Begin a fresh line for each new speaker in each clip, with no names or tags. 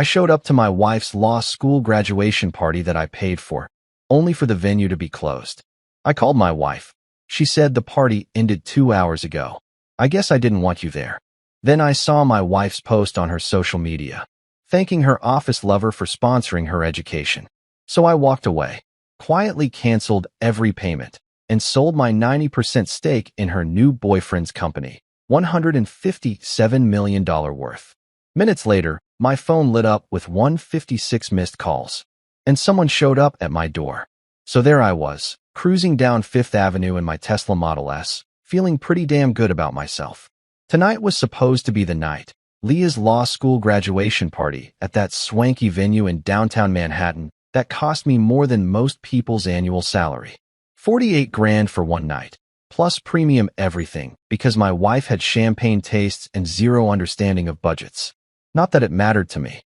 I showed up to my wife's law school graduation party that I paid for, only for the venue to be closed. I called my wife. She said the party ended 2 hours ago. I guess I didn't want you there. Then I saw my wife's post on her social media, thanking her office lover for sponsoring her education. So I walked away, quietly canceled every payment, and sold my 90% stake in her new boyfriend's company, $157 million worth. Minutes later, my phone lit up with 156 missed calls, and someone showed up at my door. So there I was, cruising down Fifth Avenue in my Tesla Model S, feeling pretty damn good about myself. Tonight was supposed to be the night, Leah's law school graduation party at that swanky venue in downtown Manhattan that cost me more than most people's annual salary. 48 grand for one night, plus premium everything, because my wife had champagne tastes and zero understanding of budgets. Not that it mattered to me.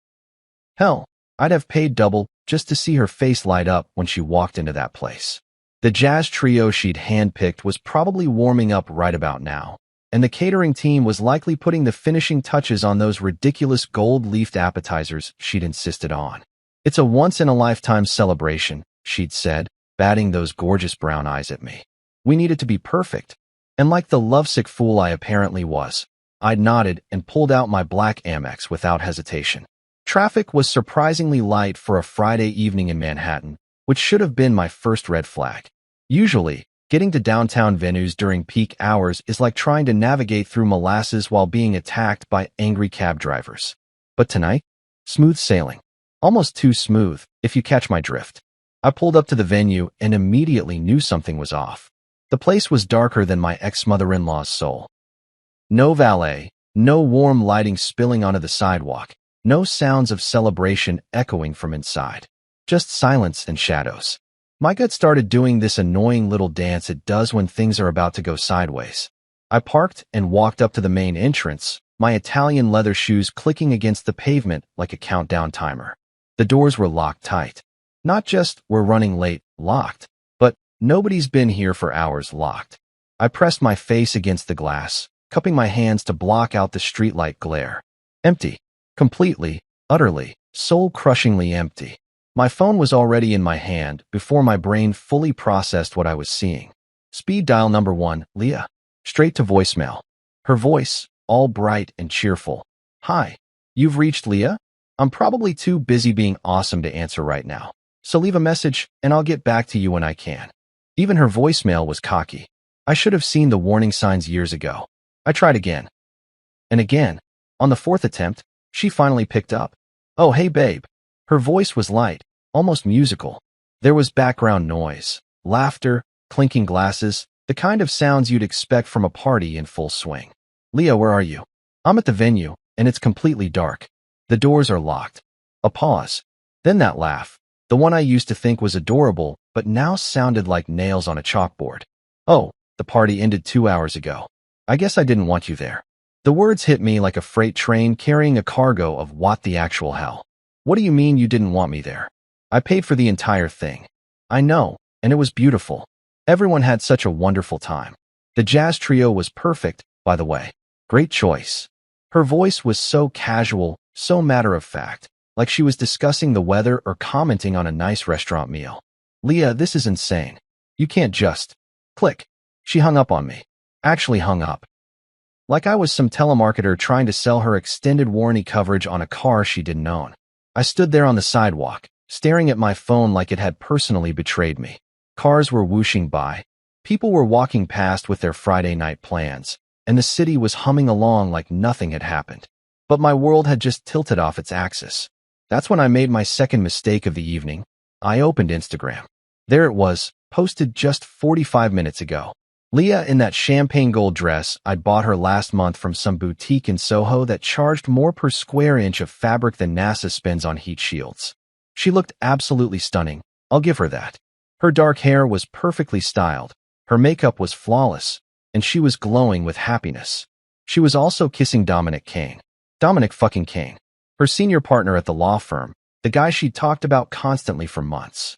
Hell, I'd have paid double just to see her face light up when she walked into that place. The jazz trio she'd handpicked was probably warming up right about now, and the catering team was likely putting the finishing touches on those ridiculous gold-leafed appetizers she'd insisted on. It's a once-in-a-lifetime celebration, she'd said, batting those gorgeous brown eyes at me. We needed to be perfect. And like the lovesick fool I apparently was, I nodded and pulled out my black Amex without hesitation. Traffic was surprisingly light for a Friday evening in Manhattan, which should have been my first red flag. Usually, getting to downtown venues during peak hours is like trying to navigate through molasses while being attacked by angry cab drivers. But tonight, smooth sailing. Almost too smooth, if you catch my drift. I pulled up to the venue and immediately knew something was off. The place was darker than my ex-mother-in-law's soul. No valet, no warm lighting spilling onto the sidewalk, no sounds of celebration echoing from inside. Just silence and shadows. My gut started doing this annoying little dance it does when things are about to go sideways. I parked and walked up to the main entrance, my Italian leather shoes clicking against the pavement like a countdown timer. The doors were locked tight. Not just "we're running late" locked, but "nobody's been here for hours" locked. I pressed my face against the glass, cupping my hands to block out the streetlight glare. Empty. Completely, utterly, soul-crushingly empty. My phone was already in my hand before my brain fully processed what I was seeing. Speed dial number 1, Leah. Straight to voicemail. Her voice, all bright and cheerful. "Hi. You've reached Leah? I'm probably too busy being awesome to answer right now. So leave a message and I'll get back to you when I can." Even her voicemail was cocky. I should have seen the warning signs years ago. I tried again. And again. On the 4th attempt, she finally picked up. "Oh, hey babe." Her voice was light, almost musical. There was background noise, laughter, clinking glasses, the kind of sounds you'd expect from a party in full swing. "Leah, where are you?" "I'm at the venue, and it's completely dark. The doors are locked." A pause. Then that laugh. The one I used to think was adorable, but now sounded like nails on a chalkboard. "Oh, the party ended 2 hours ago. I guess I didn't want you there." The words hit me like a freight train carrying a cargo of what the actual hell. "What do you mean you didn't want me there? I paid for the entire thing." "I know, and it was beautiful. Everyone had such a wonderful time. The jazz trio was perfect, by the way. Great choice." Her voice was so casual, so matter-of-fact, like she was discussing the weather or commenting on a nice restaurant meal. "Leah, this is insane. You can't just..." Click. She hung up on me. Actually hung up. Like I was some telemarketer trying to sell her extended warranty coverage on a car she didn't own. I stood there on the sidewalk, staring at my phone like it had personally betrayed me. Cars were whooshing by. People were walking past with their Friday night plans, and the city was humming along like nothing had happened. But my world had just tilted off its axis. That's when I made my second mistake of the evening. I opened Instagram. There it was, posted just 45 minutes ago. Leah in that champagne gold dress I'd bought her last month from some boutique in Soho that charged more per square inch of fabric than NASA spends on heat shields. She looked absolutely stunning, I'll give her that. Her dark hair was perfectly styled, her makeup was flawless, and she was glowing with happiness. She was also kissing Dominic Kane. Dominic fucking Kane. Her senior partner at the law firm, the guy she'd talked about constantly for months.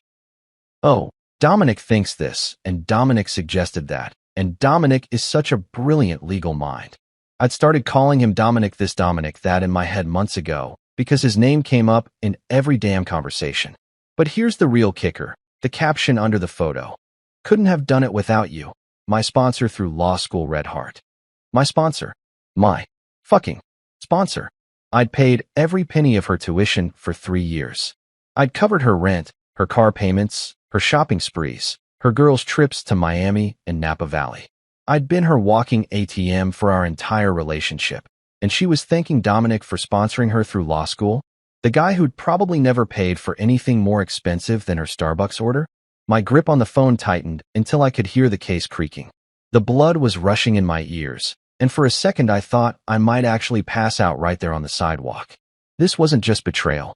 Oh, Dominic thinks this, and Dominic suggested that, and Dominic is such a brilliant legal mind. I'd started calling him Dominic this, Dominic that in my head months ago, because his name came up in every damn conversation. But here's the real kicker, the caption under the photo. Couldn't have done it without you. My sponsor through law school, Red Heart. My sponsor. My fucking sponsor. I'd paid every penny of her tuition for 3 years. I'd covered her rent, her car payments, her shopping sprees, her girls' trips to Miami and Napa Valley. I'd been her walking ATM for our entire relationship, and she was thanking Dominic for sponsoring her through law school, the guy who'd probably never paid for anything more expensive than her Starbucks order. My grip on the phone tightened until I could hear the case creaking. The blood was rushing in my ears, and for a second I thought I might actually pass out right there on the sidewalk. This wasn't just betrayal.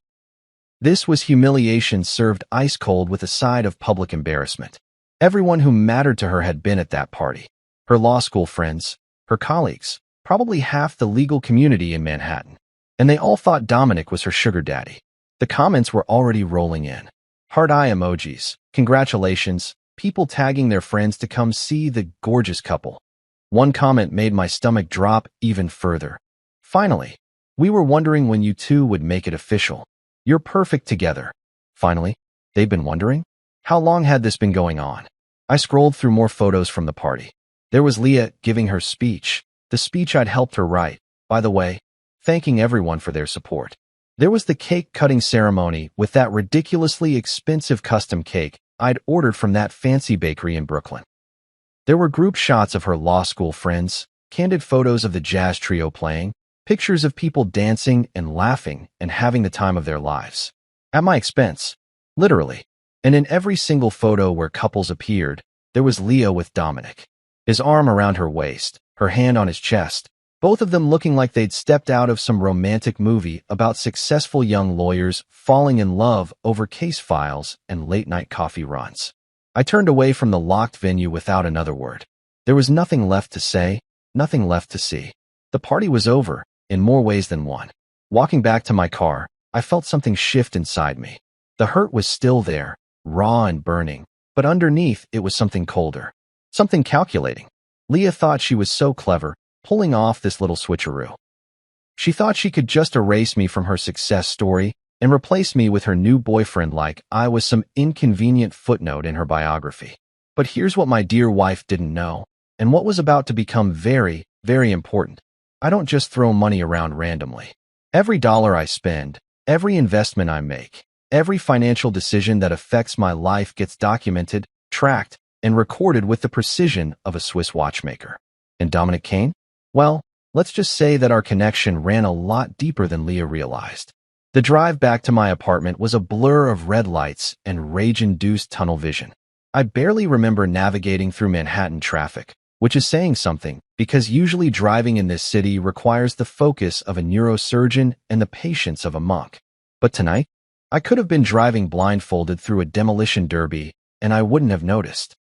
This was humiliation served ice cold with a side of public embarrassment. Everyone who mattered to her had been at that party. Her law school friends, her colleagues, probably half the legal community in Manhattan. And they all thought Dominic was her sugar daddy. The comments were already rolling in. Heart eye emojis, congratulations, people tagging their friends to come see the gorgeous couple. One comment made my stomach drop even further. Finally, we were wondering when you two would make it official. You're perfect together. Finally, they've been wondering? How long had this been going on? I scrolled through more photos from the party. There was Leah giving her speech, the speech I'd helped her write, by the way, thanking everyone for their support. There was the cake-cutting ceremony with that ridiculously expensive custom cake I'd ordered from that fancy bakery in Brooklyn. There were group shots of her law school friends, candid photos of the jazz trio playing, pictures of people dancing and laughing and having the time of their lives. At my expense, literally. And in every single photo where couples appeared, there was Leah with Dominic. His arm around her waist, her hand on his chest, both of them looking like they'd stepped out of some romantic movie about successful young lawyers falling in love over case files and late-night coffee runs. I turned away from the locked venue without another word. There was nothing left to say, nothing left to see. The party was over, in more ways than one. Walking back to my car, I felt something shift inside me. The hurt was still there, raw and burning, but underneath it was something colder. Something calculating. Leah thought she was so clever, pulling off this little switcheroo. She thought she could just erase me from her success story and replace me with her new boyfriend like I was some inconvenient footnote in her biography. But here's what my dear wife didn't know, and what was about to become very, very important. I don't just throw money around randomly. Every dollar I spend, every investment I make, every financial decision that affects my life gets documented, tracked, and recorded with the precision of a Swiss watchmaker. And Dominic Kane? Well, let's just say that our connection ran a lot deeper than Leah realized. The drive back to my apartment was a blur of red lights and rage-induced tunnel vision. I barely remember navigating through Manhattan traffic, which is saying something, because usually driving in this city requires the focus of a neurosurgeon and the patience of a monk. But tonight, I could have been driving blindfolded through a demolition derby, and I wouldn't have noticed.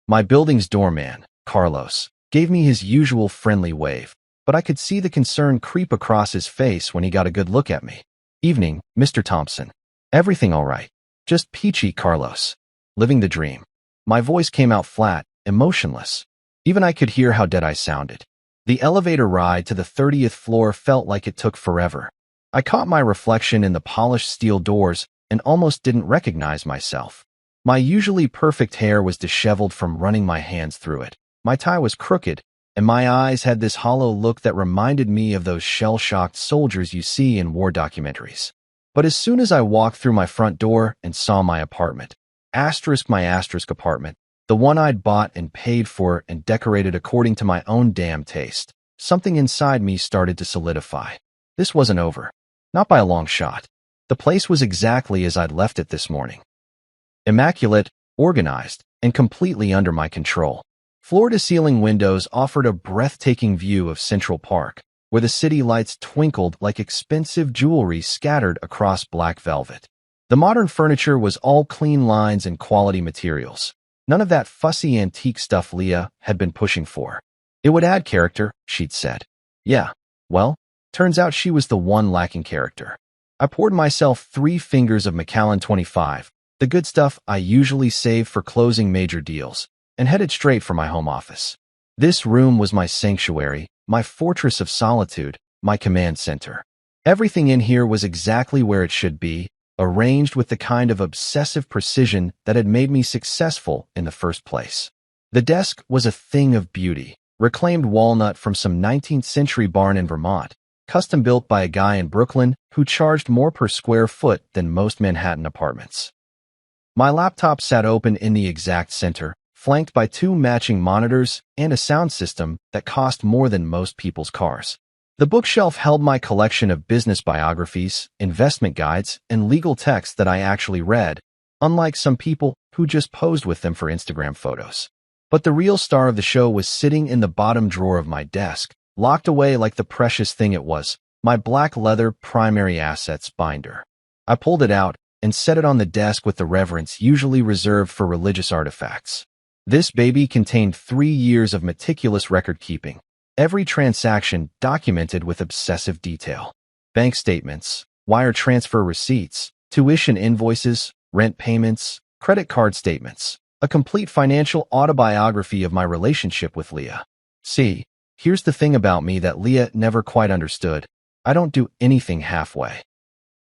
My building's doorman, Carlos, gave me his usual friendly wave, but I could see the concern creep across his face when he got a good look at me. Evening, Mr. Thompson. Everything all right. Just peachy, Carlos. Living the dream. My voice came out flat, emotionless. Even I could hear how dead I sounded. The elevator ride to the 30th floor felt like it took forever. I caught my reflection in the polished steel doors and almost didn't recognize myself. My usually perfect hair was disheveled from running my hands through it. My tie was crooked, and my eyes had this hollow look that reminded me of those shell-shocked soldiers you see in war documentaries. But as soon as I walked through my front door and saw my apartment, my asterisk apartment, the one I'd bought and paid for and decorated according to my own damn taste, something inside me started to solidify. This wasn't over. Not by a long shot. The place was exactly as I'd left it this morning. Immaculate, organized, and completely under my control. Floor-to-ceiling windows offered a breathtaking view of Central Park, where the city lights twinkled like expensive jewelry scattered across black velvet. The modern furniture was all clean lines and quality materials. None of that fussy antique stuff Leah had been pushing for. It would add character, she'd said. Yeah, well, turns out she was the one lacking character. I poured myself 3 fingers of Macallan 25, the good stuff I usually save for closing major deals, and headed straight for my home office. This room was my sanctuary, my fortress of solitude, my command center. Everything in here was exactly where it should be, arranged with the kind of obsessive precision that had made me successful in the first place. The desk was a thing of beauty, reclaimed walnut from some 19th century barn in Vermont, custom built by a guy in Brooklyn who charged more per square foot than most Manhattan apartments. My laptop sat open in the exact center, flanked by 2 matching monitors and a sound system that cost more than most people's cars. The bookshelf held my collection of business biographies, investment guides, and legal texts that I actually read, unlike some people who just posed with them for Instagram photos. But the real star of the show was sitting in the bottom drawer of my desk, locked away like the precious thing it was, my black leather primary assets binder. I pulled it out and set it on the desk with the reverence usually reserved for religious artifacts. This baby contained 3 years of meticulous record-keeping, every transaction documented with obsessive detail. Bank statements, wire transfer receipts, tuition invoices, rent payments, credit card statements, a complete financial autobiography of my relationship with Leah. See, here's the thing about me that Leah never quite understood. I don't do anything halfway.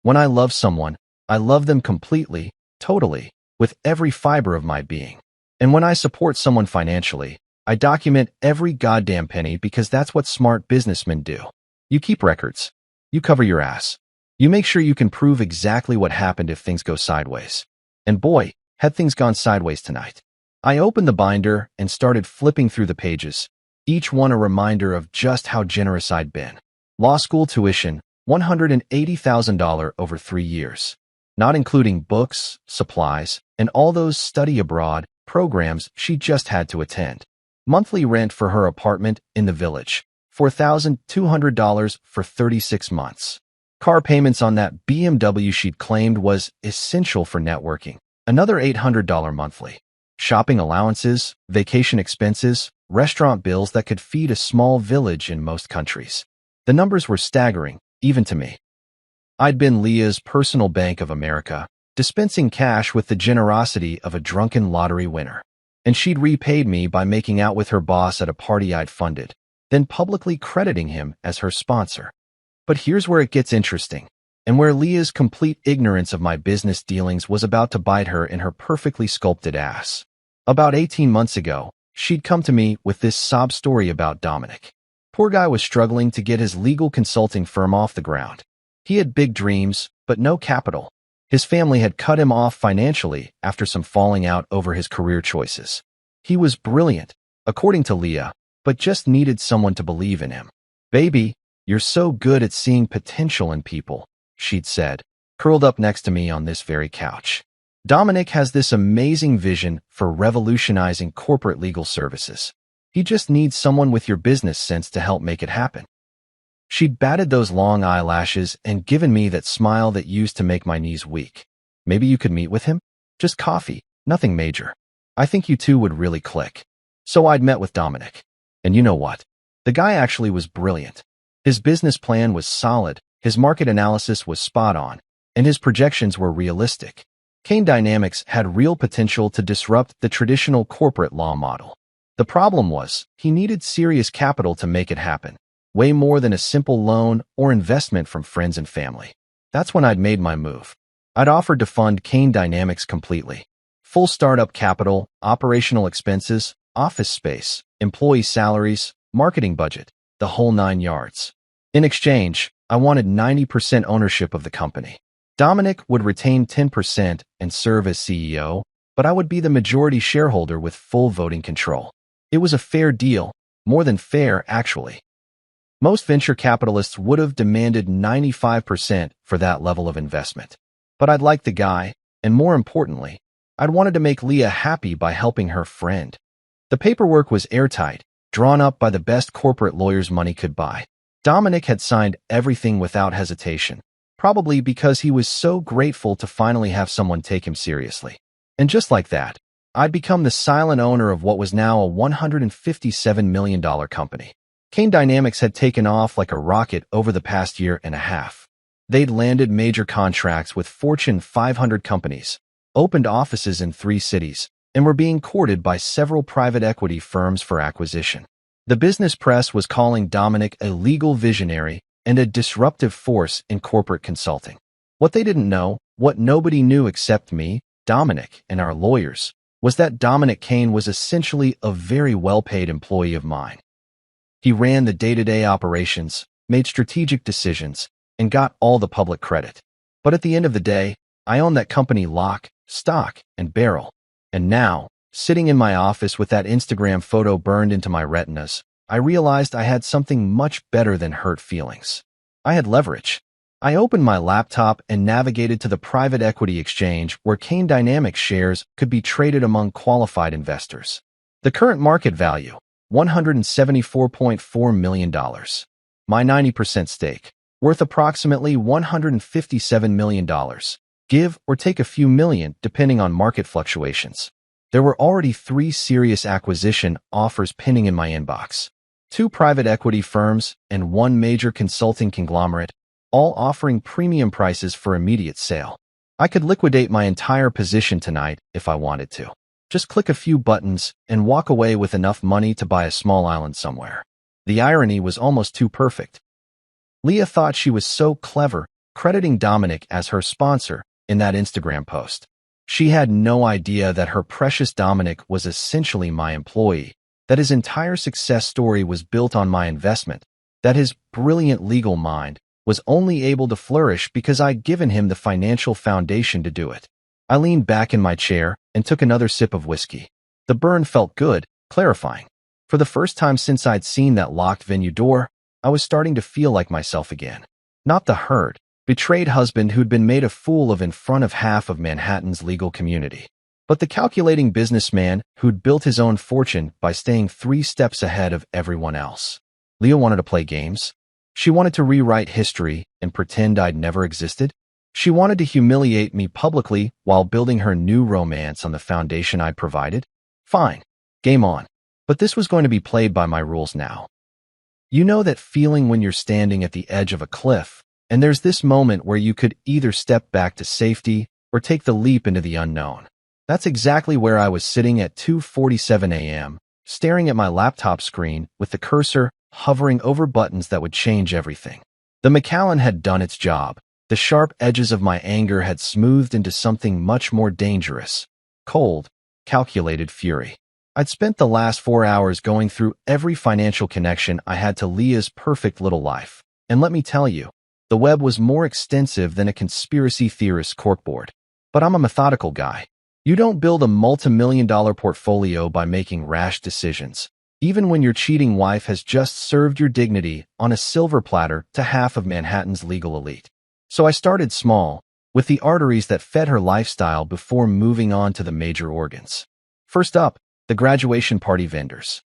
When I love someone, I love them completely, totally, with every fiber of my being. And when I support someone financially, I document every goddamn penny because that's what smart businessmen do. You keep records. You cover your ass. You make sure you can prove exactly what happened if things go sideways. And boy, had things gone sideways tonight. I opened the binder and started flipping through the pages, each one a reminder of just how generous I'd been. Law school tuition, $180,000 over 3 years, not including books, supplies, and all those study abroad programs she just had to attend. Monthly rent for her apartment in the village, $4,200 for 36 months. Car payments on that BMW she'd claimed was essential for networking, another $800 monthly. Shopping allowances, vacation expenses, restaurant bills that could feed a small village in most countries. The numbers were staggering, even to me. I'd been Leah's personal Bank of America, dispensing cash with the generosity of a drunken lottery winner. And she'd repaid me by making out with her boss at a party I'd funded, then publicly crediting him as her sponsor. But here's where it gets interesting, and where Leah's complete ignorance of my business dealings was about to bite her in her perfectly sculpted ass. About 18 months ago, she'd come to me with this sob story about Dominic. Poor guy was struggling to get his legal consulting firm off the ground. He had big dreams, but no capital. His family had cut him off financially after some falling out over his career choices. He was brilliant, according to Leah, but just needed someone to believe in him. "Baby, you're so good at seeing potential in people," she'd said, curled up next to me on this very couch. "Dominic has this amazing vision for revolutionizing corporate legal services. He just needs someone with your business sense to help make it happen." She'd batted those long eyelashes and given me that smile that used to make my knees weak. "Maybe you could meet with him? Just coffee, nothing major. I think you two would really click." So I'd met with Dominic. And you know what? The guy actually was brilliant. His business plan was solid, his market analysis was spot on, and his projections were realistic. Kane Dynamics had real potential to disrupt the traditional corporate law model. The problem was, he needed serious capital to make it happen, way more than a simple loan or investment from friends and family. That's when I'd made my move. I'd offered to fund Kane Dynamics completely. Full startup capital, operational expenses, office space, employee salaries, marketing budget, the whole 9 yards. In exchange, I wanted 90% ownership of the company. Dominic would retain 10% and serve as CEO, but I would be the majority shareholder with full voting control. It was a fair deal, more than fair, actually. Most venture capitalists would have demanded 95% for that level of investment. But I'd liked the guy, and more importantly, I'd wanted to make Leah happy by helping her friend. The paperwork was airtight, drawn up by the best corporate lawyers money could buy. Dominic had signed everything without hesitation, probably because he was so grateful to finally have someone take him seriously. And just like that, I'd become the silent owner of what was now a $157 million company. Kane Dynamics had taken off like a rocket over the past year and a half. They'd landed major contracts with Fortune 500 companies, opened offices in 3 cities, and were being courted by several private equity firms for acquisition. The business press was calling Dominic a legal visionary and a disruptive force in corporate consulting. What they didn't know, what nobody knew except me, Dominic, and our lawyers, was that Dominic Kane was essentially a very well-paid employee of mine. He ran the day-to-day operations, made strategic decisions, and got all the public credit. But at the end of the day, I owned that company lock, stock, and barrel. And now, sitting in my office with that Instagram photo burned into my retinas, I realized I had something much better than hurt feelings. I had leverage. I opened my laptop and navigated to the private equity exchange where Kane Dynamics shares could be traded among qualified investors. The current market value, $174.4 million. My 90% stake, worth approximately $157 million. Give or take a few million depending on market fluctuations. There were already 3 serious acquisition offers pending in my inbox. 2 private equity firms and 1 major consulting conglomerate, all offering premium prices for immediate sale. I could liquidate my entire position tonight if I wanted to. Just click a few buttons and walk away with enough money to buy a small island somewhere. The irony was almost too perfect. Leah thought she was so clever, crediting Dominic as her sponsor in that Instagram post. She had no idea that her precious Dominic was essentially my employee, that his entire success story was built on my investment, that his brilliant legal mind was only able to flourish because I'd given him the financial foundation to do it. I leaned back in my chair and took another sip of whiskey. The burn felt good, clarifying. For the first time since I'd seen that locked venue door, I was starting to feel like myself again. Not the hurt, betrayed husband who'd been made a fool of in front of half of Manhattan's legal community, but the calculating businessman who'd built his own fortune by staying 3 steps ahead of everyone else. Leah wanted to play games. She wanted to rewrite history and pretend I'd never existed. She wanted to humiliate me publicly while building her new romance on the foundation I'd provided. Fine. Game on. But this was going to be played by my rules now. You know that feeling when you're standing at the edge of a cliff, and there's this moment where you could either step back to safety or take the leap into the unknown. That's exactly where I was sitting at 2:47 a.m., staring at my laptop screen with the cursor hovering over buttons that would change everything. The Macallan had done its job. The sharp edges of my anger had smoothed into something much more dangerous. Cold, calculated fury. I'd spent the last 4 hours going through every financial connection I had to Leah's perfect little life. And let me tell you, the web was more extensive than a conspiracy theorist's corkboard. But I'm a methodical guy. You don't build a multi-million-dollar portfolio by making rash decisions, even when your cheating wife has just served your dignity on a silver platter to half of Manhattan's legal elite. So I started small, with the arteries that fed her lifestyle before moving on to the major organs. First up, the graduation party vendors.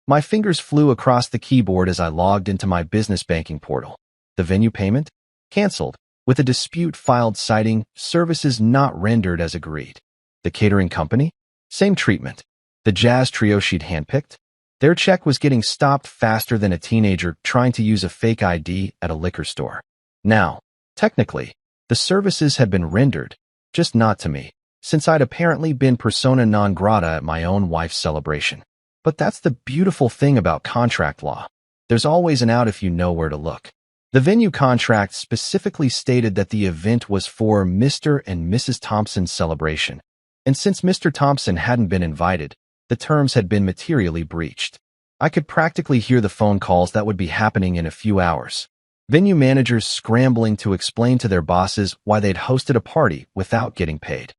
My fingers flew across the keyboard as I logged into my business banking portal. The venue payment? Canceled, with a dispute filed citing services not rendered as agreed. The catering company? Same treatment. The jazz trio she'd handpicked? Their check was getting stopped faster than a teenager trying to use a fake ID at a liquor store. Now, technically, the services had been rendered, just not to me, since I'd apparently been persona non grata at my own wife's celebration. But that's the beautiful thing about contract law. There's always an out if you know where to look. The venue contract specifically stated that the event was for Mr. and Mrs. Thompson's celebration, and since Mr. Thompson hadn't been invited, the terms had been materially breached. I could practically hear the phone calls that would be happening in a few hours. Venue managers scrambling to explain to their bosses why they'd hosted a party without getting paid.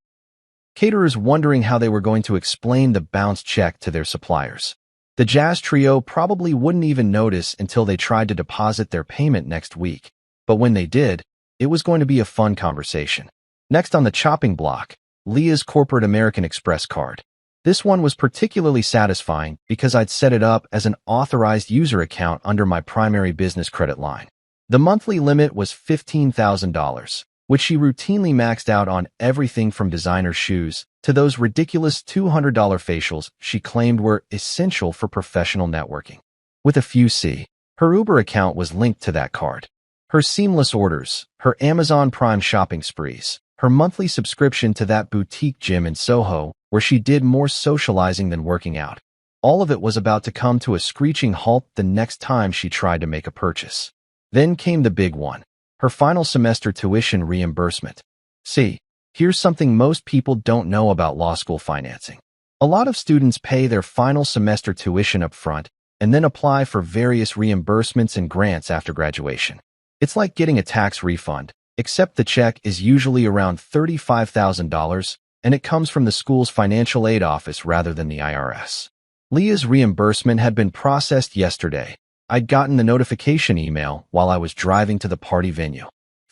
Caterers wondering how they were going to explain the bounced check to their suppliers. The jazz trio probably wouldn't even notice until they tried to deposit their payment next week. But when they did, it was going to be a fun conversation. Next on the chopping block, Leah's corporate American Express card. This one was particularly satisfying because I'd set it up as an authorized user account under my primary business credit line. The monthly limit was $15,000, which she routinely maxed out on everything from designer shoes to those ridiculous $200 facials she claimed were essential for professional networking. With a few C, her Uber account was linked to that card. Her seamless orders, her Amazon Prime shopping sprees, her monthly subscription to that boutique gym in Soho where she did more socializing than working out. All of it was about to come to a screeching halt the next time she tried to make a purchase. Then came the big one, her final semester tuition reimbursement. See, here's something most people don't know about law school financing. A lot of students pay their final semester tuition up front and then apply for various reimbursements and grants after graduation. It's like getting a tax refund, except the check is usually around $35,000, and it comes from the school's financial aid office rather than the IRS. Leah's reimbursement had been processed yesterday. I'd gotten the notification email while I was driving to the party venue.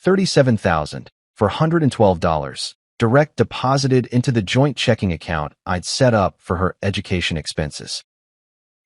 $37,000 for $112, direct deposited into the joint checking account I'd set up for her education expenses.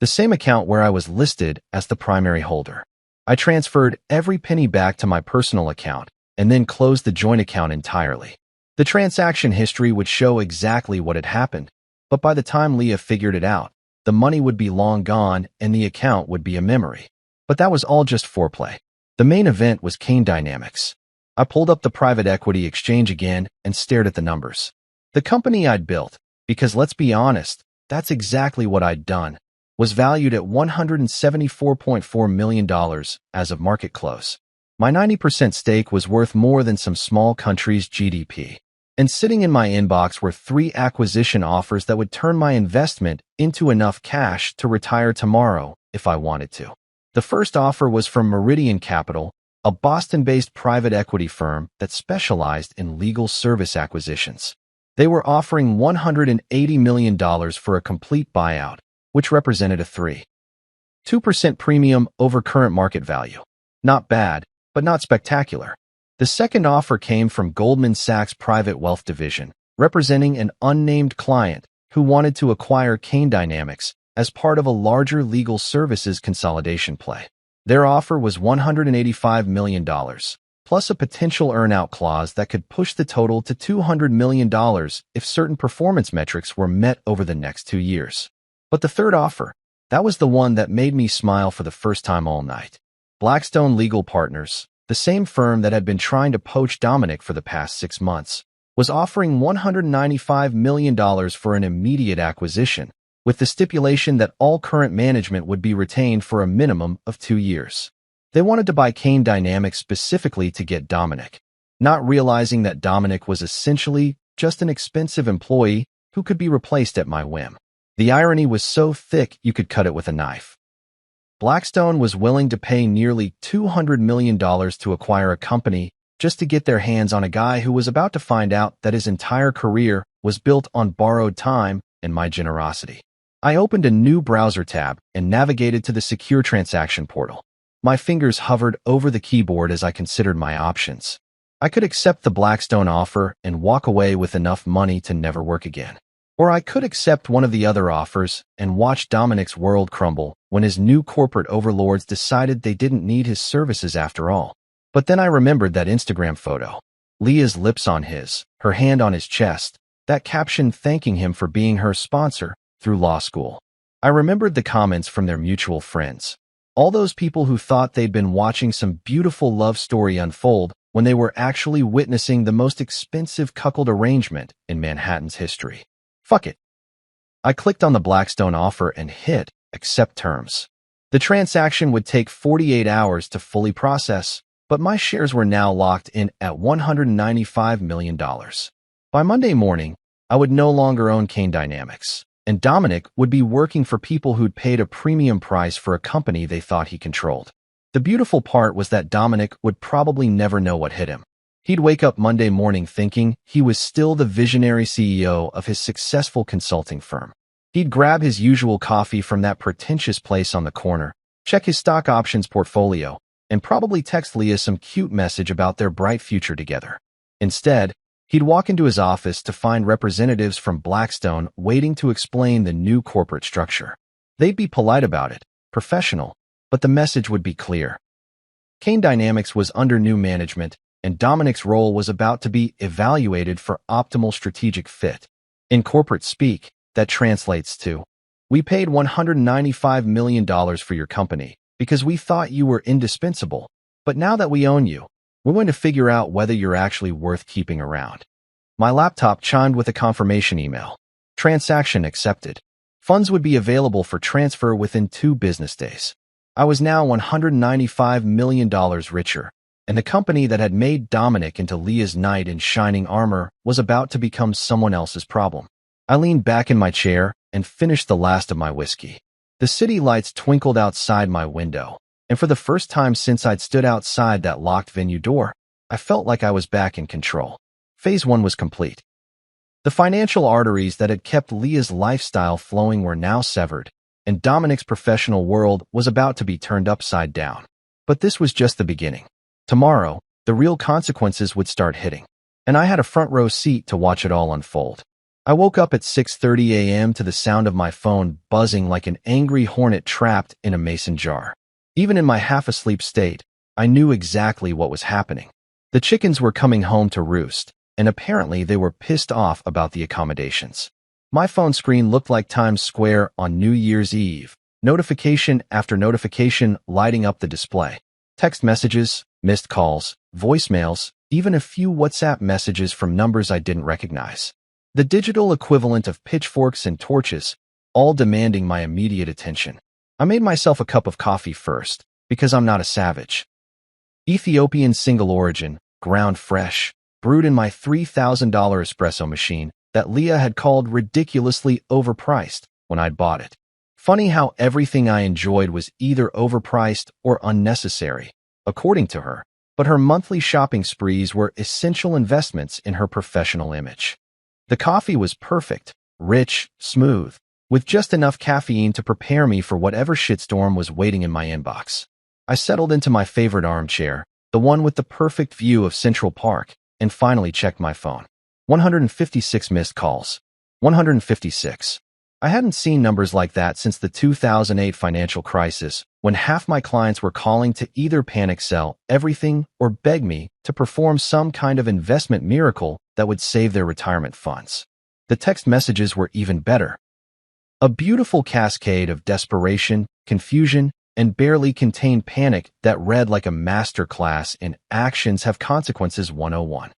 The same account where I was listed as the primary holder. I transferred every penny back to my personal account and then closed the joint account entirely. The transaction history would show exactly what had happened, but by the time Leah figured it out, the money would be long gone and the account would be a memory. But that was all just foreplay. The main event was Kane Dynamics. I pulled up the private equity exchange again and stared at the numbers. The company I'd built, because let's be honest, that's exactly what I'd done, was valued at $174.4 million as of market close. My 90% stake was worth more than some small country's GDP. And sitting in my inbox were 3 acquisition offers that would turn my investment into enough cash to retire tomorrow if I wanted to. The first offer was from Meridian Capital, a Boston-based private equity firm that specialized in legal service acquisitions. They were offering $180 million for a complete buyout, which represented a 3.2% premium over current market value. Not bad, but not spectacular. The second offer came from Goldman Sachs' private wealth division, representing an unnamed client who wanted to acquire Kane Dynamics as part of a larger legal services consolidation play. Their offer was $185 million, plus a potential earn-out clause that could push the total to $200 million if certain performance metrics were met over the next 2 years. But the third offer, that was the one that made me smile for the first time all night. Blackstone Legal Partners, the same firm that had been trying to poach Dominic for the past 6 months, was offering $195 million for an immediate acquisition, with the stipulation that all current management would be retained for a minimum of 2 years. They wanted to buy Kane Dynamics specifically to get Dominic, not realizing that Dominic was essentially just an expensive employee who could be replaced at my whim. The irony was so thick you could cut it with a knife. Blackstone was willing to pay nearly $200 million to acquire a company just to get their hands on a guy who was about to find out that his entire career was built on borrowed time and my generosity. I opened a new browser tab and navigated to the secure transaction portal. My fingers hovered over the keyboard as I considered my options. I could accept the Blackstone offer and walk away with enough money to never work again. Or I could accept one of the other offers and watch Dominic's world crumble when his new corporate overlords decided they didn't need his services after all. But then I remembered that Instagram photo. Leah's lips on his, her hand on his chest, that caption thanking him for being her sponsor through law school. I remembered the comments from their mutual friends. All those people who thought they'd been watching some beautiful love story unfold when they were actually witnessing the most expensive cuckold arrangement in Manhattan's history. Fuck it. I clicked on the Blackstone offer and hit accept terms. The transaction would take 48 hours to fully process, but my shares were now locked in at $195 million. By Monday morning, I would no longer own Kane Dynamics, and Dominic would be working for people who'd paid a premium price for a company they thought he controlled. The beautiful part was that Dominic would probably never know what hit him. He'd wake up Monday morning thinking he was still the visionary CEO of his successful consulting firm. He'd grab his usual coffee from that pretentious place on the corner, check his stock options portfolio, and probably text Leah some cute message about their bright future together. Instead, he'd walk into his office to find representatives from Blackstone waiting to explain the new corporate structure. They'd be polite about it, professional, but the message would be clear. Kane Dynamics was under new management, and Dominic's role was about to be evaluated for optimal strategic fit. In corporate speak, that translates to, "We paid $195 million for your company because we thought you were indispensable, but now that we own you, we're going to figure out whether you're actually worth keeping around." My laptop chimed with a confirmation email. Transaction accepted. Funds would be available for transfer within 2 business days. I was now $195 million richer, and the company that had made Dominic into Leah's knight in shining armor was about to become someone else's problem. I leaned back in my chair and finished the last of my whiskey. The city lights twinkled outside my window, and for the first time since I'd stood outside that locked venue door, I felt like I was back in control. Phase 1 was complete. The financial arteries that had kept Leah's lifestyle flowing were now severed, and Dominic's professional world was about to be turned upside down. But this was just the beginning. Tomorrow, the real consequences would start hitting, and I had a front row seat to watch it all unfold. I woke up at 6:30 a.m. to the sound of my phone buzzing like an angry hornet trapped in a mason jar. Even in my half-asleep state, I knew exactly what was happening. The chickens were coming home to roost, and apparently they were pissed off about the accommodations. My phone screen looked like Times Square on New Year's Eve, notification after notification lighting up the display. Text messages, missed calls, voicemails, even a few WhatsApp messages from numbers I didn't recognize. The digital equivalent of pitchforks and torches, all demanding my immediate attention. I made myself a cup of coffee first, because I'm not a savage. Ethiopian single origin, ground fresh, brewed in my $3,000 espresso machine that Leah had called ridiculously overpriced when I'd bought it. Funny how everything I enjoyed was either overpriced or unnecessary, according to her, but her monthly shopping sprees were essential investments in her professional image. The coffee was perfect, rich, smooth, with just enough caffeine to prepare me for whatever shitstorm was waiting in my inbox. I settled into my favorite armchair, the one with the perfect view of Central Park, and finally checked my phone. 156 missed calls. 156. I hadn't seen numbers like that since the 2008 financial crisis, when half my clients were calling to either panic sell everything or beg me to perform some kind of investment miracle that would save their retirement funds. The text messages were even better. A beautiful cascade of desperation, confusion, and barely contained panic that read like a master class in Actions Have Consequences 101.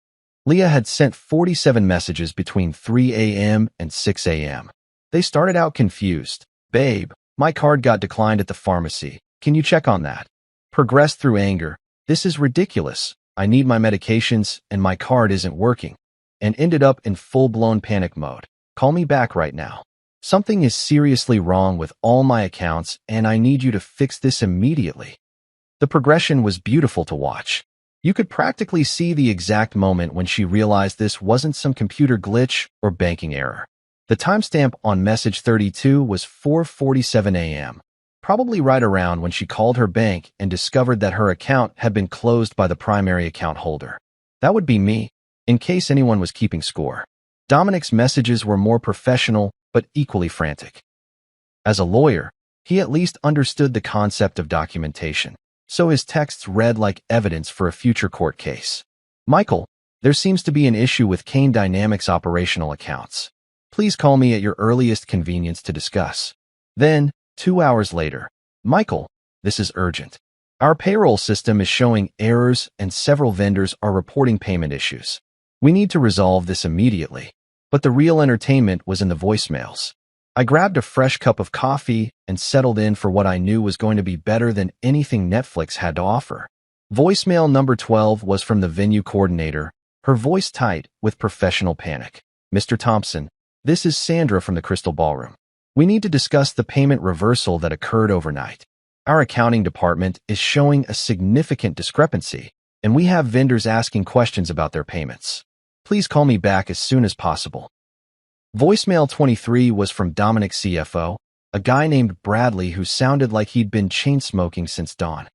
Leah had sent 47 messages between 3 a.m. and 6 a.m. They started out confused. Babe, my card got declined at the pharmacy. Can you check on that? Progressed through anger. This is ridiculous. I need my medications and my card isn't working. And ended up in full-blown panic mode. Call me back right now. Something is seriously wrong with all my accounts and I need you to fix this immediately. The progression was beautiful to watch. You could practically see the exact moment when she realized this wasn't some computer glitch or banking error. The timestamp on message 32 was 4:47 a.m., probably right around when she called her bank and discovered that her account had been closed by the primary account holder. That would be me, in case anyone was keeping score. Dominic's messages were more professional, but equally frantic. As a lawyer, he at least understood the concept of documentation, so his texts read like evidence for a future court case. Michael, there seems to be an issue with Kane Dynamics operational accounts. Please call me at your earliest convenience to discuss. Then, 2 hours later, Michael, this is urgent. Our payroll system is showing errors and several vendors are reporting payment issues. We need to resolve this immediately. But the real entertainment was in the voicemails. I grabbed a fresh cup of coffee and settled in for what I knew was going to be better than anything Netflix had to offer. Voicemail number 12 was from the venue coordinator, her voice tight with professional panic. Mr. Thompson, this is Sandra from the Crystal Ballroom. We need to discuss the payment reversal that occurred overnight. Our accounting department is showing a significant discrepancy, and we have vendors asking questions about their payments. Please call me back as soon as possible. Voicemail 23 was from Dominic's CFO, a guy named Bradley who sounded like he'd been chain-smoking since dawn.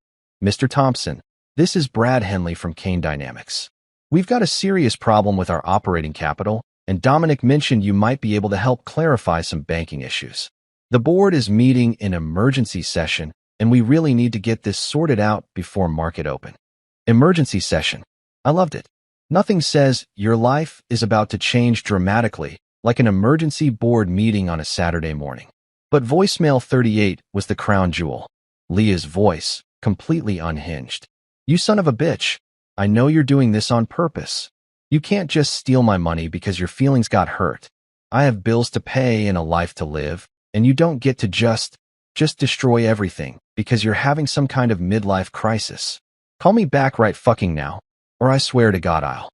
Mr. Thompson, this is Brad Henley from Kane Dynamics. We've got a serious problem with our operating capital, and Dominic mentioned you might be able to help clarify some banking issues. The board is meeting in emergency session, and we really need to get this sorted out before market open. Emergency session. I loved it. Nothing says your life is about to change dramatically like an emergency board meeting on a Saturday morning. But voicemail 38 was the crown jewel. Leah's voice, completely unhinged. You son of a bitch. I know you're doing this on purpose. You can't just steal my money because your feelings got hurt. I have bills to pay and a life to live, and you don't get to just Just destroy everything, because you're having some kind of midlife crisis. Call me back right fucking now, or I swear to God I'll.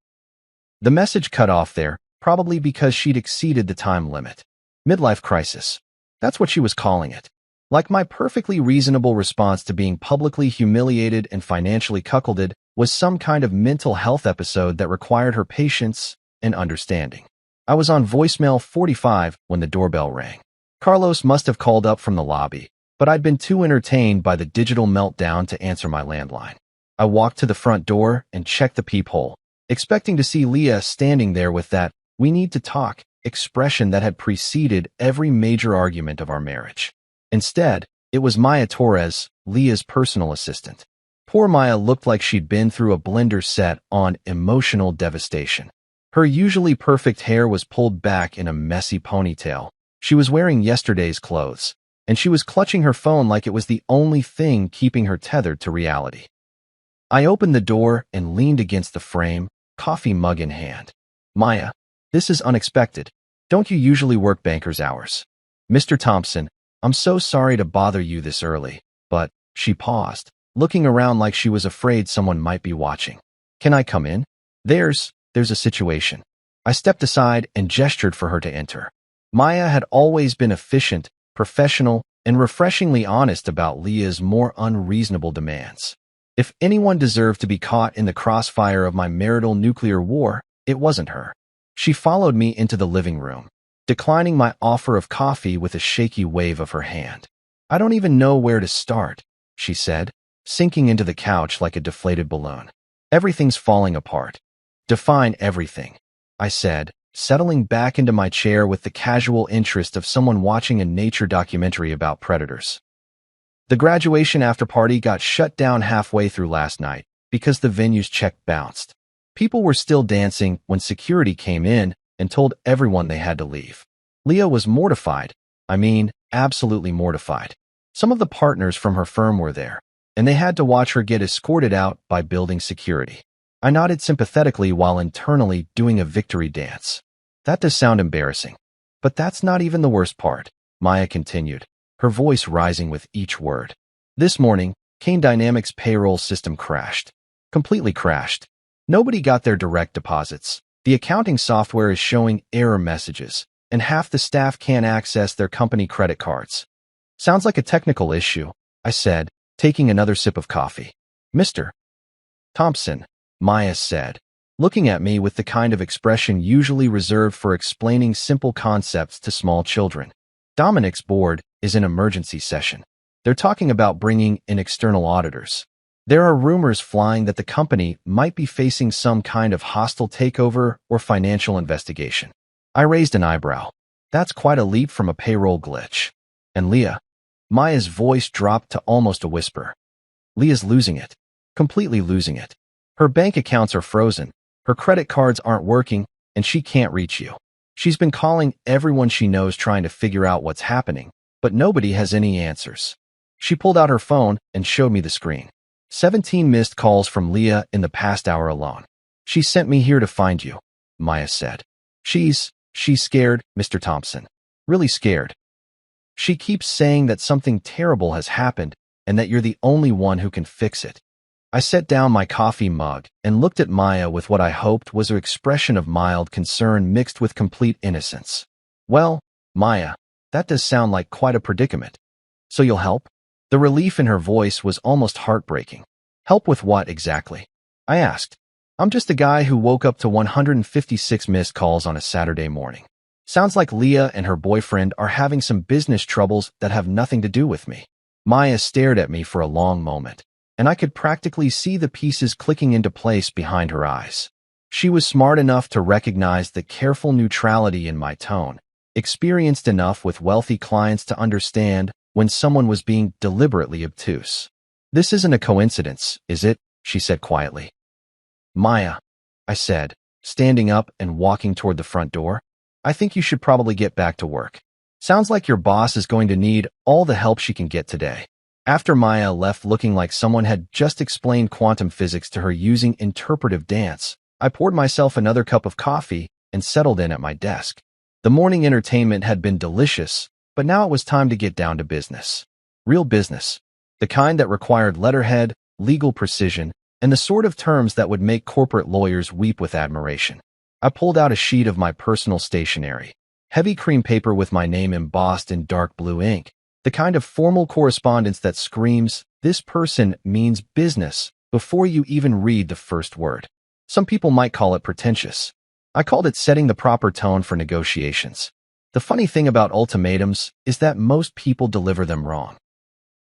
The message cut off there, probably because she'd exceeded the time limit. Midlife crisis. That's what she was calling it. Like my perfectly reasonable response to being publicly humiliated and financially cuckolded was some kind of mental health episode that required her patience and understanding. I was on voicemail 45 when the doorbell rang. Carlos must have called up from the lobby, but I'd been too entertained by the digital meltdown to answer my landline. I walked to the front door and checked the peephole, expecting to see Leah standing there with that "we need to talk" expression that had preceded every major argument of our marriage. Instead, it was Maya Torres, Leah's personal assistant. Poor Maya looked like she'd been through a blender set on emotional devastation. Her usually perfect hair was pulled back in a messy ponytail. She was wearing yesterday's clothes, and she was clutching her phone like it was the only thing keeping her tethered to reality. I opened the door and leaned against the frame, coffee mug in hand. "Maya, this is unexpected. Don't you usually work banker's hours?" "Mr. Thompson, I'm so sorry to bother you this early, but..." She paused, looking around like she was afraid someone might be watching. "Can I come in? There's a situation." I stepped aside and gestured for her to enter. Maya had always been efficient, professional, and refreshingly honest about Leah's more unreasonable demands. If anyone deserved to be caught in the crossfire of my marital nuclear war, it wasn't her. She followed me into the living room, declining my offer of coffee with a shaky wave of her hand. "I don't even know where to start," she said, sinking into the couch like a deflated balloon. "Everything's falling apart." "Define everything," I said, settling back into my chair with the casual interest of someone watching a nature documentary about predators. The graduation after-party got shut down halfway through last night because the venue's check bounced. People were still dancing when security came in and told everyone they had to leave. Leah was mortified. I mean, absolutely mortified. Some of the partners from her firm were there, and they had to watch her get escorted out by building security. I nodded sympathetically while internally doing a victory dance. "That does sound embarrassing. But that's not even the worst part," Maya continued, her voice rising with each word. "This morning, Kane Dynamics' payroll system crashed. Completely crashed. Nobody got their direct deposits. The accounting software is showing error messages, and half the staff can't access their company credit cards." "Sounds like a technical issue," I said, taking another sip of coffee. "Mr. Thompson," Maya said, looking at me with the kind of expression usually reserved for explaining simple concepts to small children. "Dominic's board is in emergency session. They're talking about bringing in external auditors. There are rumors flying that the company might be facing some kind of hostile takeover or financial investigation." I raised an eyebrow. "That's quite a leap from a payroll glitch." "And Leah?" Maya's voice dropped to almost a whisper. "Leah's losing it. Completely losing it. Her bank accounts are frozen, her credit cards aren't working, and she can't reach you. She's been calling everyone she knows trying to figure out what's happening, but nobody has any answers." She pulled out her phone and showed me the screen. 17 missed calls from Leah in the past hour alone. "She sent me here to find you," Maya said. She's scared, Mr. Thompson. Really scared. She keeps saying that something terrible has happened and that you're the only one who can fix it." I set down my coffee mug and looked at Maya with what I hoped was an expression of mild concern mixed with complete innocence. "Well, Maya, that does sound like quite a predicament. So you'll help?" The relief in her voice was almost heartbreaking. "Help with what exactly?" I asked. "I'm just a guy who woke up to 156 missed calls on a Saturday morning. Sounds like Leah and her boyfriend are having some business troubles that have nothing to do with me." Maya stared at me for a long moment, and I could practically see the pieces clicking into place behind her eyes. She was smart enough to recognize the careful neutrality in my tone, experienced enough with wealthy clients to understand when someone was being deliberately obtuse. "This isn't a coincidence, is it?" she said quietly. "Maya," I said, standing up and walking toward the front door, "I think you should probably get back to work. Sounds like your boss is going to need all the help she can get today." After Maya left looking like someone had just explained quantum physics to her using interpretive dance, I poured myself another cup of coffee and settled in at my desk. The morning entertainment had been delicious, but now it was time to get down to business. Real business. The kind that required letterhead, legal precision, and the sort of terms that would make corporate lawyers weep with admiration. I pulled out a sheet of my personal stationery. Heavy cream paper with my name embossed in dark blue ink. The kind of formal correspondence that screams, "This person means business," before you even read the first word. Some people might call it pretentious. I called it setting the proper tone for negotiations. The funny thing about ultimatums is that most people deliver them wrong.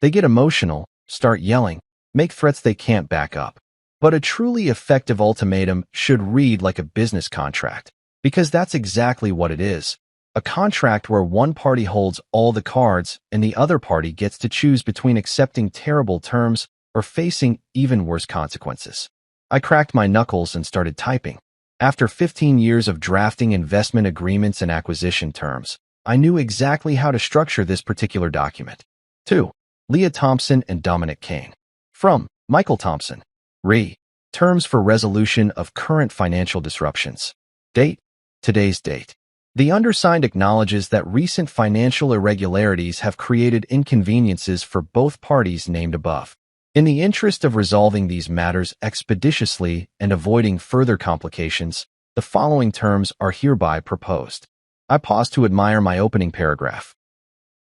They get emotional, start yelling, make threats they can't back up. But a truly effective ultimatum should read like a business contract, because that's exactly what it is. A contract where one party holds all the cards and the other party gets to choose between accepting terrible terms or facing even worse consequences. I cracked my knuckles and started typing. After 15 years of drafting investment agreements and acquisition terms, I knew exactly how to structure this particular document. 2. Leah Thompson and Dominic Kane. From Michael Thompson. Re. Terms for resolution of current financial disruptions. Date. Today's date. The undersigned acknowledges that recent financial irregularities have created inconveniences for both parties named above. In the interest of resolving these matters expeditiously and avoiding further complications, the following terms are hereby proposed. I pause to admire my opening paragraph.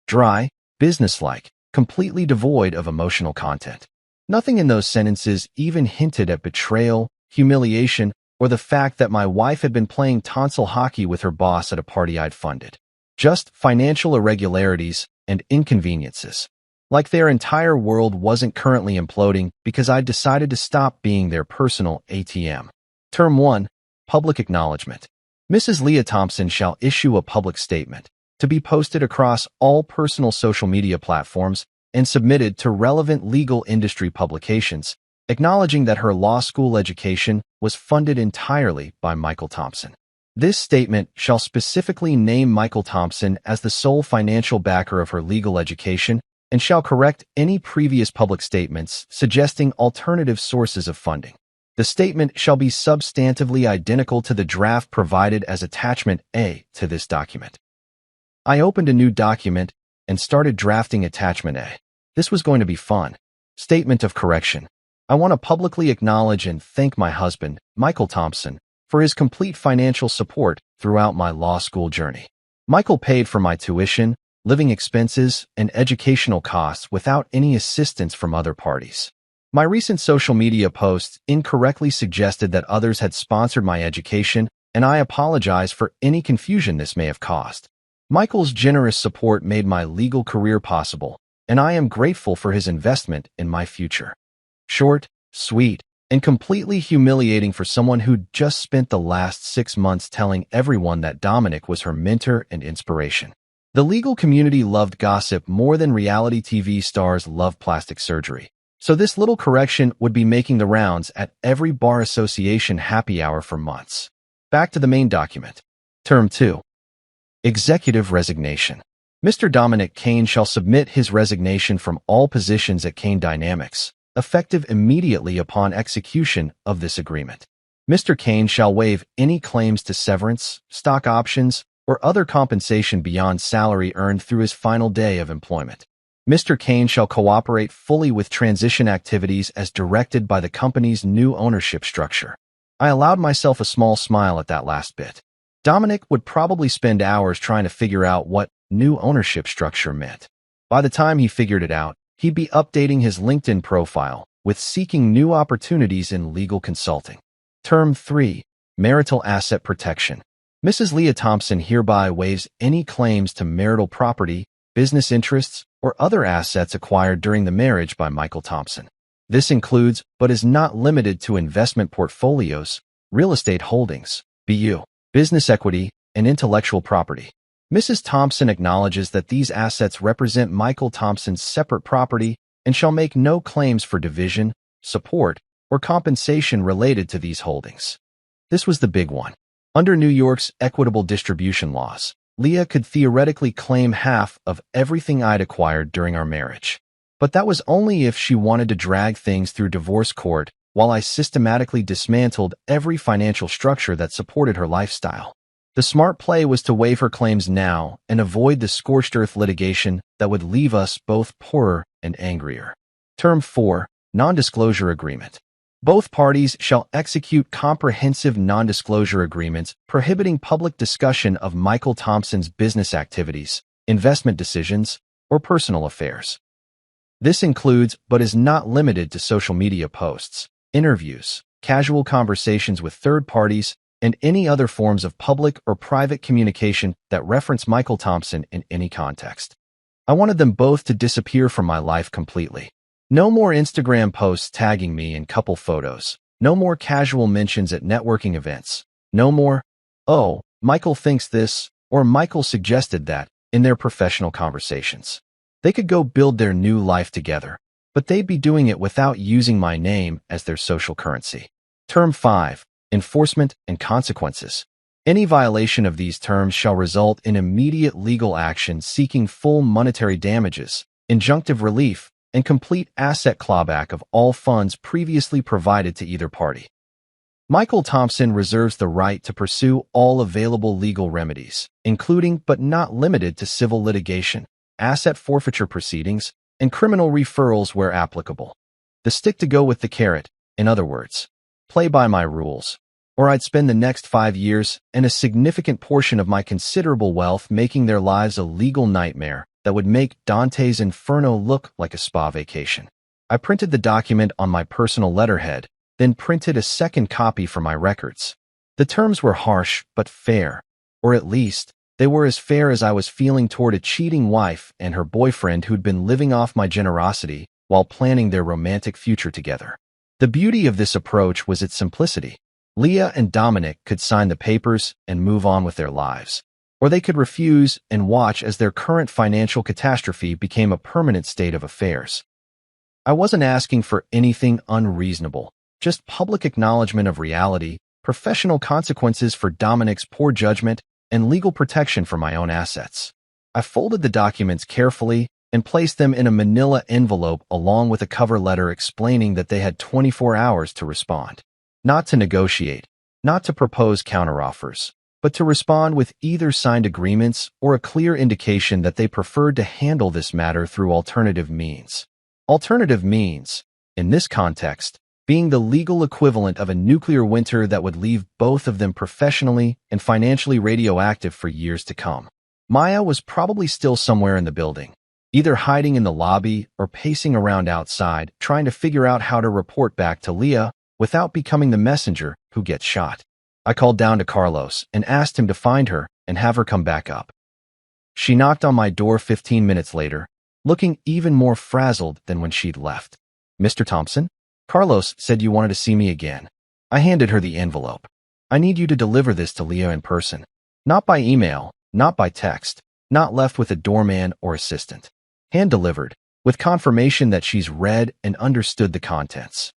Dry, businesslike, completely devoid of emotional content. Nothing in those sentences even hinted at betrayal, humiliation, or the fact that my wife had been playing tonsil hockey with her boss at a party I'd funded. Just financial irregularities and inconveniences. Like their entire world wasn't currently imploding because I'd decided to stop being their personal ATM. Term 1. Public acknowledgement. Mrs. Leah Thompson shall issue a public statement to be posted across all personal social media platforms and submitted to relevant legal industry publications, acknowledging that her law school education was funded entirely by Michael Thompson. This statement shall specifically name Michael Thompson as the sole financial backer of her legal education and shall correct any previous public statements suggesting alternative sources of funding. The statement shall be substantively identical to the draft provided as Attachment A to this document. I opened a new document and started drafting Attachment A. This was going to be fun. Statement of correction. I want to publicly acknowledge and thank my husband, Michael Thompson, for his complete financial support throughout my law school journey. Michael paid for my tuition, living expenses, and educational costs without any assistance from other parties. My recent social media posts incorrectly suggested that others had sponsored my education, and I apologize for any confusion this may have caused. Michael's generous support made my legal career possible, and I am grateful for his investment in my future. Short, sweet, and completely humiliating for someone who'd just spent the last 6 months telling everyone that Dominic was her mentor and inspiration. The legal community loved gossip more than reality TV stars love plastic surgery, so this little correction would be making the rounds at every bar association happy hour for months. Back to the main document. Term 2. Executive resignation. Mr. Dominic Kane shall submit his resignation from all positions at Kane Dynamics, effective immediately upon execution of this agreement. Mr. Kane shall waive any claims to severance, stock options, or other compensation beyond salary earned through his final day of employment. Mr. Kane shall cooperate fully with transition activities as directed by the company's new ownership structure. I allowed myself a small smile at that last bit. Dominic would probably spend hours trying to figure out what new ownership structure meant. By the time he figured it out, he'd be updating his LinkedIn profile with seeking new opportunities in legal consulting. Term 3. Marital asset protection. Mrs. Leah Thompson hereby waives any claims to marital property, business interests, or other assets acquired during the marriage by Michael Thompson. This includes, but is not limited to, investment portfolios, real estate holdings, BU, business equity, and intellectual property. Mrs. Thompson acknowledges that these assets represent Michael Thompson's separate property and shall make no claims for division, support, or compensation related to these holdings. This was the big one. Under New York's equitable distribution laws, Leah could theoretically claim half of everything I'd acquired during our marriage. But that was only if she wanted to drag things through divorce court while I systematically dismantled every financial structure that supported her lifestyle. The smart play was to waive her claims now and avoid the scorched earth litigation that would leave us both poorer and angrier. Term 4. Non-disclosure agreement. Both parties shall execute comprehensive non-disclosure agreements prohibiting public discussion of Michael Thompson's business activities, investment decisions, or personal affairs. This includes, but is not limited to, social media posts, interviews, casual conversations with third parties, and any other forms of public or private communication that reference Michael Thompson in any context. I wanted them both to disappear from my life completely. No more Instagram posts tagging me in couple photos. No more casual mentions at networking events. No more, "Oh, Michael thinks this," or "Michael suggested that," in their professional conversations. They could go build their new life together, but they'd be doing it without using my name as their social currency. Term 5. Enforcement and consequences. Any violation of these terms shall result in immediate legal action seeking full monetary damages, injunctive relief, and complete asset clawback of all funds previously provided to either party. Michael Thompson reserves the right to pursue all available legal remedies, including but not limited to civil litigation, asset forfeiture proceedings, and criminal referrals where applicable. The stick to go with the carrot, in other words. Play by my rules, or I'd spend the next 5 years and a significant portion of my considerable wealth making their lives a legal nightmare that would make Dante's Inferno look like a spa vacation. I printed the document on my personal letterhead, then printed a second copy for my records. The terms were harsh but fair, or at least, they were as fair as I was feeling toward a cheating wife and her boyfriend who'd been living off my generosity while planning their romantic future together. The beauty of this approach was its simplicity. Leah and Dominic could sign the papers and move on with their lives, or they could refuse and watch as their current financial catastrophe became a permanent state of affairs. I wasn't asking for anything unreasonable, just public acknowledgement of reality, professional consequences for Dominic's poor judgment, and legal protection for my own assets. I folded the documents carefully and placed them in a manila envelope along with a cover letter explaining that they had 24 hours to respond. Not to negotiate, not to propose counteroffers, but to respond with either signed agreements or a clear indication that they preferred to handle this matter through alternative means. Alternative means, in this context, being the legal equivalent of a nuclear winter that would leave both of them professionally and financially radioactive for years to come. Maya was probably still somewhere in the building, either hiding in the lobby or pacing around outside, trying to figure out how to report back to Leah without becoming the messenger who gets shot. I called down to Carlos and asked him to find her and have her come back up. She knocked on my door 15 minutes later, looking even more frazzled than when she'd left. "Mr. Thompson? Carlos said you wanted to see me again." I handed her the envelope. "I need you to deliver this to Leah in person. Not by email, not by text, not left with a doorman or assistant. Hand-delivered, with confirmation that she's read and understood the contents."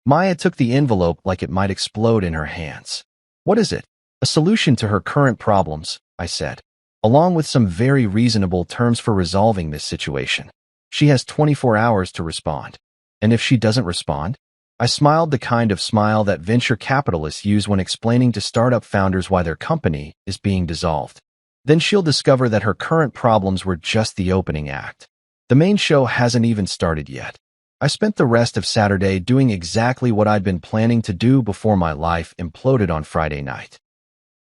Maya took the envelope like it might explode in her hands. "What is it?" "A solution to her current problems," I said, "along with some very reasonable terms for resolving this situation. She has 24 hours to respond. And if she doesn't respond?" I smiled the kind of smile that venture capitalists use when explaining to startup founders why their company is being dissolved. "Then she'll discover that her current problems were just the opening act. The main show hasn't even started yet." I spent the rest of Saturday doing exactly what I'd been planning to do before my life imploded on Friday night.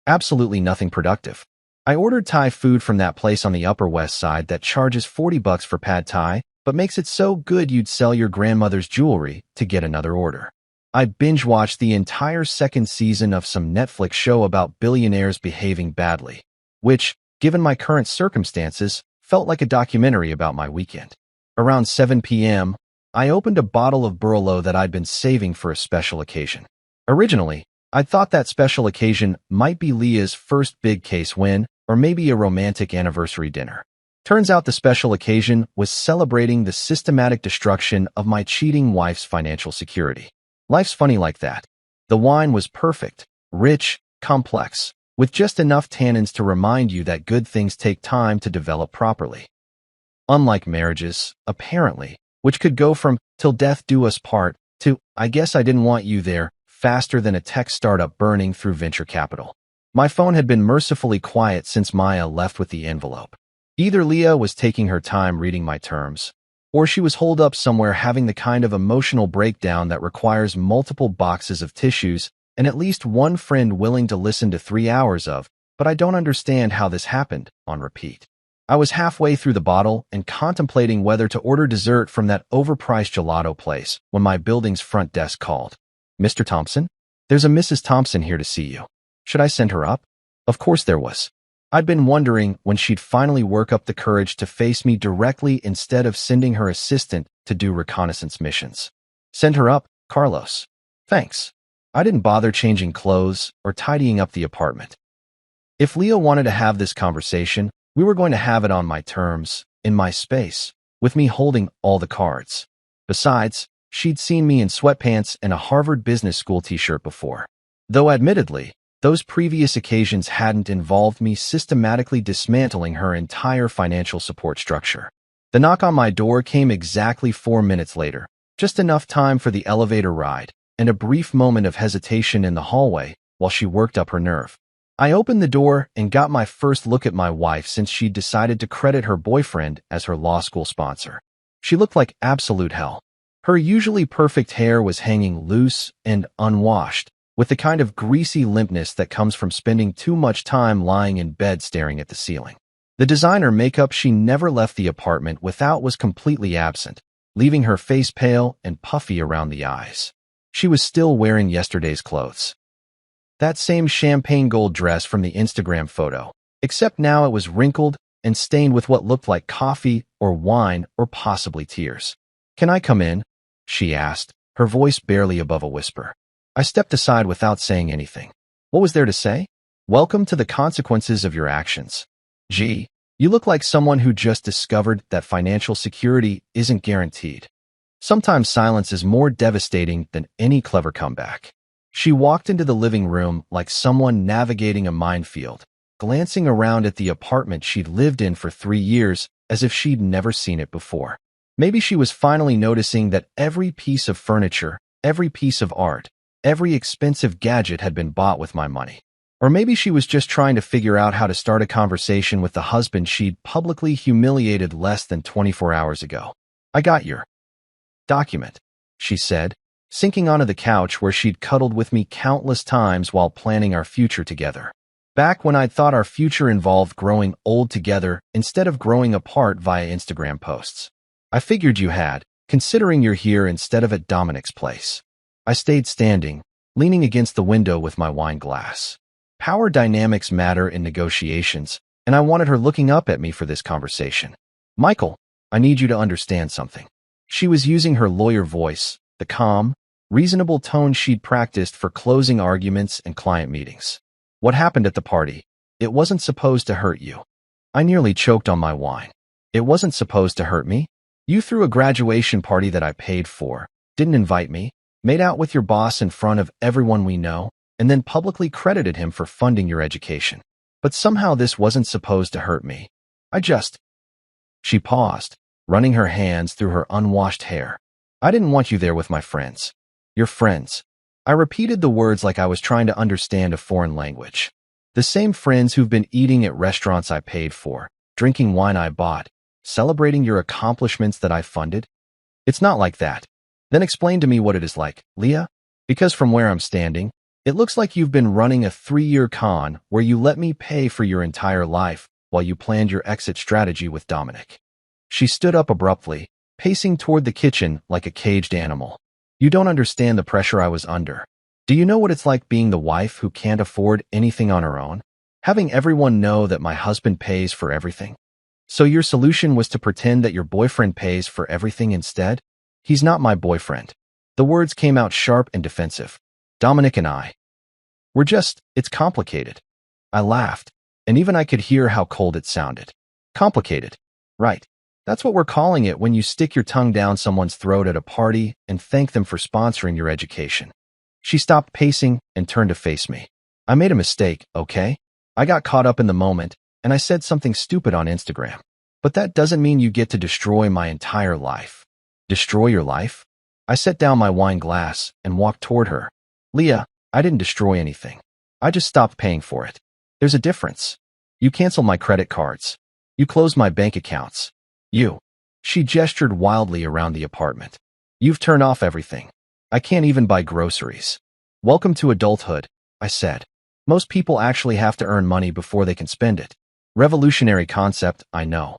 Absolutely nothing productive. I ordered Thai food from that place on the Upper West Side that charges $40 for pad Thai, but makes it so good you'd sell your grandmother's jewelry to get another order. I binge-watched the entire second season of some Netflix show about billionaires behaving badly, which, given my current circumstances, felt like a documentary about my weekend. Around 7 p.m., I opened a bottle of Barolo that I'd been saving for a special occasion. Originally, I thought that special occasion might be Leah's first big case win, or maybe a romantic anniversary dinner. Turns out the special occasion was celebrating the systematic destruction of my cheating wife's financial security. Life's funny like that. The wine was perfect, rich, complex, with just enough tannins to remind you that good things take time to develop properly. Unlike marriages, apparently, which could go from "till death do us part" to "I guess I didn't want you there" faster than a tech startup burning through venture capital. My phone had been mercifully quiet since Maya left with the envelope. Either Leah was taking her time reading my terms, or she was holed up somewhere having the kind of emotional breakdown that requires multiple boxes of tissues and at least one friend willing to listen to 3 hours of, but I don't understand how this happened, on repeat. I was halfway through the bottle and contemplating whether to order dessert from that overpriced gelato place when my building's front desk called. "Mr. Thompson? There's a Mrs. Thompson here to see you. Should I send her up?" Of course there was. I'd been wondering when she'd finally work up the courage to face me directly instead of sending her assistant to do reconnaissance missions. "Send her up, Carlos." "Thanks." I didn't bother changing clothes or tidying up the apartment. If Leah wanted to have this conversation, we were going to have it on my terms, in my space, with me holding all the cards. Besides, she'd seen me in sweatpants and a Harvard Business School t-shirt before. Though admittedly, those previous occasions hadn't involved me systematically dismantling her entire financial support structure. The knock on my door came exactly 4 minutes later, just enough time for the elevator ride, and a brief moment of hesitation in the hallway while she worked up her nerve. I opened the door and got my first look at my wife since she'd decided to credit her boyfriend as her law school sponsor. She looked like absolute hell. Her usually perfect hair was hanging loose and unwashed, with the kind of greasy limpness that comes from spending too much time lying in bed staring at the ceiling. The designer makeup she never left the apartment without was completely absent, leaving her face pale and puffy around the eyes. She was still wearing yesterday's clothes. That same champagne gold dress from the Instagram photo, except now it was wrinkled and stained with what looked like coffee or wine or possibly tears. "Can I come in?" she asked, her voice barely above a whisper. I stepped aside without saying anything. What was there to say? "Welcome to the consequences of your actions. Gee, you look like someone who just discovered that financial security isn't guaranteed. Sometimes silence is more devastating than any clever comeback." She walked into the living room like someone navigating a minefield, glancing around at the apartment she'd lived in for 3 years as if she'd never seen it before. Maybe she was finally noticing that every piece of furniture, every piece of art, every expensive gadget had been bought with my money. Or maybe she was just trying to figure out how to start a conversation with the husband she'd publicly humiliated less than 24 hours ago. "I got your document," she said, sinking onto the couch where she'd cuddled with me countless times while planning our future together. Back when I'd thought our future involved growing old together instead of growing apart via Instagram posts. "I figured you had, considering you're here instead of at Dominic's place." I stayed standing, leaning against the window with my wine glass. Power dynamics matter in negotiations, and I wanted her looking up at me for this conversation. "Michael, I need you to understand something." She was using her lawyer voice, the calm, reasonable tone she'd practiced for closing arguments and client meetings. "What happened at the party? It wasn't supposed to hurt you." I nearly choked on my wine. "It wasn't supposed to hurt me? You threw a graduation party that I paid for, didn't invite me, made out with your boss in front of everyone we know, and then publicly credited him for funding your education. But somehow this wasn't supposed to hurt me. I just..." She paused, running her hands through her unwashed hair. "I didn't want you there with my friends." "Your friends." I repeated the words like I was trying to understand a foreign language. "The same friends who've been eating at restaurants I paid for, drinking wine I bought, celebrating your accomplishments that I funded?" "It's not like that." "Then explain to me what it is like, Leah. Because from where I'm standing, it looks like you've been running a 3-year con where you let me pay for your entire life while you planned your exit strategy with Dominic." She stood up abruptly, pacing toward the kitchen like a caged animal. "You don't understand the pressure I was under. Do you know what it's like being the wife who can't afford anything on her own? Having everyone know that my husband pays for everything? So your solution was to pretend that your boyfriend pays for everything instead? He's not my boyfriend." The words came out sharp and defensive. "Dominic and I. It's complicated." I laughed, and even I could hear how cold it sounded. "Complicated. Right. That's what we're calling it when you stick your tongue down someone's throat at a party and thank them for sponsoring your education." She stopped pacing and turned to face me. "I made a mistake, okay? I got caught up in the moment, and I said something stupid on Instagram. But that doesn't mean you get to destroy my entire life." "Destroy your life?" I set down my wine glass and walked toward her. "Leah, I didn't destroy anything. I just stopped paying for it." There's a difference. You cancel my credit cards. You close my bank accounts. She gestured wildly around the apartment. You've turned off everything. I can't even buy groceries. Welcome to adulthood, I said. Most people actually have to earn money before they can spend it. Revolutionary concept, I know.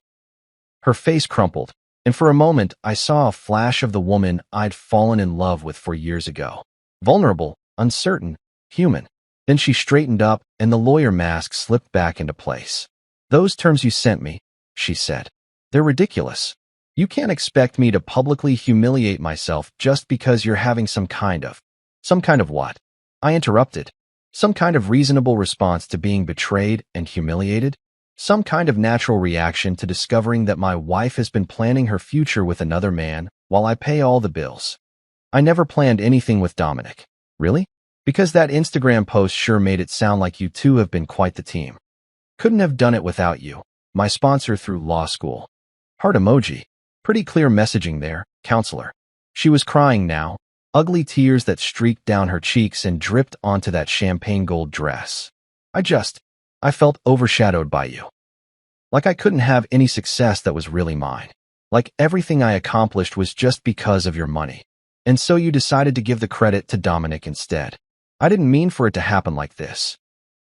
Her face crumpled, and for a moment I saw a flash of the woman I'd fallen in love with 4 years ago. Vulnerable, uncertain, human. Then she straightened up, and the lawyer mask slipped back into place. Those terms you sent me, she said. They're ridiculous. You can't expect me to publicly humiliate myself just because you're having some kind of what? I interrupted. Some kind of reasonable response to being betrayed and humiliated? Some kind of natural reaction to discovering that my wife has been planning her future with another man while I pay all the bills. I never planned anything with Dominic. Really? Because that Instagram post sure made it sound like you two have been quite the team. Couldn't have done it without you, my sponsor through law school. Heart emoji. Pretty clear messaging there, counselor. She was crying now, ugly tears that streaked down her cheeks and dripped onto that champagne gold dress. I felt overshadowed by you. Like I couldn't have any success that was really mine. Like everything I accomplished was just because of your money. And so you decided to give the credit to Dominic instead. I didn't mean for it to happen like this.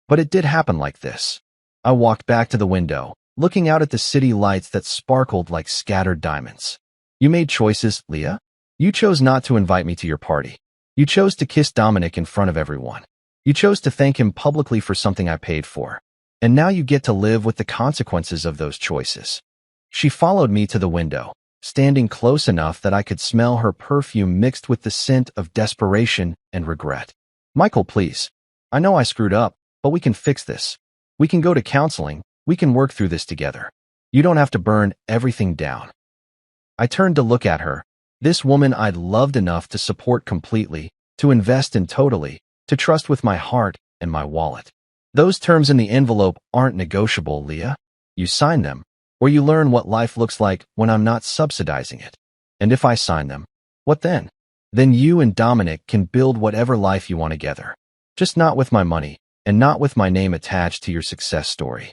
But it did happen like this. I walked back to the window, looking out at the city lights that sparkled like scattered diamonds. You made choices, Leah. You chose not to invite me to your party. You chose to kiss Dominic in front of everyone. You chose to thank him publicly for something I paid for. And now you get to live with the consequences of those choices. She followed me to the window, standing close enough that I could smell her perfume mixed with the scent of desperation and regret. Michael, please. I know I screwed up, but we can fix this. We can go to counseling. We can work through this together. You don't have to burn everything down. I turned to look at her, this woman I'd loved enough to support completely, to invest in totally, to trust with my heart and my wallet. Those terms in the envelope aren't negotiable, Leah. You sign them, or you learn what life looks like when I'm not subsidizing it. And if I sign them, what then? Then you and Dominic can build whatever life you want together. Just not with my money, and not with my name attached to your success story.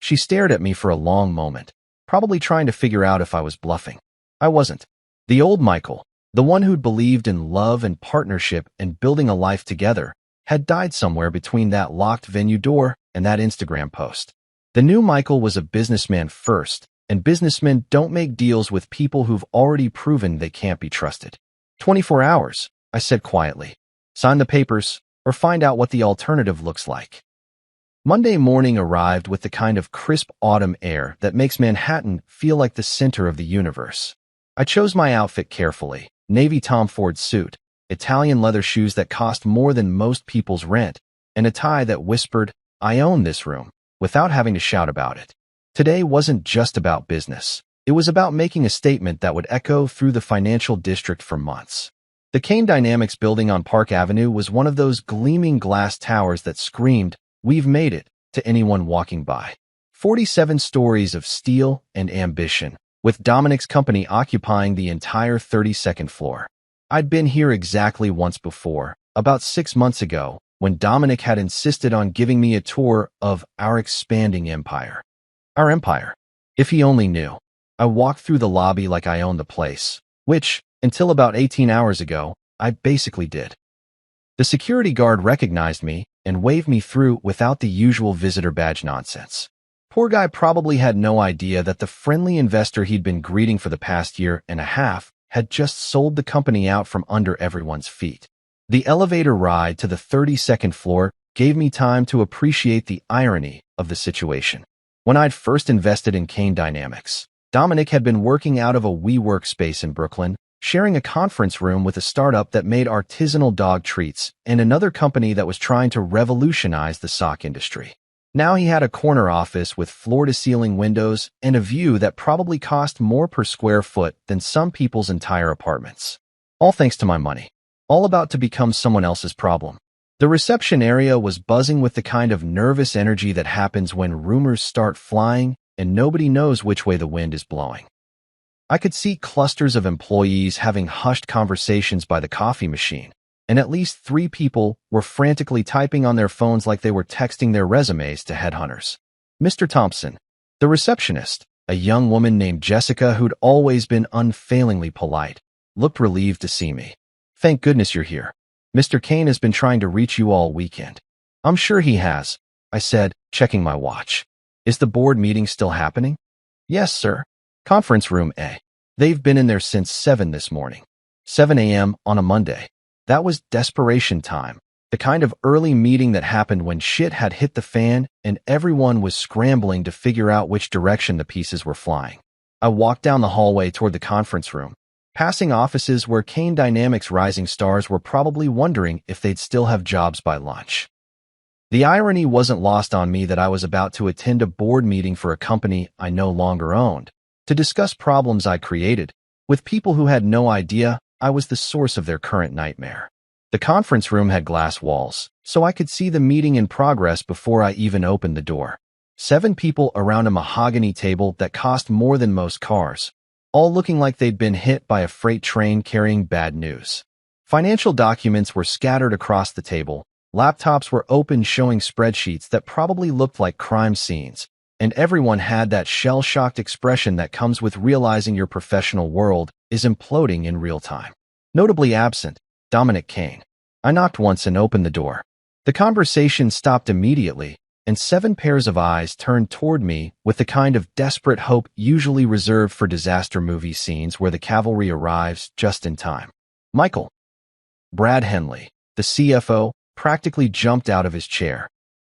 She stared at me for a long moment, probably trying to figure out if I was bluffing. I wasn't. The old Michael, the one who'd believed in love and partnership and building a life together, had died somewhere between that locked venue door and that Instagram post. The new Michael was a businessman first, and businessmen don't make deals with people who've already proven they can't be trusted. 24 hours, I said quietly. Sign the papers, or find out what the alternative looks like. Monday morning arrived with the kind of crisp autumn air that makes Manhattan feel like the center of the universe. I chose my outfit carefully, navy Tom Ford suit, Italian leather shoes that cost more than most people's rent, and a tie that whispered, I own this room, without having to shout about it. Today wasn't just about business. It was about making a statement that would echo through the financial district for months. The Kane Dynamics building on Park Avenue was one of those gleaming glass towers that screamed, "We've made it," to anyone walking by. 47 stories of steel and ambition, with Dominic's company occupying the entire 32nd floor. I'd been here exactly once before, about 6 months ago, when Dominic had insisted on giving me a tour of our expanding empire. Our empire. If he only knew. I walked through the lobby like I owned the place, which, until about 18 hours ago, I basically did. The security guard recognized me and waved me through without the usual visitor badge nonsense. Poor guy probably had no idea that the friendly investor he'd been greeting for the past year and a half had just sold the company out from under everyone's feet. The elevator ride to the 32nd floor gave me time to appreciate the irony of the situation. When I'd first invested in Kane Dynamics, Dominic had been working out of a WeWork space in Brooklyn, sharing a conference room with a startup that made artisanal dog treats and another company that was trying to revolutionize the sock industry. Now he had a corner office with floor-to-ceiling windows and a view that probably cost more per square foot than some people's entire apartments. All thanks to my money. All about to become someone else's problem. The reception area was buzzing with the kind of nervous energy that happens when rumors start flying and nobody knows which way the wind is blowing. I could see clusters of employees having hushed conversations by the coffee machine, and at least 3 people were frantically typing on their phones like they were texting their resumes to headhunters. Mr. Thompson, the receptionist, a young woman named Jessica who'd always been unfailingly polite, looked relieved to see me. Thank goodness you're here. Mr. Kane has been trying to reach you all weekend. I'm sure he has, I said, checking my watch. Is the board meeting still happening? Yes, sir. Conference room A. They've been in there since 7 this morning. 7 a.m. on a Monday. That was desperation time. The kind of early meeting that happened when shit had hit the fan and everyone was scrambling to figure out which direction the pieces were flying. I walked down the hallway toward the conference room, passing offices where Kane Dynamics rising stars were probably wondering if they'd still have jobs by lunch. The irony wasn't lost on me that I was about to attend a board meeting for a company I no longer owned, to discuss problems I created, with people who had no idea I was the source of their current nightmare. The conference room had glass walls, so I could see the meeting in progress before I even opened the door. 7 people around a mahogany table that cost more than most cars, all looking like they'd been hit by a freight train carrying bad news. Financial documents were scattered across the table, laptops were open showing spreadsheets that probably looked like crime scenes, and everyone had that shell-shocked expression that comes with realizing your professional world is imploding in real time. Notably absent, Dominic Kane. I knocked once and opened the door. The conversation stopped immediately, and 7 pairs of eyes turned toward me with the kind of desperate hope usually reserved for disaster movie scenes where the cavalry arrives just in time. Michael. Brad Henley, the CFO, practically jumped out of his chair.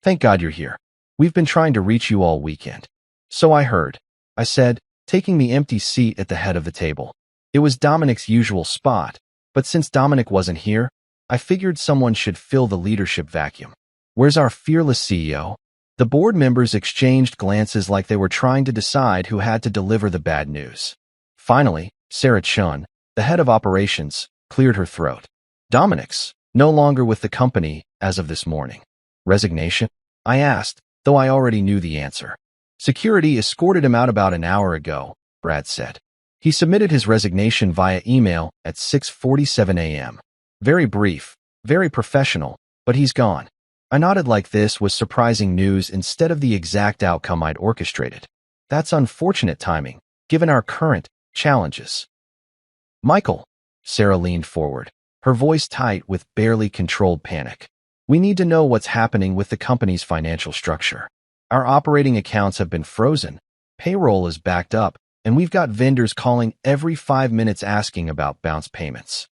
Thank God you're here. We've been trying to reach you all weekend. So I heard, I said, taking the empty seat at the head of the table. It was Dominic's usual spot, but since Dominic wasn't here, I figured someone should fill the leadership vacuum. Where's our fearless CEO? The board members exchanged glances like they were trying to decide who had to deliver the bad news. Finally, Sarah Chun, the head of operations, cleared her throat. Dominic's no longer with the company as of this morning. Resignation? I asked, though I already knew the answer. Security escorted him out about an hour ago, Brad said. He submitted his resignation via email at 6:47 a.m. Very brief, very professional, but he's gone. I nodded like this was surprising news instead of the exact outcome I'd orchestrated. That's unfortunate timing, given our current challenges. Michael, Sarah leaned forward, her voice tight with barely controlled panic. We need to know what's happening with the company's financial structure. Our operating accounts have been frozen, payroll is backed up, and we've got vendors calling every 5 minutes asking about bounce payments.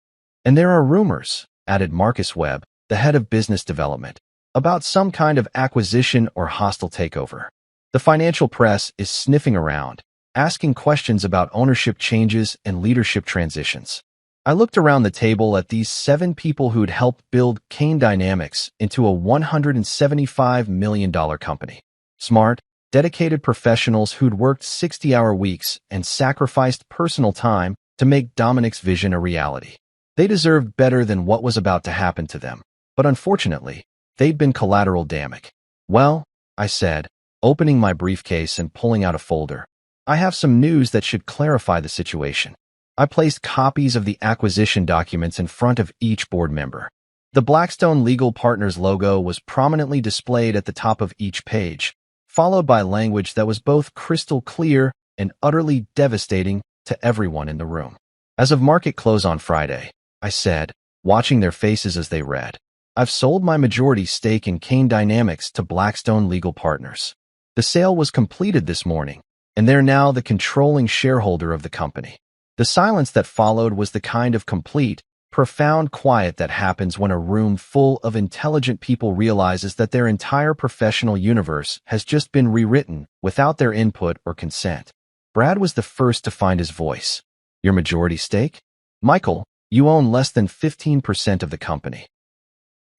And there are rumors, added Marcus Webb, the head of business development, about some kind of acquisition or hostile takeover. The financial press is sniffing around, asking questions about ownership changes and leadership transitions. I looked around the table at these 7 people who'd helped build Kane Dynamics into a $175 million company. Smart, dedicated professionals who'd worked 60-hour weeks and sacrificed personal time to make Dominic's vision a reality. They deserved better than what was about to happen to them, but unfortunately, they'd been collateral damage. Well, I said, opening my briefcase and pulling out a folder, I have some news that should clarify the situation. I placed copies of the acquisition documents in front of each board member. The Blackstone Legal Partners logo was prominently displayed at the top of each page, followed by language that was both crystal clear and utterly devastating to everyone in the room. As of market close on Friday, I said, watching their faces as they read, I've sold my majority stake in Kane Dynamics to Blackstone Legal Partners. The sale was completed this morning, and they're now the controlling shareholder of the company. The silence that followed was the kind of complete, profound quiet that happens when a room full of intelligent people realizes that their entire professional universe has just been rewritten without their input or consent. Brad was the first to find his voice. Your majority stake? Michael, you own less than 15% of the company.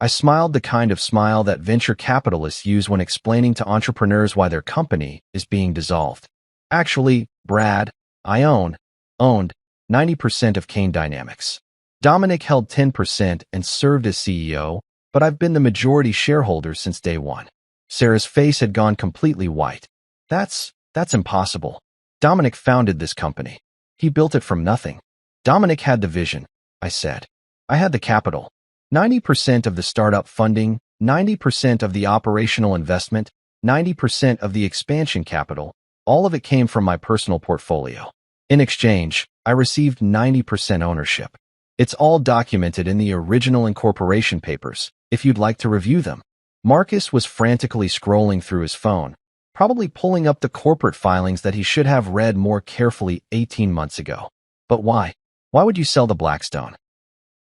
I smiled the kind of smile that venture capitalists use when explaining to entrepreneurs why their company is being dissolved. Actually, Brad, I owned 90% of Kane Dynamics. Dominic held 10% and served as CEO, but I've been the majority shareholder since day one. Sarah's face had gone completely white. That's impossible. Dominic founded this company. He built it from nothing. Dominic had the vision, I said. I had the capital. 90% of the startup funding, 90% of the operational investment, 90% of the expansion capital, all of it came from my personal portfolio. In exchange, I received 90% ownership. It's all documented in the original incorporation papers, if you'd like to review them. Marcus was frantically scrolling through his phone, probably pulling up the corporate filings that he should have read more carefully 18 months ago. But why? Why would you sell the Blackstone?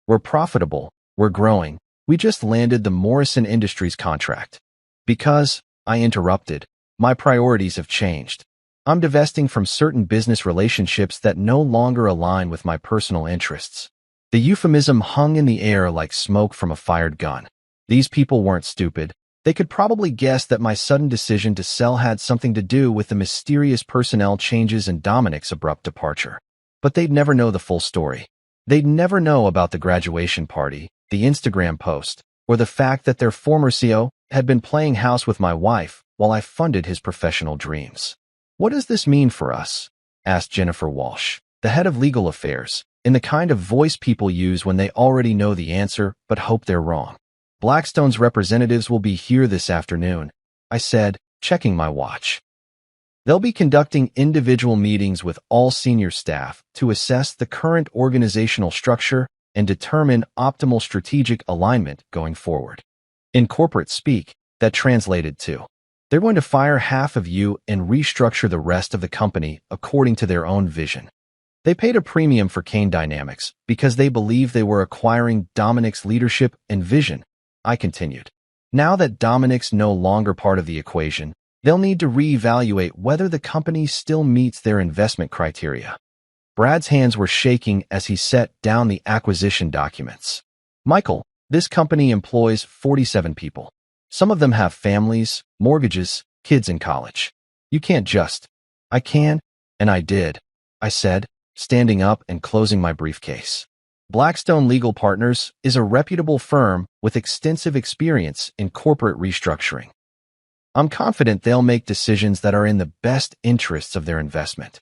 We're profitable, we're growing, we just landed the Morrison Industries contract. Because, I interrupted, my priorities have changed. I'm divesting from certain business relationships that no longer align with my personal interests. The euphemism hung in the air like smoke from a fired gun. These people weren't stupid. They could probably guess that my sudden decision to sell had something to do with the mysterious personnel changes and Dominic's abrupt departure. But they'd never know the full story. They'd never know about the graduation party, the Instagram post, or the fact that their former CEO had been playing house with my wife while I funded his professional dreams. "What does this mean for us?" asked Jennifer Walsh, the head of legal affairs, in the kind of voice people use when they already know the answer but hope they're wrong. "Blackstone's representatives will be here this afternoon," I said, checking my watch. "They'll be conducting individual meetings with all senior staff to assess the current organizational structure and determine optimal strategic alignment going forward." In corporate speak, that translated to, they're going to fire half of you and restructure the rest of the company according to their own vision. They paid a premium for Kane Dynamics because they believed they were acquiring Dominic's leadership and vision, I continued. Now that Dominic's no longer part of the equation, they'll need to reevaluate whether the company still meets their investment criteria. Brad's hands were shaking as he set down the acquisition documents. "Michael, this company employs 47 people. Some of them have families, mortgages, kids in college. You can't just..." "I can, and I did," I said, standing up and closing my briefcase. Blackstone Legal Partners is a reputable firm with extensive experience in corporate restructuring. I'm confident they'll make decisions that are in the best interests of their investment.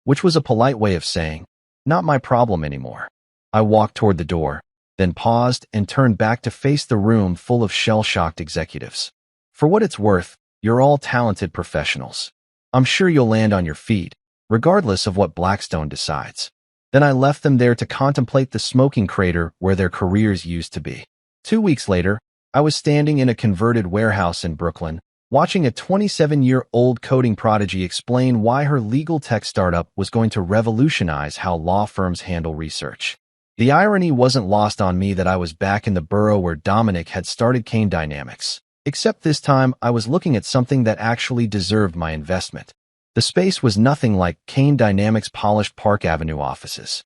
Which was a polite way of saying, not my problem anymore. I walked toward the door, then paused and turned back to face the room full of shell-shocked executives. "For what it's worth, you're all talented professionals. I'm sure you'll land on your feet, regardless of what Blackstone decides." Then I left them there to contemplate the smoking crater where their careers used to be. 2 weeks later, I was standing in a converted warehouse in Brooklyn, watching a 27-year-old coding prodigy explain why her legal tech startup was going to revolutionize how law firms handle research. The irony wasn't lost on me that I was back in the borough where Dominic had started Kane Dynamics, except this time I was looking at something that actually deserved my investment. The space was nothing like Kane Dynamics' polished Park Avenue offices.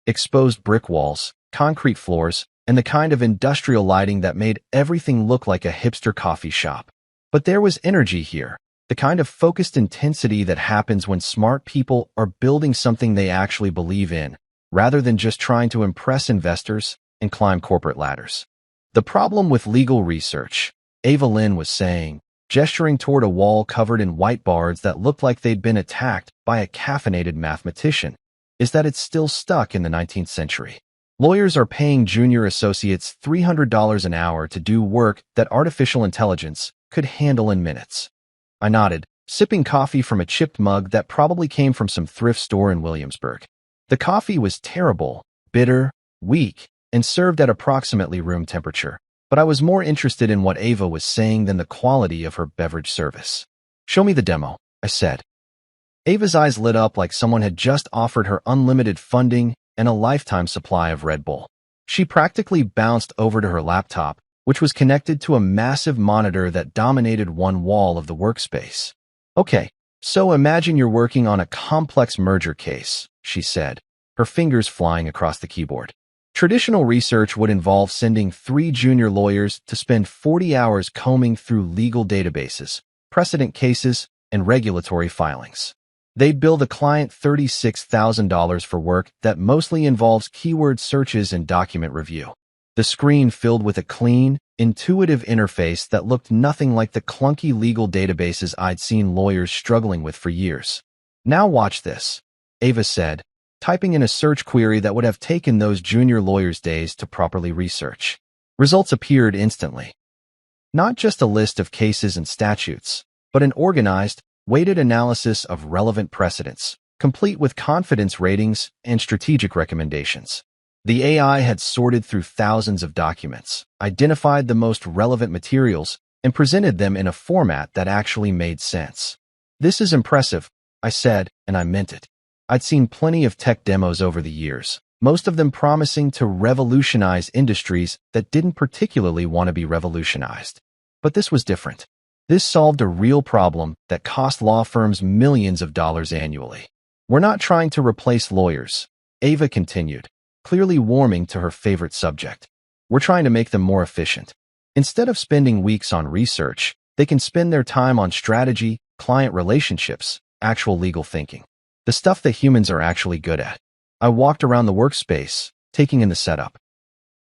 Exposed brick walls, concrete floors, and the kind of industrial lighting that made everything look like a hipster coffee shop. But there was energy here, the kind of focused intensity that happens when smart people are building something they actually believe in, rather than just trying to impress investors and climb corporate ladders. "The problem with legal research," Ava Lynn was saying, gesturing toward a wall covered in white boards that looked like they'd been attacked by a caffeinated mathematician, "is that it's still stuck in the 19th century. Lawyers are paying junior associates $300 an hour to do work that artificial intelligence could handle in minutes." I nodded, sipping coffee from a chipped mug that probably came from some thrift store in Williamsburg. The coffee was terrible, bitter, weak, and served at approximately room temperature, but I was more interested in what Ava was saying than the quality of her beverage service. "Show me the demo," I said. Ava's eyes lit up like someone had just offered her unlimited funding and a lifetime supply of Red Bull. She practically bounced over to her laptop, which was connected to a massive monitor that dominated one wall of the workspace. "Okay, so imagine you're working on a complex merger case," she said, her fingers flying across the keyboard. Traditional research would involve sending 3 junior lawyers to spend 40 hours combing through legal databases, precedent cases, and regulatory filings. They'd bill the client $36,000 for work that mostly involves keyword searches and document review. The screen filled with a clean, intuitive interface that looked nothing like the clunky legal databases I'd seen lawyers struggling with for years. "Now watch this," Ava said, typing in a search query that would have taken those junior lawyers days to properly research. Results appeared instantly. Not just a list of cases and statutes, but an organized, weighted analysis of relevant precedents, complete with confidence ratings and strategic recommendations. The AI had sorted through thousands of documents, identified the most relevant materials, and presented them in a format that actually made sense. "This is impressive," I said, and I meant it. I'd seen plenty of tech demos over the years, most of them promising to revolutionize industries that didn't particularly want to be revolutionized. But this was different. This solved a real problem that cost law firms millions of dollars annually. "We're not trying to replace lawyers," Ava continued, clearly warming to her favorite subject. "We're trying to make them more efficient. Instead of spending weeks on research, they can spend their time on strategy, client relationships, actual legal thinking. The stuff that humans are actually good at." I walked around the workspace, taking in the setup.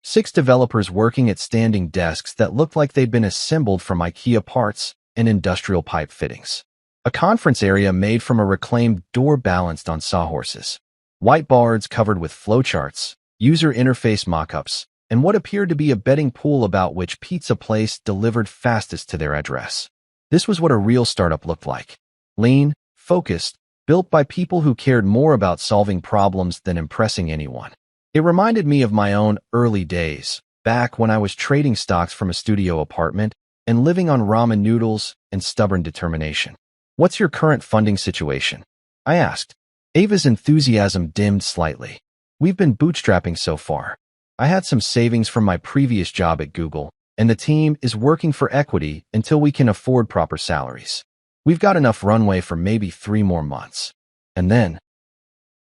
6 developers working at standing desks that looked like they'd been assembled from IKEA parts and industrial pipe fittings. A conference area made from a reclaimed door balanced on sawhorses. Whiteboards covered with flowcharts, user interface mockups, and what appeared to be a betting pool about which pizza place delivered fastest to their address. This was what a real startup looked like. Lean, focused, built by people who cared more about solving problems than impressing anyone. It reminded me of my own early days, back when I was trading stocks from a studio apartment and living on ramen noodles and stubborn determination. "What's your current funding situation?" I asked. Ava's enthusiasm dimmed slightly. "We've been bootstrapping so far. I had some savings from my previous job at Google, and the team is working for equity until we can afford proper salaries. We've got enough runway for maybe 3 more months. And then..."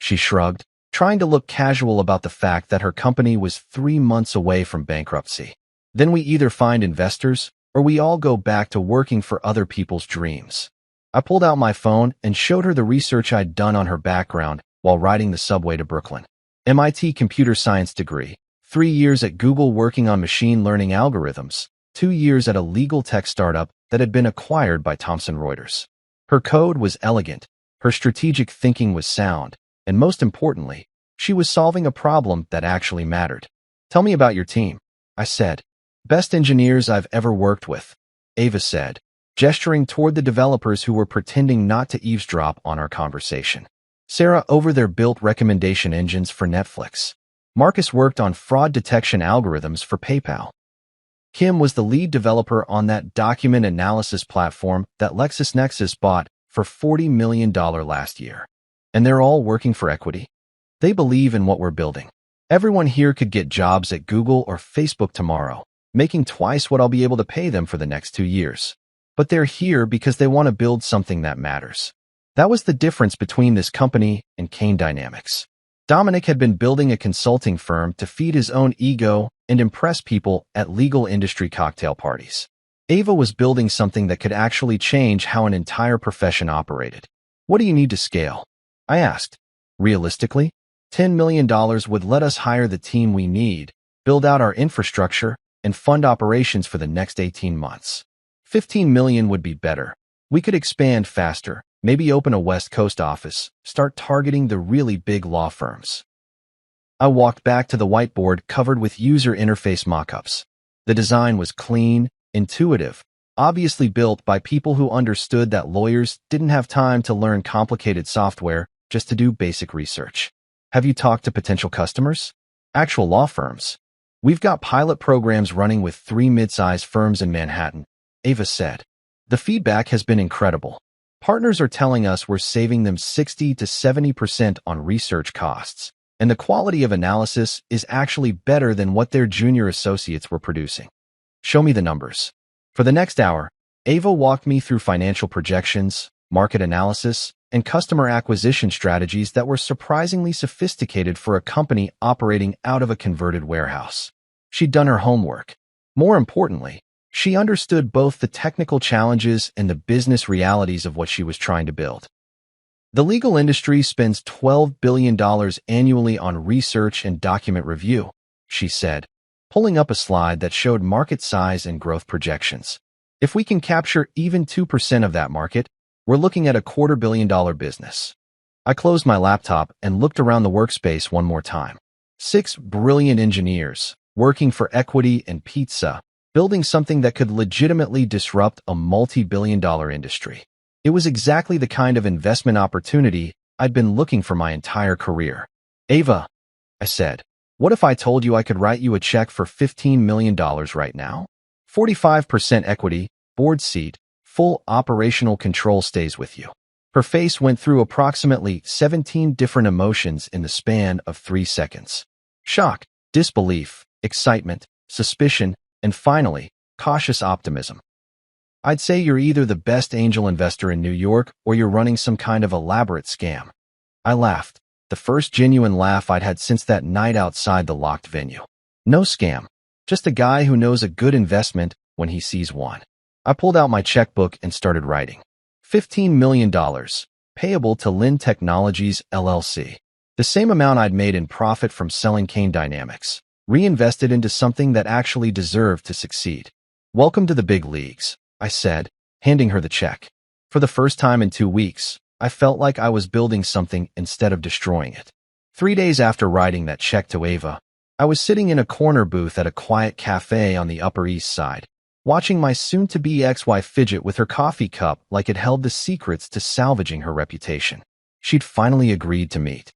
She shrugged, trying to look casual about the fact that her company was 3 months away from bankruptcy. "Then we either find investors, or we all go back to working for other people's dreams." I pulled out my phone and showed her the research I'd done on her background while riding the subway to Brooklyn. MIT computer science degree, 3 years at Google working on machine learning algorithms, 2 years at a legal tech startup that had been acquired by Thomson Reuters. Her code was elegant, her strategic thinking was sound, and most importantly, she was solving a problem that actually mattered. "Tell me about your team," I said. "Best engineers I've ever worked with," Ava said, gesturing toward the developers who were pretending not to eavesdrop on our conversation. Sarah over there built recommendation engines for Netflix. Marcus worked on fraud detection algorithms for PayPal. Kim was the lead developer on that document analysis platform that LexisNexis bought for $40 million last year. And they're all working for equity. They believe in what we're building. Everyone here could get jobs at Google or Facebook tomorrow, making twice what I'll be able to pay them for the next 2 years. But they're here because they want to build something that matters. That was the difference between this company and Kane Dynamics. Dominic had been building a consulting firm to feed his own ego and impress people at legal industry cocktail parties. Ava was building something that could actually change how an entire profession operated. "What do you need to scale?" I asked. "Realistically, $10 million would let us hire the team we need, build out our infrastructure, and fund operations for the next 18 months. 15 million would be better. We could expand faster, maybe open a West Coast office, start targeting the really big law firms." I walked back to the whiteboard covered with user interface mockups. The design was clean, intuitive, obviously built by people who understood that lawyers didn't have time to learn complicated software just to do basic research. "Have you talked to potential customers?" "Actual law firms. We've got pilot programs running with 3 mid-sized firms in Manhattan," Ava said. "The feedback has been incredible. Partners are telling us we're saving them 60 to 70% on research costs, and the quality of analysis is actually better than what their junior associates were producing." "Show me the numbers." For the next hour, Ava walked me through financial projections, market analysis, and customer acquisition strategies that were surprisingly sophisticated for a company operating out of a converted warehouse. She'd done her homework. More importantly, she understood both the technical challenges and the business realities of what she was trying to build. The legal industry spends $12 billion annually on research and document review, she said, pulling up a slide that showed market size and growth projections. If we can capture even 2% of that market, we're looking at a $250 million business. I closed my laptop and looked around the workspace one more time. 6 brilliant engineers, working for equity and pizza, building something that could legitimately disrupt a multi-billion-dollar industry. It was exactly the kind of investment opportunity I'd been looking for my entire career. Ava, I said, what if I told you I could write you a check for $15 million right now? 45% equity, board seat, full operational control stays with you. Her face went through approximately 17 different emotions in the span of 3 seconds. Shock, disbelief, excitement, suspicion, and finally, cautious optimism. I'd say you're either the best angel investor in New York or you're running some kind of elaborate scam. I laughed, the first genuine laugh I'd had since that night outside the locked venue. No scam, just a guy who knows a good investment when he sees one. I pulled out my checkbook and started writing. $15 million, payable to Lynn Technologies, LLC. The same amount I'd made in profit from selling Kane Dynamics, reinvested into something that actually deserved to succeed. Welcome to the big leagues, I said, handing her the check. For the first time in 2 weeks, I felt like I was building something instead of destroying it. 3 days after writing that check to Ava, I was sitting in a corner booth at a quiet cafe on the Upper East Side, watching my soon-to-be ex-wife fidget with her coffee cup like it held the secrets to salvaging her reputation. She'd finally agreed to meet.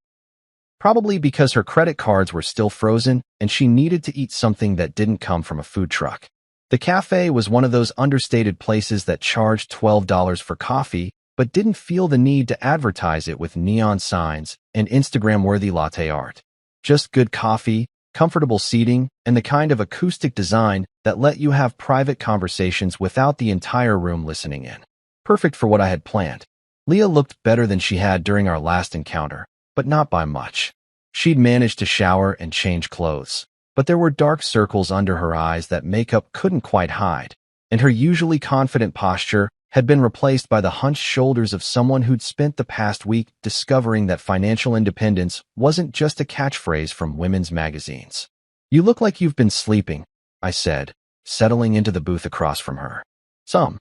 Probably because her credit cards were still frozen and she needed to eat something that didn't come from a food truck. The cafe was one of those understated places that charged $12 for coffee but didn't feel the need to advertise it with neon signs and Instagram-worthy latte art. Just good coffee, comfortable seating, and the kind of acoustic design that let you have private conversations without the entire room listening in. Perfect for what I had planned. Leah looked better than she had during our last encounter, but not by much. She'd managed to shower and change clothes, but there were dark circles under her eyes that makeup couldn't quite hide, and her usually confident posture had been replaced by the hunched shoulders of someone who'd spent the past week discovering that financial independence wasn't just a catchphrase from women's magazines. You look like you've been sleeping, I said, settling into the booth across from her. Some.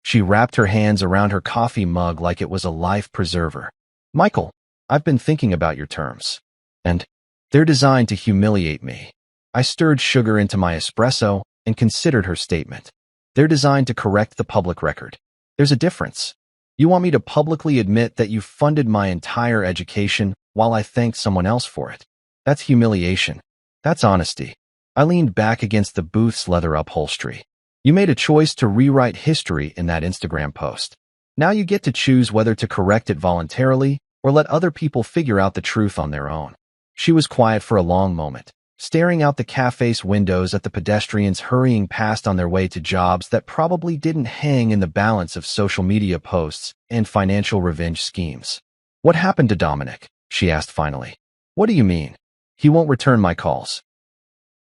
She wrapped her hands around her coffee mug like it was a life preserver. Michael, I've been thinking about your terms. And they're designed to humiliate me. I stirred sugar into my espresso and considered her statement. They're designed to correct the public record. There's a difference. You want me to publicly admit that you funded my entire education while I thanked someone else for it. That's humiliation. That's honesty. I leaned back against the booth's leather upholstery. You made a choice to rewrite history in that Instagram post. Now you get to choose whether to correct it voluntarily or let other people figure out the truth on their own. She was quiet for a long moment, staring out the cafe's windows at the pedestrians hurrying past on their way to jobs that probably didn't hang in the balance of social media posts and financial revenge schemes. What happened to Dominic? She asked finally. What do you mean? He won't return my calls.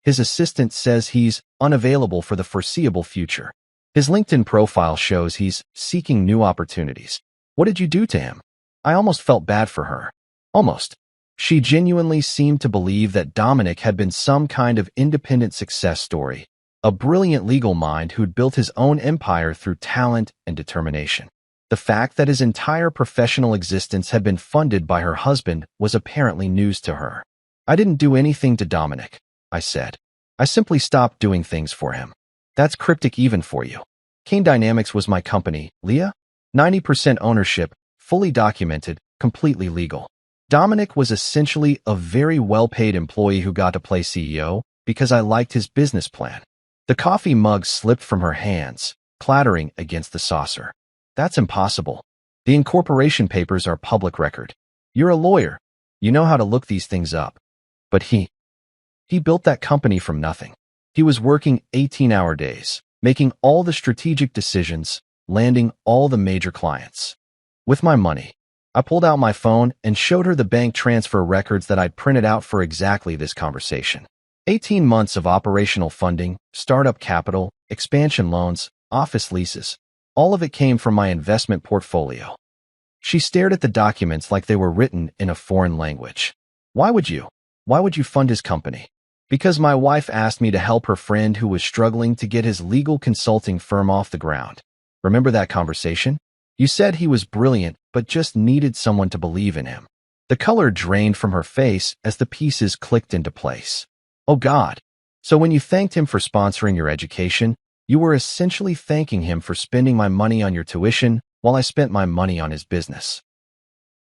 His assistant says he's unavailable for the foreseeable future. His LinkedIn profile shows he's seeking new opportunities. What did you do to him? I almost felt bad for her. Almost. She genuinely seemed to believe that Dominic had been some kind of independent success story, a brilliant legal mind who'd built his own empire through talent and determination. The fact that his entire professional existence had been funded by her husband was apparently news to her. I didn't do anything to Dominic, I said. I simply stopped doing things for him. That's cryptic even for you. Kane Dynamics was my company, Leah. 90% ownership, fully documented, completely legal. Dominic was essentially a very well-paid employee who got to play CEO because I liked his business plan. The coffee mug slipped from her hands, clattering against the saucer. That's impossible. The incorporation papers are public record. You're a lawyer. You know how to look these things up. But he built that company from nothing. He was working 18-hour days, making all the strategic decisions, landing all the major clients. With my money. I pulled out my phone and showed her the bank transfer records that I'd printed out for exactly this conversation. 18 months of operational funding, startup capital, expansion loans, office leases. All of it came from my investment portfolio. She stared at the documents like they were written in a foreign language. Why would you fund his company? Because my wife asked me to help her friend who was struggling to get his legal consulting firm off the ground. Remember that conversation? You said he was brilliant, but just needed someone to believe in him. The color drained from her face as the pieces clicked into place. Oh God, So when you thanked him for sponsoring your education, you were essentially thanking him for spending my money on your tuition while I spent my money on his business.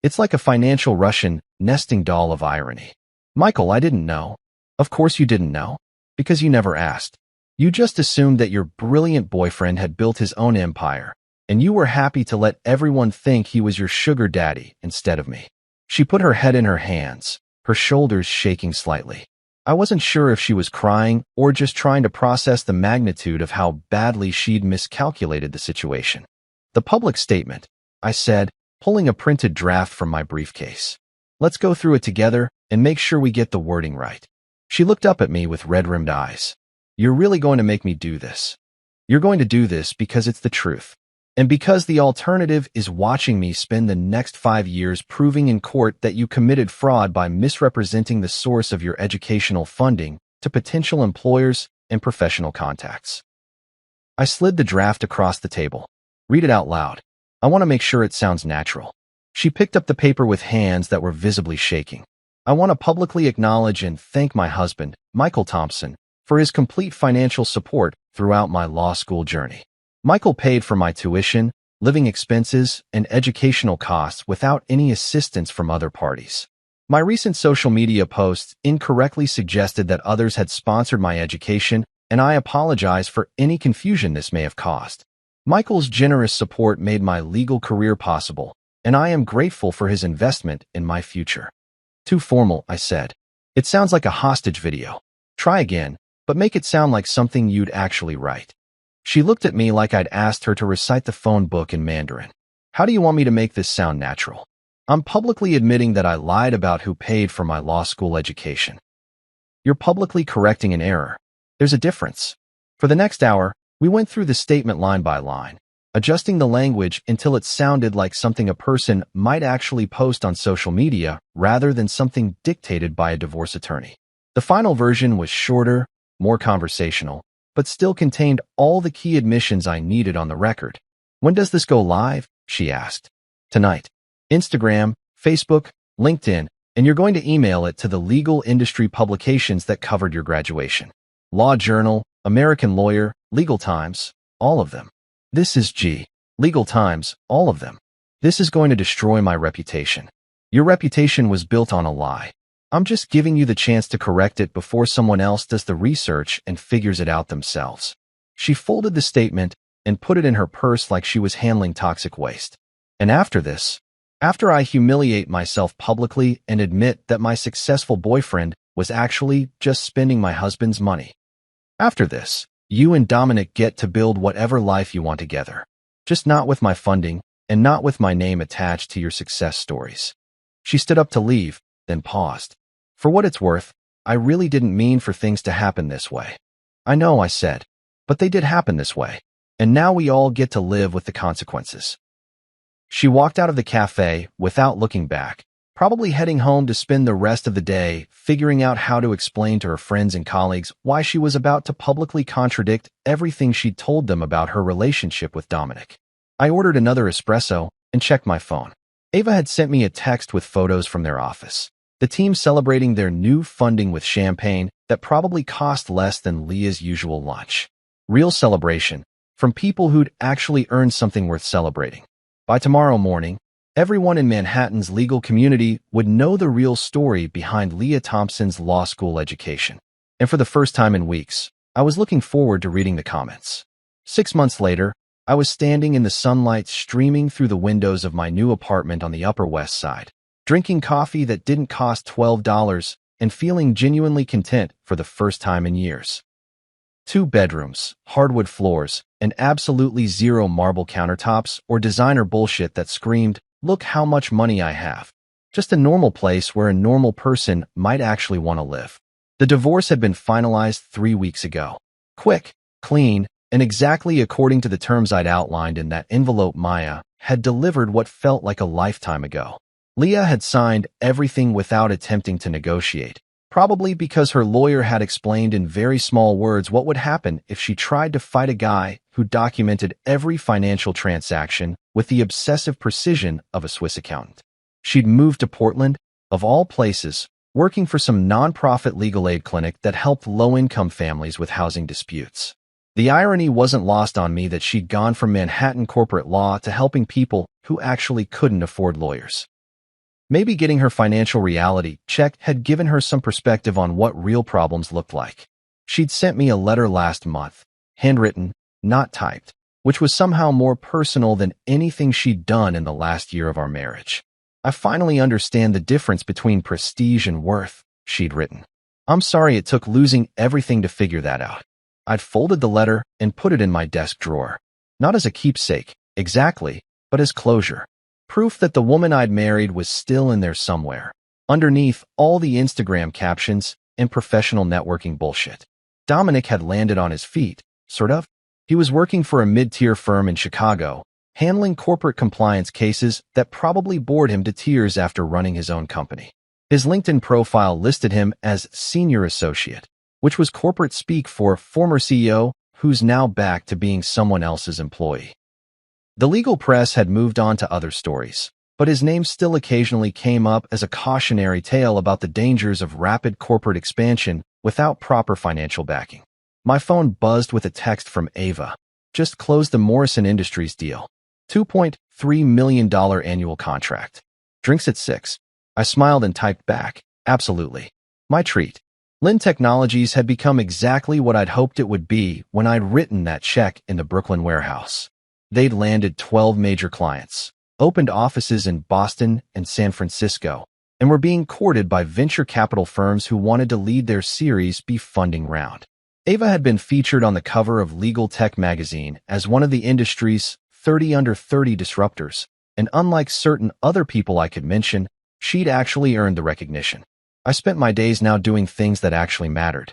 It's like a financial Russian nesting doll of irony. Michael, I didn't know. Of course you didn't know, because you never asked. You just assumed that your brilliant boyfriend had built his own empire, and you were happy to let everyone think he was your sugar daddy instead of me. She put her head in her hands, her shoulders shaking slightly. I wasn't sure if she was crying or just trying to process the magnitude of how badly she'd miscalculated the situation. The public statement, I said, pulling a printed draft from my briefcase. Let's go through it together and make sure we get the wording right. She looked up at me with red-rimmed eyes. You're really going to make me do this. You're going to do this because it's the truth. And because the alternative is watching me spend the next 5 years proving in court that you committed fraud by misrepresenting the source of your educational funding to potential employers and professional contacts. I slid the draft across the table. Read it out loud. I want to make sure it sounds natural. She picked up the paper with hands that were visibly shaking. I want to publicly acknowledge and thank my husband, Michael Thompson, for his complete financial support throughout my law school journey. Michael paid for my tuition, living expenses, and educational costs without any assistance from other parties. My recent social media posts incorrectly suggested that others had sponsored my education, and I apologize for any confusion this may have caused. Michael's generous support made my legal career possible, and I am grateful for his investment in my future. Too formal, I said. It sounds like a hostage video. Try again, but make it sound like something you'd actually write. She looked at me like I'd asked her to recite the phone book in Mandarin. How do you want me to make this sound natural? I'm publicly admitting that I lied about who paid for my law school education. You're publicly correcting an error. There's a difference. For the next hour, we went through the statement line by line, adjusting the language until it sounded like something a person might actually post on social media rather than something dictated by a divorce attorney. The final version was shorter, more conversational, but still contained all the key admissions I needed on the record. When does this go live? She asked. Tonight. Instagram, Facebook, LinkedIn, and you're going to email it to the legal industry publications that covered your graduation. Law Journal, American Lawyer, Legal Times, all of them. This is Legal Times, all of them. This is going to destroy my reputation. Your reputation was built on a lie. I'm just giving you the chance to correct it before someone else does the research and figures it out themselves. She folded the statement and put it in her purse like she was handling toxic waste. And after this, after I humiliate myself publicly and admit that my successful boyfriend was actually just spending my husband's money. After this, you and Dominic get to build whatever life you want together. Just not with my funding and not with my name attached to your success stories. She stood up to leave, then paused. For what it's worth, I really didn't mean for things to happen this way. I know, I said, but they did happen this way, and now we all get to live with the consequences. She walked out of the cafe without looking back, probably heading home to spend the rest of the day figuring out how to explain to her friends and colleagues why she was about to publicly contradict everything she'd told them about her relationship with Dominic. I ordered another espresso and checked my phone. Ava had sent me a text with photos from their office. The team celebrating their new funding with champagne that probably cost less than Leah's usual lunch. Real celebration, from people who'd actually earned something worth celebrating. By tomorrow morning, everyone in Manhattan's legal community would know the real story behind Leah Thompson's law school education. And for the first time in weeks, I was looking forward to reading the comments. 6 months later, I was standing in the sunlight streaming through the windows of my new apartment on the Upper West Side, drinking coffee that didn't cost $12 and feeling genuinely content for the first time in years. 2 bedrooms, hardwood floors, and absolutely zero marble countertops or designer bullshit that screamed, "Look how much money I have." Just a normal place where a normal person might actually want to live. The divorce had been finalized 3 weeks ago. Quick, clean, and exactly according to the terms I'd outlined in that envelope Maya had delivered what felt like a lifetime ago. Leah had signed everything without attempting to negotiate, probably because her lawyer had explained in very small words what would happen if she tried to fight a guy who documented every financial transaction with the obsessive precision of a Swiss accountant. She'd moved to Portland, of all places, working for some nonprofit legal aid clinic that helped low-income families with housing disputes. The irony wasn't lost on me that she'd gone from Manhattan corporate law to helping people who actually couldn't afford lawyers. Maybe getting her financial reality check had given her some perspective on what real problems looked like. She'd sent me a letter last month, handwritten, not typed, which was somehow more personal than anything she'd done in the last year of our marriage. I finally understand the difference between prestige and worth, she'd written. I'm sorry it took losing everything to figure that out. I'd folded the letter and put it in my desk drawer. Not as a keepsake, exactly, but as closure. Proof that the woman I'd married was still in there somewhere, underneath all the Instagram captions and professional networking bullshit. Dominic had landed on his feet, sort of. He was working for a mid-tier firm in Chicago, handling corporate compliance cases that probably bored him to tears after running his own company. His LinkedIn profile listed him as senior associate, which was corporate speak for former CEO who's now back to being someone else's employee. The legal press had moved on to other stories, but his name still occasionally came up as a cautionary tale about the dangers of rapid corporate expansion without proper financial backing. My phone buzzed with a text from Ava. Just closed the Morrison Industries deal. $2.3 million annual contract. Drinks at 6. I smiled and typed back, absolutely. My treat. Lynn Technologies had become exactly what I'd hoped it would be when I'd written that check in the Brooklyn warehouse. They'd landed 12 major clients, opened offices in Boston and San Francisco, and were being courted by venture capital firms who wanted to lead their Series B funding round. Ava had been featured on the cover of Legal Tech magazine as one of the industry's 30 under 30 disruptors, and unlike certain other people I could mention, she'd actually earned the recognition. I spent my days now doing things that actually mattered.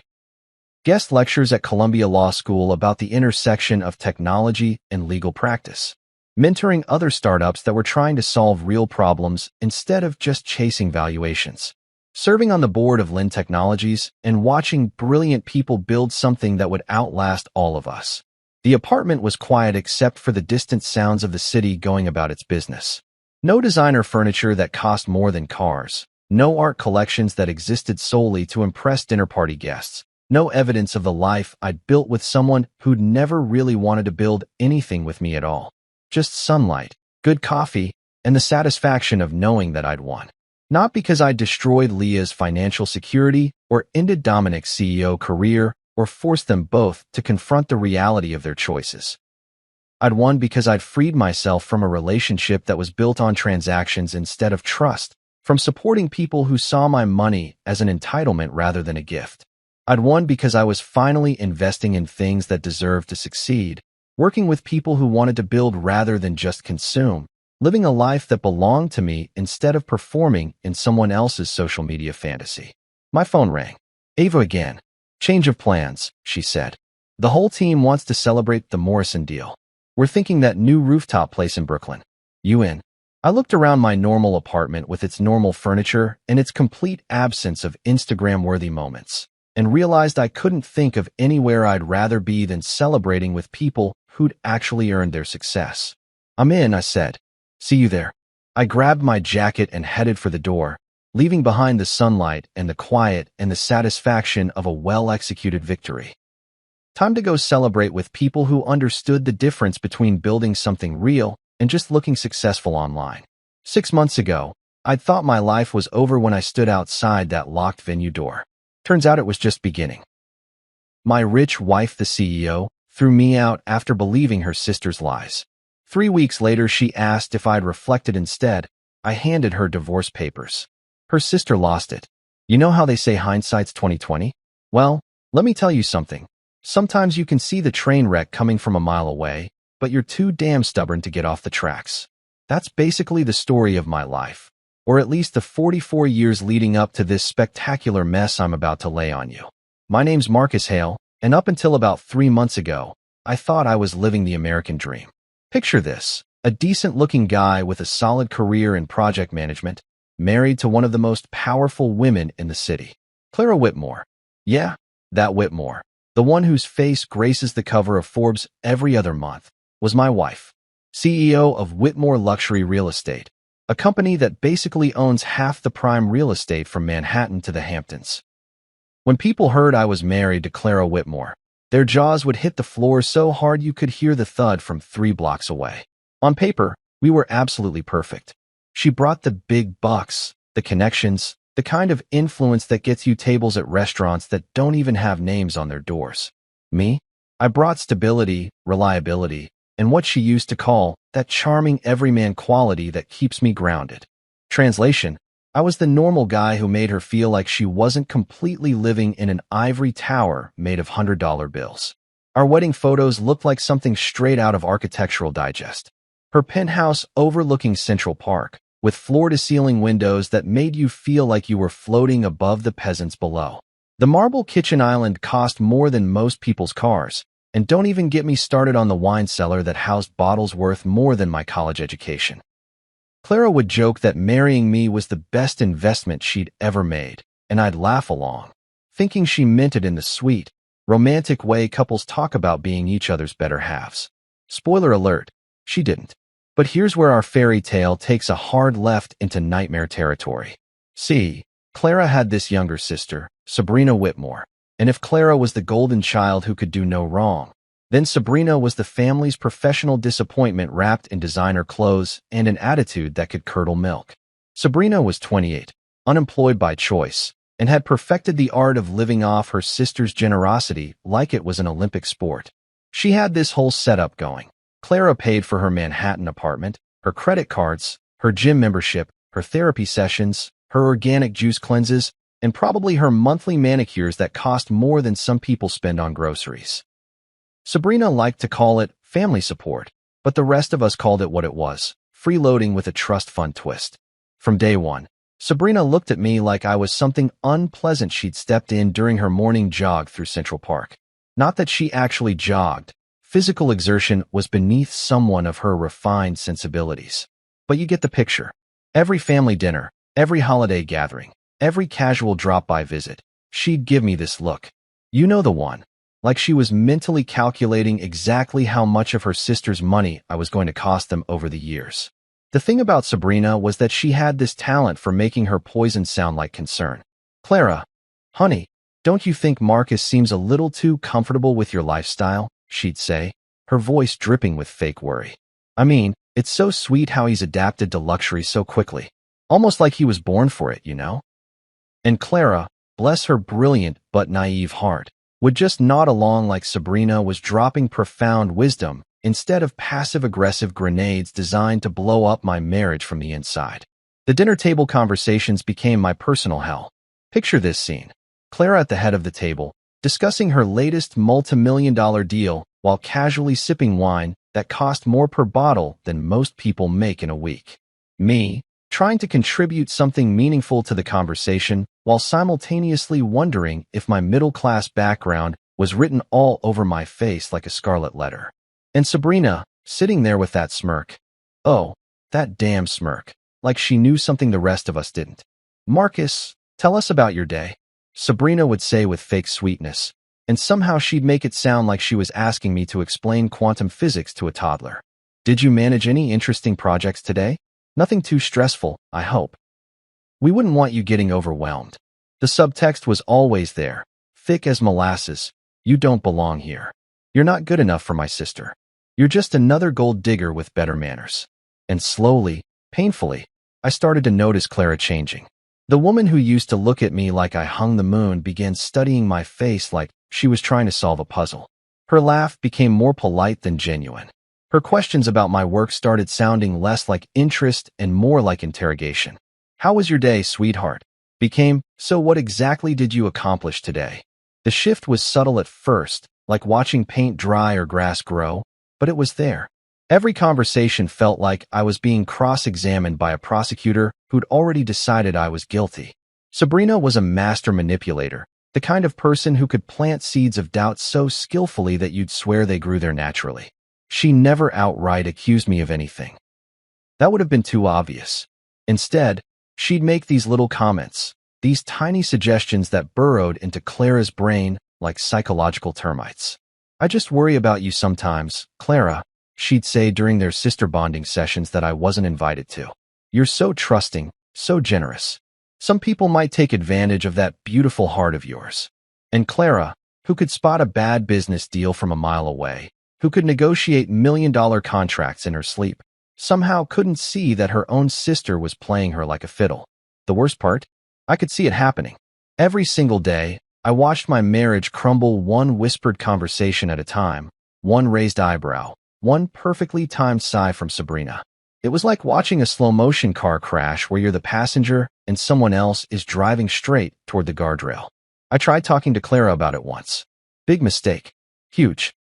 Guest lectures at Columbia Law School about the intersection of technology and legal practice. Mentoring other startups that were trying to solve real problems instead of just chasing valuations. Serving on the board of Lynn Technologies and watching brilliant people build something that would outlast all of us. The apartment was quiet except for the distant sounds of the city going about its business. No designer furniture that cost more than cars. No art collections that existed solely to impress dinner party guests. No evidence of the life I'd built with someone who'd never really wanted to build anything with me at all. Just sunlight, good coffee, and the satisfaction of knowing that I'd won. Not because I'd destroyed Leah's financial security or ended Dominic's CEO career or forced them both to confront the reality of their choices. I'd won because I'd freed myself from a relationship that was built on transactions instead of trust, from supporting people who saw my money as an entitlement rather than a gift. I'd won because I was finally investing in things that deserved to succeed, working with people who wanted to build rather than just consume, living a life that belonged to me instead of performing in someone else's social media fantasy. My phone rang. Ava again. Change of plans, she said. The whole team wants to celebrate the Morrison deal. We're thinking that new rooftop place in Brooklyn. You in? I looked around my normal apartment with its normal furniture and its complete absence of Instagram-worthy moments, and realized I couldn't think of anywhere I'd rather be than celebrating with people who'd actually earned their success. I'm in, I said. See you there. I grabbed my jacket and headed for the door, leaving behind the sunlight and the quiet and the satisfaction of a well-executed victory. Time to go celebrate with people who understood the difference between building something real and just looking successful online. 6 months ago, I'd thought my life was over when I stood outside that locked venue door. Turns out it was just beginning. My rich wife, the CEO, threw me out after believing her sister's lies. 3 weeks later, she asked if I'd reflected instead. I handed her divorce papers. Her sister lost it. You know how they say hindsight's 20/20? Well, let me tell you something. Sometimes you can see the train wreck coming from a mile away, but you're too damn stubborn to get off the tracks. That's basically the story of my life, or at least the 44 years leading up to this spectacular mess I'm about to lay on you. My name's Marcus Hale, and up until about 3 months ago, I thought I was living the American dream. Picture this, a decent-looking guy with a solid career in project management, married to one of the most powerful women in the city. Clara Whitmore. Yeah, that Whitmore, the one whose face graces the cover of Forbes every other month, was my wife. CEO of Whitmore Luxury Real Estate, a company that basically owns half the prime real estate from Manhattan to the Hamptons. When people heard I was married to Clara Whitmore, their jaws would hit the floor so hard you could hear the thud from 3 blocks away. On paper, we were absolutely perfect. She brought the big bucks, the connections, the kind of influence that gets you tables at restaurants that don't even have names on their doors. Me? I brought stability, reliability, and what she used to call that charming everyman quality that keeps me grounded. Translation: I was the normal guy who made her feel like she wasn't completely living in an ivory tower made of $100 bills. Our wedding photos looked like something straight out of Architectural Digest. Her penthouse overlooking Central Park, with floor-to-ceiling windows that made you feel like you were floating above the peasants below. The marble kitchen island cost more than most people's cars, and don't even get me started on the wine cellar that housed bottles worth more than my college education. Clara would joke that marrying me was the best investment she'd ever made, and I'd laugh along, thinking she meant it in the sweet, romantic way couples talk about being each other's better halves. Spoiler alert, she didn't. But here's where our fairy tale takes a hard left into nightmare territory. See, Clara had this younger sister, Sabrina Whitmore, and if Clara was the golden child who could do no wrong, then Sabrina was the family's professional disappointment wrapped in designer clothes and an attitude that could curdle milk. Sabrina was 28, unemployed by choice, and had perfected the art of living off her sister's generosity like it was an Olympic sport. She had this whole setup going. Clara paid for her Manhattan apartment, her credit cards, her gym membership, her therapy sessions, her organic juice cleanses, and probably her monthly manicures that cost more than some people spend on groceries. Sabrina liked to call it family support, but the rest of us called it what it was, freeloading with a trust fund twist. From day one, Sabrina looked at me like I was something unpleasant she'd stepped in during her morning jog through Central Park. Not that she actually jogged. Physical exertion was beneath someone of her refined sensibilities. But you get the picture. Every family dinner, every holiday gathering, every casual drop-by visit, she'd give me this look. You know the one. Like she was mentally calculating exactly how much of her sister's money I was going to cost them over the years. The thing about Sabrina was that she had this talent for making her poison sound like concern. Clara, honey, don't you think Marcus seems a little too comfortable with your lifestyle? She'd say, her voice dripping with fake worry. I mean, it's so sweet how he's adapted to luxury so quickly. Almost like he was born for it, you know? And Clara, bless her brilliant but naive heart, would just nod along like Sabrina was dropping profound wisdom instead of passive-aggressive grenades designed to blow up my marriage from the inside. The dinner table conversations became my personal hell. Picture this scene. Clara at the head of the table, discussing her latest multi-million-dollar deal while casually sipping wine that cost more per bottle than most people make in a week. Me, trying to contribute something meaningful to the conversation while simultaneously wondering if my middle-class background was written all over my face like a scarlet letter. And Sabrina, sitting there with that smirk. Oh, that damn smirk. Like she knew something the rest of us didn't. Marcus, tell us about your day. Sabrina would say with fake sweetness, and somehow she'd make it sound like she was asking me to explain quantum physics to a toddler. Did you manage any interesting projects today? Nothing too stressful, I hope. We wouldn't want you getting overwhelmed. The subtext was always there, thick as molasses. You don't belong here. You're not good enough for my sister. You're just another gold digger with better manners. And slowly, painfully, I started to notice Clara changing. The woman who used to look at me like I hung the moon began studying my face like she was trying to solve a puzzle. Her laugh became more polite than genuine. Her questions about my work started sounding less like interest and more like interrogation. How was your day, sweetheart? Became, so what exactly did you accomplish today? The shift was subtle at first, like watching paint dry or grass grow, but it was there. Every conversation felt like I was being cross-examined by a prosecutor who'd already decided I was guilty. Sabrina was a master manipulator, the kind of person who could plant seeds of doubt so skillfully that you'd swear they grew there naturally. She never outright accused me of anything. That would have been too obvious. Instead, she'd make these little comments, these tiny suggestions that burrowed into Clara's brain like psychological termites. I just worry about you sometimes, Clara, she'd say during their sister bonding sessions that I wasn't invited to. You're so trusting, so generous. Some people might take advantage of that beautiful heart of yours. And Clara, who could spot a bad business deal from a mile away, who could negotiate million-dollar contracts in her sleep, somehow couldn't see that her own sister was playing her like a fiddle. The worst part? I could see it happening. Every single day, I watched my marriage crumble one whispered conversation at a time, one raised eyebrow, one perfectly timed sigh from Sabrina. It was like watching a slow-motion car crash where you're the passenger and someone else is driving straight toward the guardrail. I tried talking to Clara about it once. Big mistake. Huge.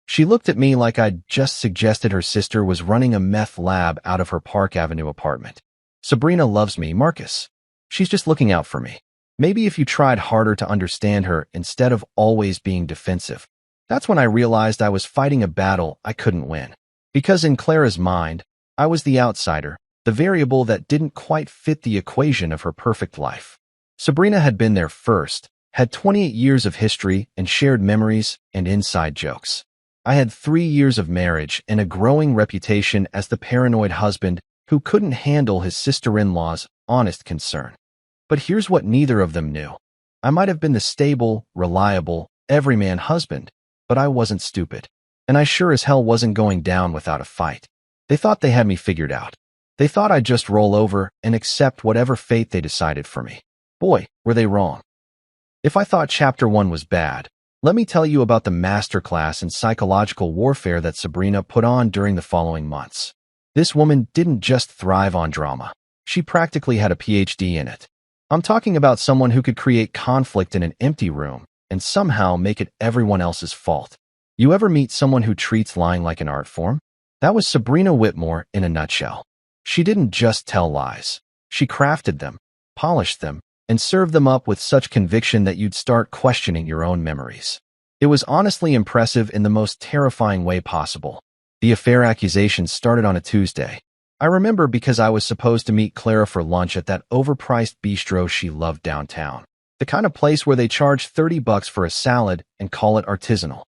She looked at me like I'd just suggested her sister was running a meth lab out of her Park Avenue apartment. Sabrina loves me, Marcus. She's just looking out for me. Maybe if you tried harder to understand her instead of always being defensive. That's when I realized I was fighting a battle I couldn't win. Because in Clara's mind, I was the outsider, the variable that didn't quite fit the equation of her perfect life. Sabrina had been there first, had 28 years of history and shared memories and inside jokes. I had 3 years of marriage and a growing reputation as the paranoid husband who couldn't handle his sister-in-law's honest concern. But here's what neither of them knew. I might have been the stable, reliable, everyman husband, but I wasn't stupid. And I sure as hell wasn't going down without a fight. They thought they had me figured out. They thought I'd just roll over and accept whatever fate they decided for me. Boy, were they wrong. If I thought Chapter 1 was bad, let me tell you about the masterclass in psychological warfare that Sabrina put on during the following months. This woman didn't just thrive on drama. She practically had a PhD in it. I'm talking about someone who could create conflict in an empty room and somehow make it everyone else's fault. You ever meet someone who treats lying like an art form? That was Sabrina Whitmore in a nutshell. She didn't just tell lies. She crafted them, polished them, and served them up with such conviction that you'd start questioning your own memories. It was honestly impressive in the most terrifying way possible. The affair accusations started on a Tuesday. I remember because I was supposed to meet Clara for lunch at that overpriced bistro she loved downtown. The kind of place where they charge $30 for a salad and call it artisanal.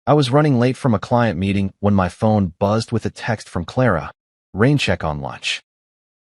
I was running late from a client meeting when my phone buzzed with a text from Clara. Rain check on lunch.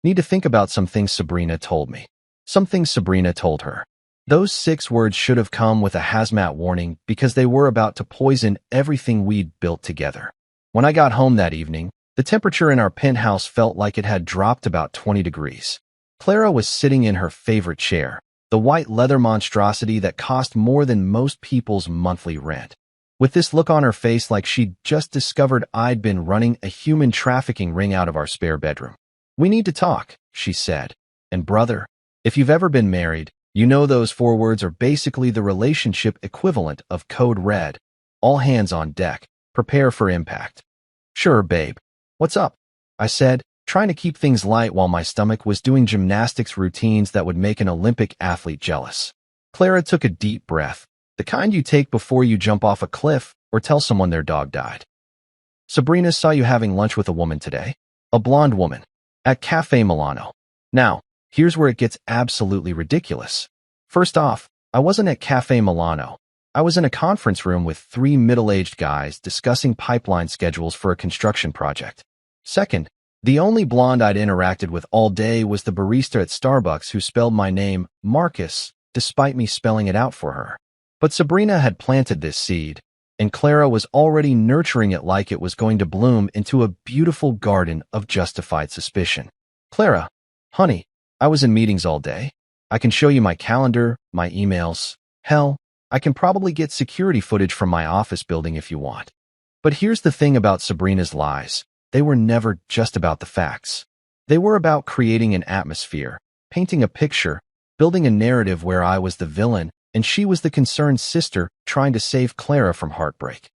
Need to think about some things Sabrina told me. Some things Sabrina told her. Those 6 words should have come with a hazmat warning because they were about to poison everything we'd built together. When I got home that evening, the temperature in our penthouse felt like it had dropped about 20 degrees. Clara was sitting in her favorite chair, the white leather monstrosity that cost more than most people's monthly rent. With this look on her face like she'd just discovered I'd been running a human trafficking ring out of our spare bedroom. "We need to talk," she said. And brother, if you've ever been married, you know those 4 words are basically the relationship equivalent of code red. All hands on deck. Prepare for impact. "Sure, babe. What's up?" I said, trying to keep things light while my stomach was doing gymnastics routines that would make an Olympic athlete jealous. Clara took a deep breath, the kind you take before you jump off a cliff or tell someone their dog died. "Sabrina saw you having lunch with a woman today. A blonde woman. At Cafe Milano. Now, here's where it gets absolutely ridiculous. First off, I wasn't at Cafe Milano. I was in a conference room with 3 middle-aged guys discussing pipeline schedules for a construction project. Second, the only blonde I'd interacted with all day was the barista at Starbucks who spelled my name Marcus, despite me spelling it out for her. But Sabrina had planted this seed, and Clara was already nurturing it like it was going to bloom into a beautiful garden of justified suspicion. "Clara, honey, I was in meetings all day. I can show you my calendar, my emails. Hell, I can probably get security footage from my office building if you want." But here's the thing about Sabrina's lies. They were never just about the facts. They were about creating an atmosphere, painting a picture, building a narrative where I was the villain and she was the concerned sister trying to save Clara from heartbreak.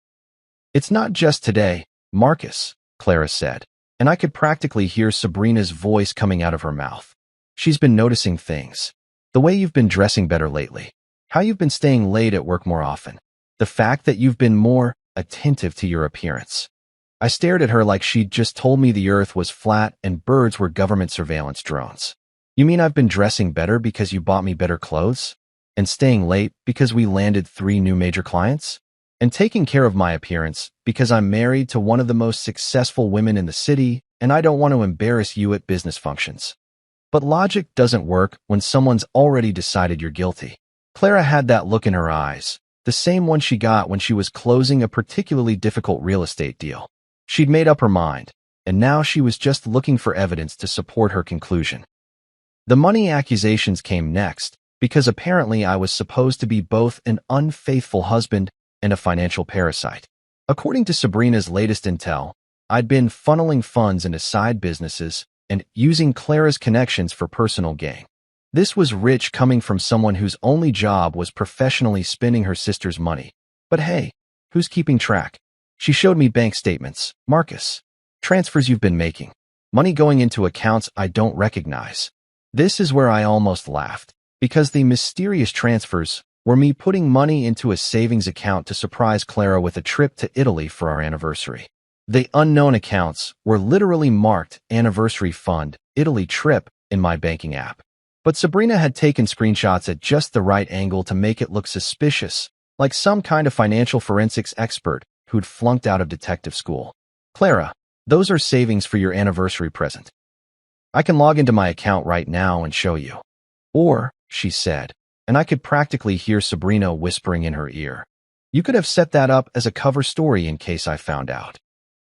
"It's not just today, Marcus," Clara said, and I could practically hear Sabrina's voice coming out of her mouth. "She's been noticing things. The way you've been dressing better lately. How you've been staying late at work more often. The fact that you've been more attentive to your appearance." I stared at her like she'd just told me the earth was flat and birds were government surveillance drones. "You mean I've been dressing better because you bought me better clothes? And staying late because we landed 3 new major clients?" and taking care of my appearance because I'm married to one of the most successful women in the city and I don't want to embarrass you at business functions. But logic doesn't work when someone's already decided you're guilty. Clara had that look in her eyes, the same one she got when she was closing a particularly difficult real estate deal. She'd made up her mind, and now she was just looking for evidence to support her conclusion. The money accusations came next, because apparently I was supposed to be both an unfaithful husband and a financial parasite. According to Sabrina's latest intel, I'd been funneling funds into side businesses and using Clara's connections for personal gain. This was rich coming from someone whose only job was professionally spending her sister's money. But hey, who's keeping track? She showed me bank statements. Marcus, transfers you've been making. Money going into accounts I don't recognize. This is where I almost laughed, because the mysterious transfers were me putting money into a savings account to surprise Clara with a trip to Italy for our anniversary. The unknown accounts were literally marked Anniversary Fund, Italy Trip in my banking app. But Sabrina had taken screenshots at just the right angle to make it look suspicious, like some kind of financial forensics expert who'd flunked out of detective school. Clara, those are savings for your anniversary present. I can log into my account right now and show you. Or, she said, and I could practically hear Sabrina whispering in her ear, you could have set that up as a cover story in case I found out.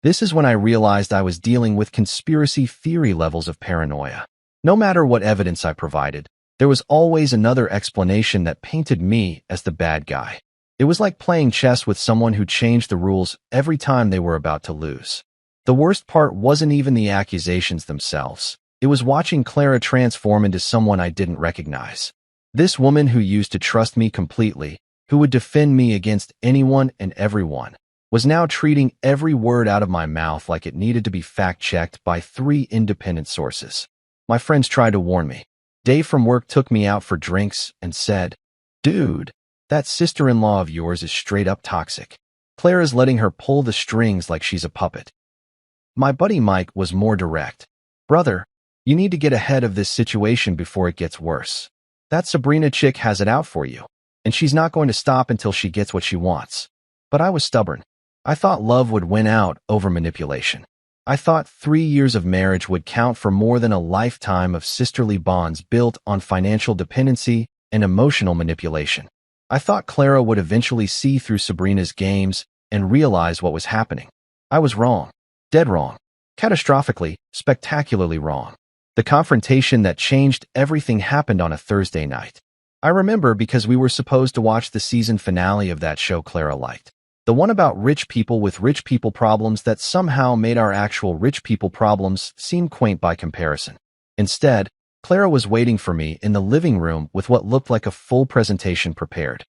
This is when I realized I was dealing with conspiracy theory levels of paranoia. No matter what evidence I provided, there was always another explanation that painted me as the bad guy. It was like playing chess with someone who changed the rules every time they were about to lose. The worst part wasn't even the accusations themselves. It was watching Clara transform into someone I didn't recognize. This woman who used to trust me completely, who would defend me against anyone and everyone, was now treating every word out of my mouth like it needed to be fact-checked by 3 independent sources. My friends tried to warn me. Dave from work took me out for drinks and said, "Dude, that sister-in-law of yours is straight up toxic. Clara's letting her pull the strings like she's a puppet." My buddy Mike was more direct. "Brother, you need to get ahead of this situation before it gets worse. That Sabrina chick has it out for you, and she's not going to stop until she gets what she wants." But I was stubborn. I thought love would win out over manipulation. I thought 3 years of marriage would count for more than a lifetime of sisterly bonds built on financial dependency and emotional manipulation. I thought Clara would eventually see through Sabrina's games and realize what was happening. I was wrong. Dead wrong. Catastrophically, spectacularly wrong. The confrontation that changed everything happened on a Thursday night. I remember because we were supposed to watch the season finale of that show Clara liked. The one about rich people with rich people problems that somehow made our actual rich people problems seem quaint by comparison. Instead, Clara was waiting for me in the living room with what looked like a full presentation prepared.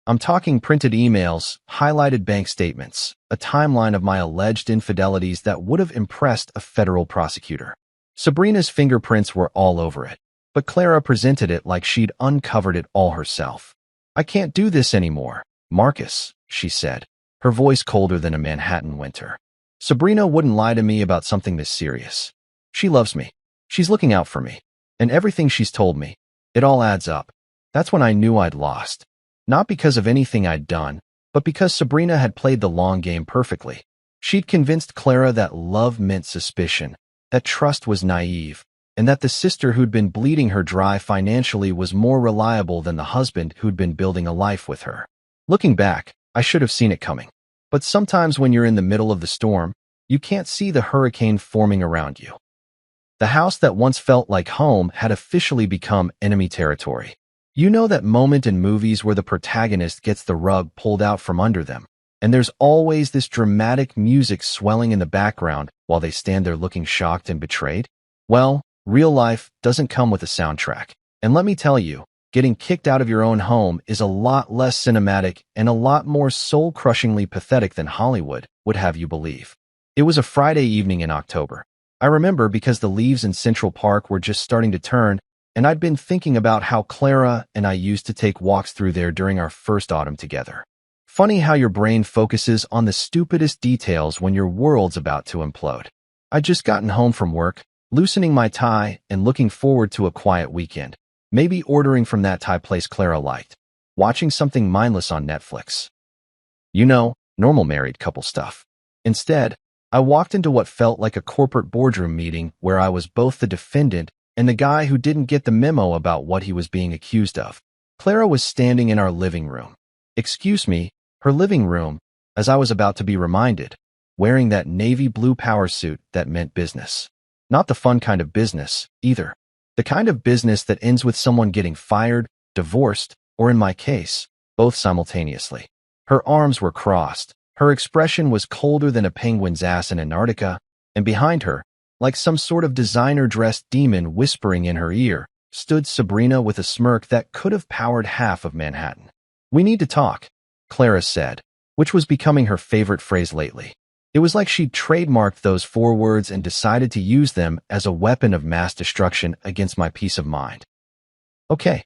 I'm talking printed emails, highlighted bank statements, a timeline of my alleged infidelities that would have impressed a federal prosecutor. Sabrina's fingerprints were all over it, but Clara presented it like she'd uncovered it all herself. "I can't do this anymore, Marcus," she said, her voice colder than a Manhattan winter. "Sabrina wouldn't lie to me about something this serious. She loves me. She's looking out for me. And everything she's told me, it all adds up." That's when I knew I'd lost. Not because of anything I'd done, but because Sabrina had played the long game perfectly. She'd convinced Clara that love meant suspicion, that trust was naive, and that the sister who'd been bleeding her dry financially was more reliable than the husband who'd been building a life with her. Looking back, I should have seen it coming. But sometimes when you're in the middle of the storm, you can't see the hurricane forming around you. The house that once felt like home had officially become enemy territory. You know that moment in movies where the protagonist gets the rug pulled out from under them, and there's always this dramatic music swelling in the background while they stand there looking shocked and betrayed? Well, real life doesn't come with a soundtrack. And let me tell you, getting kicked out of your own home is a lot less cinematic and a lot more soul-crushingly pathetic than Hollywood would have you believe. It was a Friday evening in October. I remember because the leaves in Central Park were just starting to turn, and I'd been thinking about how Clara and I used to take walks through there during our first autumn together. Funny how your brain focuses on the stupidest details when your world's about to implode. I'd just gotten home from work, loosening my tie and looking forward to a quiet weekend. Maybe ordering from that Thai place Clara liked. Watching something mindless on Netflix. You know, normal married couple stuff. Instead, I walked into what felt like a corporate boardroom meeting where I was both the defendant and the guy who didn't get the memo about what he was being accused of. Clara was standing in our living room. Excuse me, her living room, as I was about to be reminded, wearing that navy blue power suit that meant business. Not the fun kind of business, either. The kind of business that ends with someone getting fired, divorced, or in my case, both simultaneously. Her arms were crossed. Her expression was colder than a penguin's ass in Antarctica, and behind her, like some sort of designer-dressed demon whispering in her ear, stood Sabrina with a smirk that could have powered half of Manhattan. "We need to talk," Clara said, which was becoming her favorite phrase lately. It was like she'd trademarked those 4 words and decided to use them as a weapon of mass destruction against my peace of mind. "Okay,"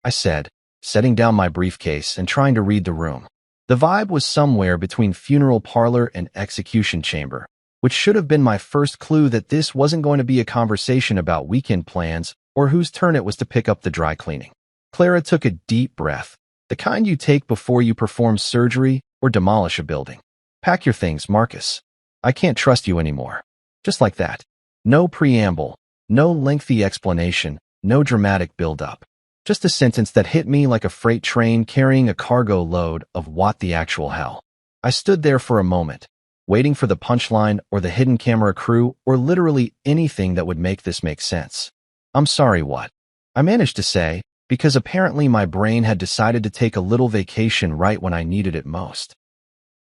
I said, setting down my briefcase and trying to read the room. The vibe was somewhere between funeral parlor and execution chamber, which should have been my first clue that this wasn't going to be a conversation about weekend plans or whose turn it was to pick up the dry cleaning. Clara took a deep breath, the kind you take before you perform surgery or demolish a building. "Pack your things, Marcus. I can't trust you anymore." Just like that. No preamble, no lengthy explanation, no dramatic build-up. Just a sentence that hit me like a freight train carrying a cargo load of what the actual hell. I stood there for a moment, waiting for the punchline or the hidden camera crew or literally anything that would make this make sense. "I'm sorry, what?" I managed to say, because apparently my brain had decided to take a little vacation right when I needed it most.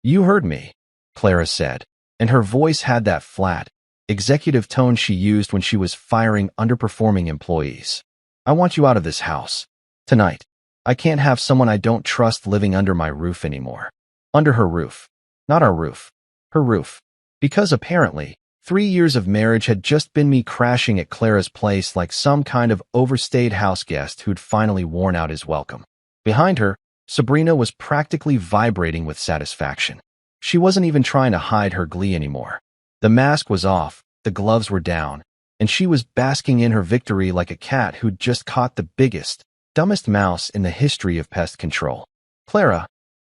"You heard me," Clara said, and her voice had that flat, executive tone she used when she was firing underperforming employees. "I want you out of this house. Tonight. I can't have someone I don't trust living under my roof anymore." Under her roof. Not our roof. Her roof. Because apparently, 3 years of marriage had just been me crashing at Clara's place like some kind of overstayed house guest who'd finally worn out his welcome. Behind her, Sabrina was practically vibrating with satisfaction. She wasn't even trying to hide her glee anymore. The mask was off, the gloves were down, and she was basking in her victory like a cat who'd just caught the biggest, dumbest mouse in the history of pest control. "Clara,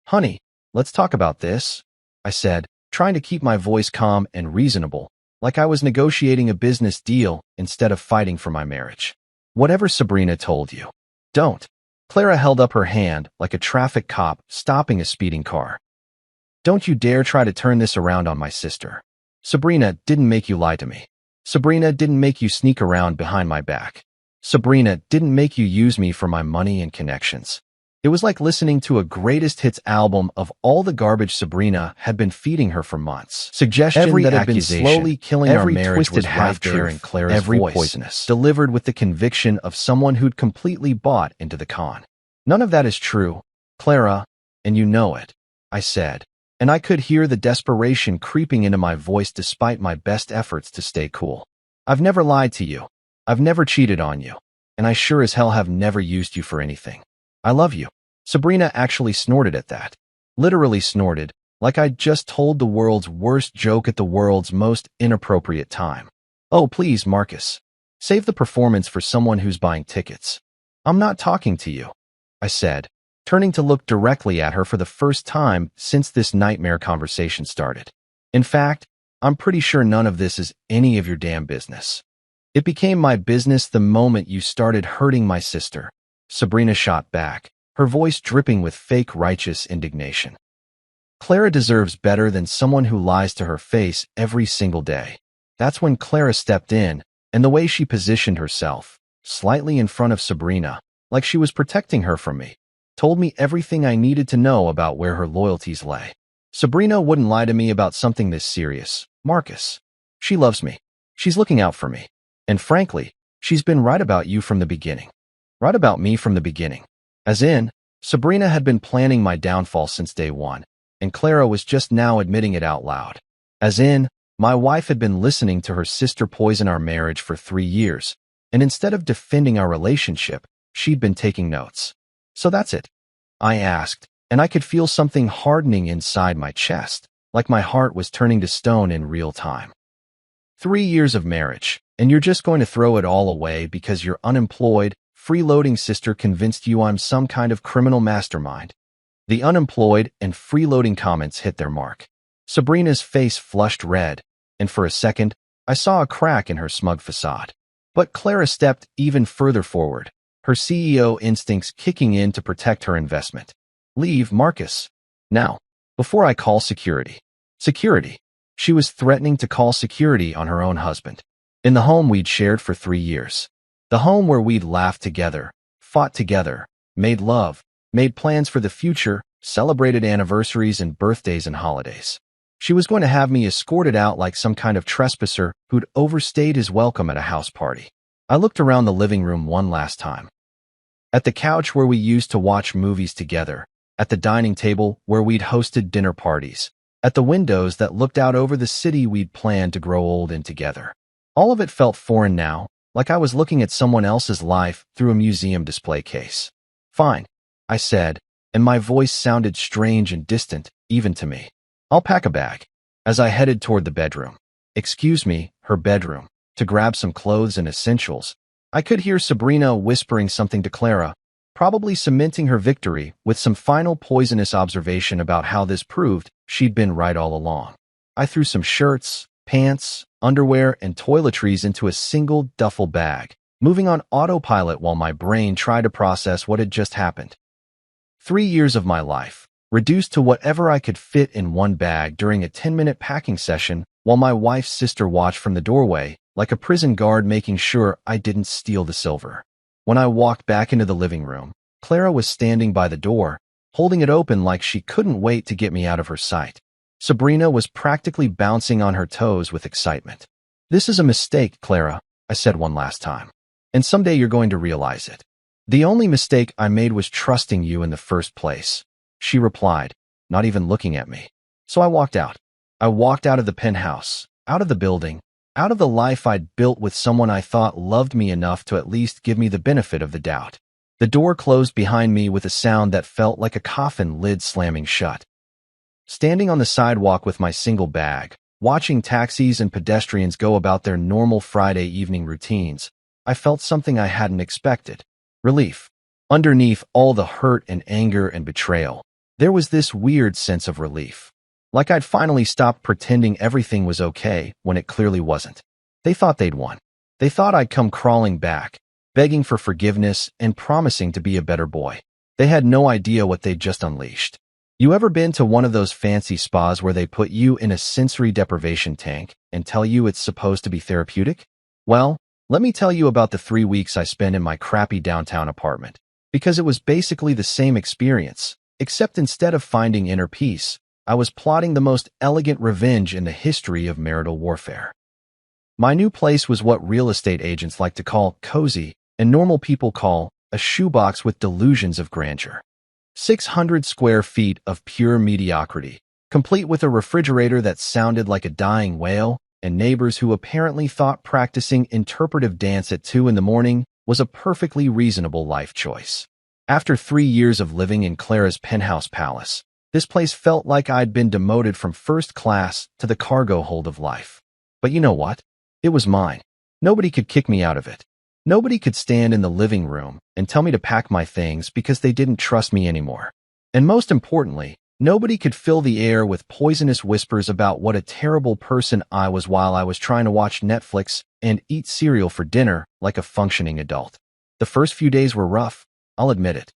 honey, let's talk about this," I said, trying to keep my voice calm and reasonable, like I was negotiating a business deal instead of fighting for my marriage. "Whatever Sabrina told you. Don't." Clara held up her hand like a traffic cop stopping a speeding car. "Don't you dare try to turn this around on my sister. Sabrina didn't make you lie to me. Sabrina didn't make you sneak around behind my back. Sabrina didn't make you use me for my money and connections." It was like listening to a greatest hits album of all the garbage Sabrina had been feeding her for months. Suggestion Every that had been accusation, slowly killing our every marriage twisted was right half-truth, there in Clara's every voice, poisonous, delivered with the conviction of someone who'd completely bought into the con. "None of that is true, Clara, and you know it," I said, and I could hear the desperation creeping into my voice despite my best efforts to stay cool. "I've never lied to you. I've never cheated on you, and I sure as hell have never used you for anything. I love you." Sabrina actually snorted at that. Literally snorted, like I'd just told the world's worst joke at the world's most inappropriate time. "Oh, please, Marcus. Save the performance for someone who's buying tickets. I'm not talking to you," I said, turning to look directly at her for the first time since this nightmare conversation started. "In fact, I'm pretty sure none of this is any of your damn business. It became my business the moment you started hurting my sister." Sabrina shot back, her voice dripping with fake righteous indignation. Clara deserves better than someone who lies to her face every single day. That's when Clara stepped in, and the way she positioned herself, slightly in front of Sabrina, like she was protecting her from me, told me everything I needed to know about where her loyalties lay. Sabrina wouldn't lie to me about something this serious, Marcus. She loves me. She's looking out for me. And frankly, she's been right about you from the beginning. Right about me from the beginning. As in, Sabrina had been planning my downfall since day one, and Clara was just now admitting it out loud. As in, my wife had been listening to her sister poison our marriage for 3 years, and instead of defending our relationship, she'd been taking notes. "So that's it?" I asked, and I could feel something hardening inside my chest, like my heart was turning to stone in real time. 3 years of marriage, and you're just going to throw it all away because your unemployed, freeloading sister convinced you I'm some kind of criminal mastermind. The unemployed and freeloading comments hit their mark. Sabrina's face flushed red, and for a second, I saw a crack in her smug facade. But Clara stepped even further forward, her CEO instincts kicking in to protect her investment. Leave, Marcus. Now, before I call security. Security. She was threatening to call security on her own husband. In the home we'd shared for 3 years. The home where we'd laughed together, fought together, made love, made plans for the future, celebrated anniversaries and birthdays and holidays. She was going to have me escorted out like some kind of trespasser who'd overstayed his welcome at a house party. I looked around the living room one last time. At the couch where we used to watch movies together, at the dining table where we'd hosted dinner parties, at the windows that looked out over the city we'd planned to grow old in together. All of it felt foreign now, like I was looking at someone else's life through a museum display case. Fine, I said, and my voice sounded strange and distant, even to me. I'll pack a bag. As I headed toward the bedroom. Excuse me, her bedroom, to grab some clothes and essentials, I could hear Sabrina whispering something to Clara, probably cementing her victory with some final poisonous observation about how this proved she'd been right all along. I threw some shirts, pants, underwear, and toiletries into a single duffel bag, moving on autopilot while my brain tried to process what had just happened. 3 years of my life, reduced to whatever I could fit in one bag during a 10-minute packing session while my wife's sister watched from the doorway, like a prison guard making sure I didn't steal the silver. When I walked back into the living room, Clara was standing by the door, holding it open like she couldn't wait to get me out of her sight. Sabrina was practically bouncing on her toes with excitement. This is a mistake, Clara, I said one last time. And someday you're going to realize it. The only mistake I made was trusting you in the first place, she replied, not even looking at me. So I walked out. I walked out of the penthouse, out of the building, out of the life I'd built with someone I thought loved me enough to at least give me the benefit of the doubt. The door closed behind me with a sound that felt like a coffin lid slamming shut. Standing on the sidewalk with my single bag, watching taxis and pedestrians go about their normal Friday evening routines, I felt something I hadn't expected. Relief. Underneath all the hurt and anger and betrayal, there was this weird sense of relief. Like I'd finally stopped pretending everything was okay when it clearly wasn't. They thought they'd won. They thought I'd come crawling back, begging for forgiveness and promising to be a better boy. They had no idea what they'd just unleashed. You ever been to one of those fancy spas where they put you in a sensory deprivation tank and tell you it's supposed to be therapeutic? Well, let me tell you about the 3 weeks I spent in my crappy downtown apartment. Because it was basically the same experience, except instead of finding inner peace, I was plotting the most elegant revenge in the history of marital warfare. My new place was what real estate agents like to call cozy and normal people call a shoebox with delusions of grandeur. 600 square feet of pure mediocrity, complete with a refrigerator that sounded like a dying whale and neighbors who apparently thought practicing interpretive dance at 2 in the morning was a perfectly reasonable life choice. After 3 years of living in Clara's penthouse palace, this place felt like I'd been demoted from first class to the cargo hold of life. But you know what? It was mine. Nobody could kick me out of it. Nobody could stand in the living room and tell me to pack my things because they didn't trust me anymore. And most importantly, nobody could fill the air with poisonous whispers about what a terrible person I was while I was trying to watch Netflix and eat cereal for dinner like a functioning adult. The first few days were rough, I'll admit it.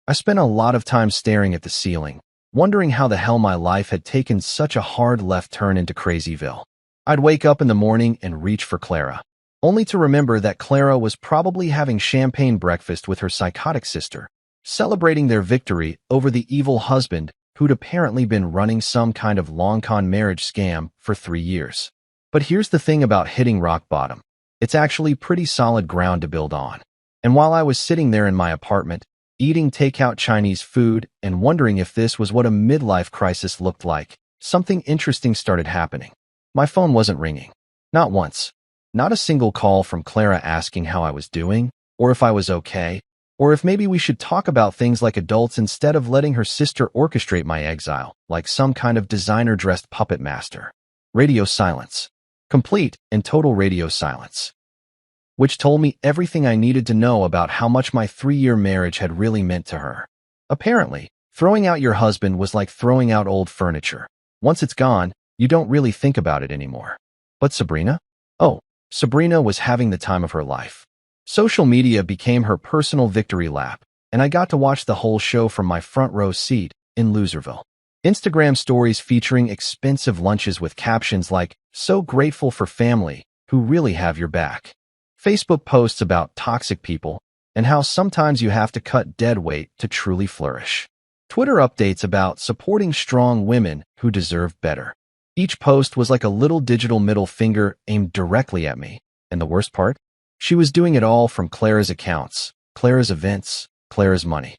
I spent a lot of time staring at the ceiling, wondering how the hell my life had taken such a hard left turn into Crazyville. I'd wake up in the morning and reach for Clara, only to remember that Clara was probably having champagne breakfast with her psychotic sister, celebrating their victory over the evil husband who'd apparently been running some kind of long-con marriage scam for 3 years. But here's the thing about hitting rock bottom. It's actually pretty solid ground to build on. And while I was sitting there in my apartment, eating takeout Chinese food and wondering if this was what a midlife crisis looked like, something interesting started happening. My phone wasn't ringing. Not once. Not a single call from Clara asking how I was doing, or if I was okay, or if maybe we should talk about things like adults instead of letting her sister orchestrate my exile, like some kind of designer-dressed puppet master. Radio silence. Complete and total radio silence. Which told me everything I needed to know about how much my 3-year marriage had really meant to her. Apparently, Throwing out your husband was like throwing out old furniture. Once it's gone, you don't really think about it anymore. But Sabrina? Oh, Sabrina was having the time of her life. Social media became her personal victory lap, and I got to watch the whole show from my front row seat in Loserville. Instagram stories featuring expensive lunches with captions like, "So grateful for family, who really have your back." Facebook posts about toxic people and how sometimes you have to cut dead weight to truly flourish. Twitter updates about supporting strong women who deserve better. Each post was like a little digital middle finger aimed directly at me. And the worst part? She was doing it all from Clara's accounts, Clara's events, Clara's money.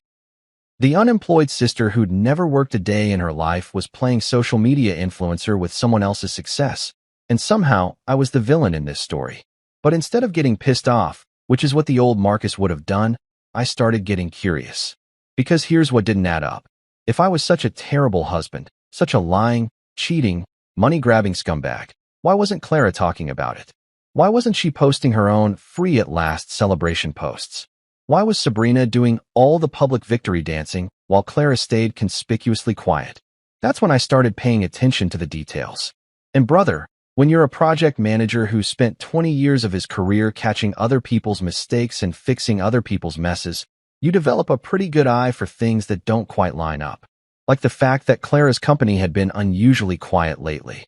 The unemployed sister who'd never worked a day in her life was playing social media influencer with someone else's success. And somehow, I was the villain in this story. But instead of getting pissed off, which is what the old Marcus would have done, I started getting curious. Because here's what didn't add up. If I was such a terrible husband, such a lying, cheating, money-grabbing scumbag, why wasn't Clara talking about it? Why wasn't she posting her own free at last celebration posts? Why was Sabrina doing all the public victory dancing while Clara stayed conspicuously quiet? That's when I started paying attention to the details. And brother, when you're a project manager who spent 20 years of his career catching other people's mistakes and fixing other people's messes, you develop a pretty good eye for things that don't quite line up. Like the fact that Clara's company had been unusually quiet lately.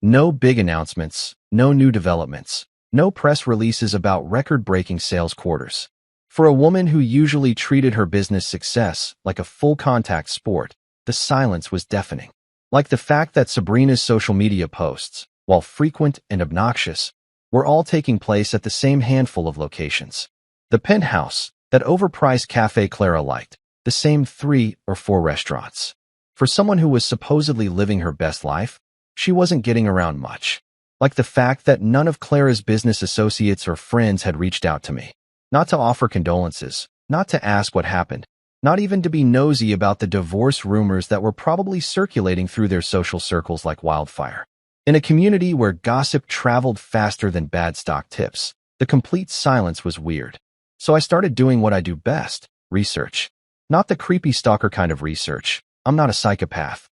No big announcements, no new developments, no press releases about record-breaking sales quarters. For a woman who usually treated her business success like a full-contact sport, the silence was deafening. Like the fact that Sabrina's social media posts, while frequent and obnoxious, were all taking place at the same handful of locations. The Penthouse, that overpriced cafe Clara liked, the same 3 or 4 restaurants. For someone who was supposedly living her best life, she wasn't getting around much. Like the fact that none of Clara's business associates or friends had reached out to me. Not to offer condolences, not to ask what happened, not even to be nosy about the divorce rumors that were probably circulating through their social circles like wildfire. In a community where gossip traveled faster than bad stock tips, the complete silence was weird. So I started doing what I do best, research. Not the creepy stalker kind of research. I'm not a psychopath.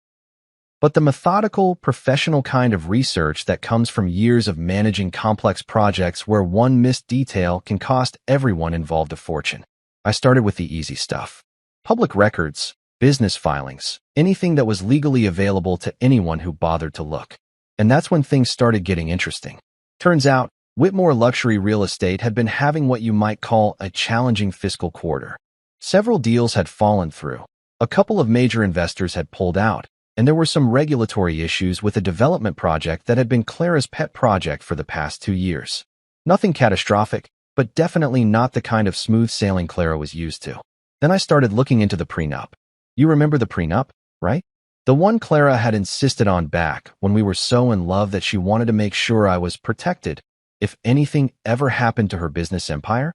But the methodical, professional kind of research that comes from years of managing complex projects where one missed detail can cost everyone involved a fortune. I started with the easy stuff. Public records, business filings, anything that was legally available to anyone who bothered to look. And that's when things started getting interesting. Turns out, Whitmore Luxury Real Estate had been having what you might call a challenging fiscal quarter. Several deals had fallen through. A couple of major investors had pulled out, and there were some regulatory issues with a development project that had been Clara's pet project for the past 2 years. Nothing catastrophic, but definitely not the kind of smooth sailing Clara was used to. Then I started looking into the prenup. You remember the prenup, right? The one Clara had insisted on back when we were so in love that she wanted to make sure I was protected if anything ever happened to her business empire?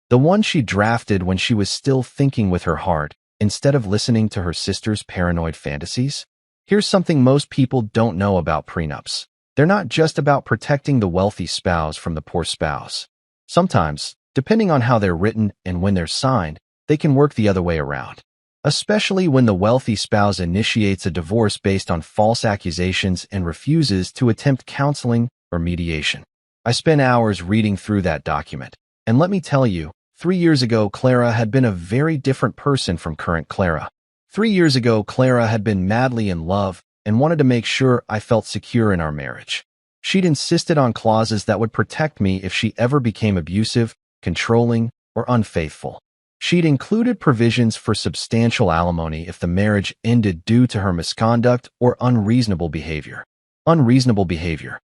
The one she drafted when she was still thinking with her heart, instead of listening to her sister's paranoid fantasies? Here's something most people don't know about prenups. They're not just about protecting the wealthy spouse from the poor spouse. Sometimes, depending on how they're written and when they're signed, they can work the other way around. Especially when the wealthy spouse initiates a divorce based on false accusations and refuses to attempt counseling or mediation. I spent hours reading through that document. And let me tell you, 3 years ago, Clara had been a very different person from current Clara. 3 years ago, Clara had been madly in love and wanted to make sure I felt secure in our marriage. She'd insisted on clauses that would protect me if she ever became abusive, controlling, or unfaithful. She'd included provisions for substantial alimony if the marriage ended due to her misconduct or unreasonable behavior. Unreasonable behavior.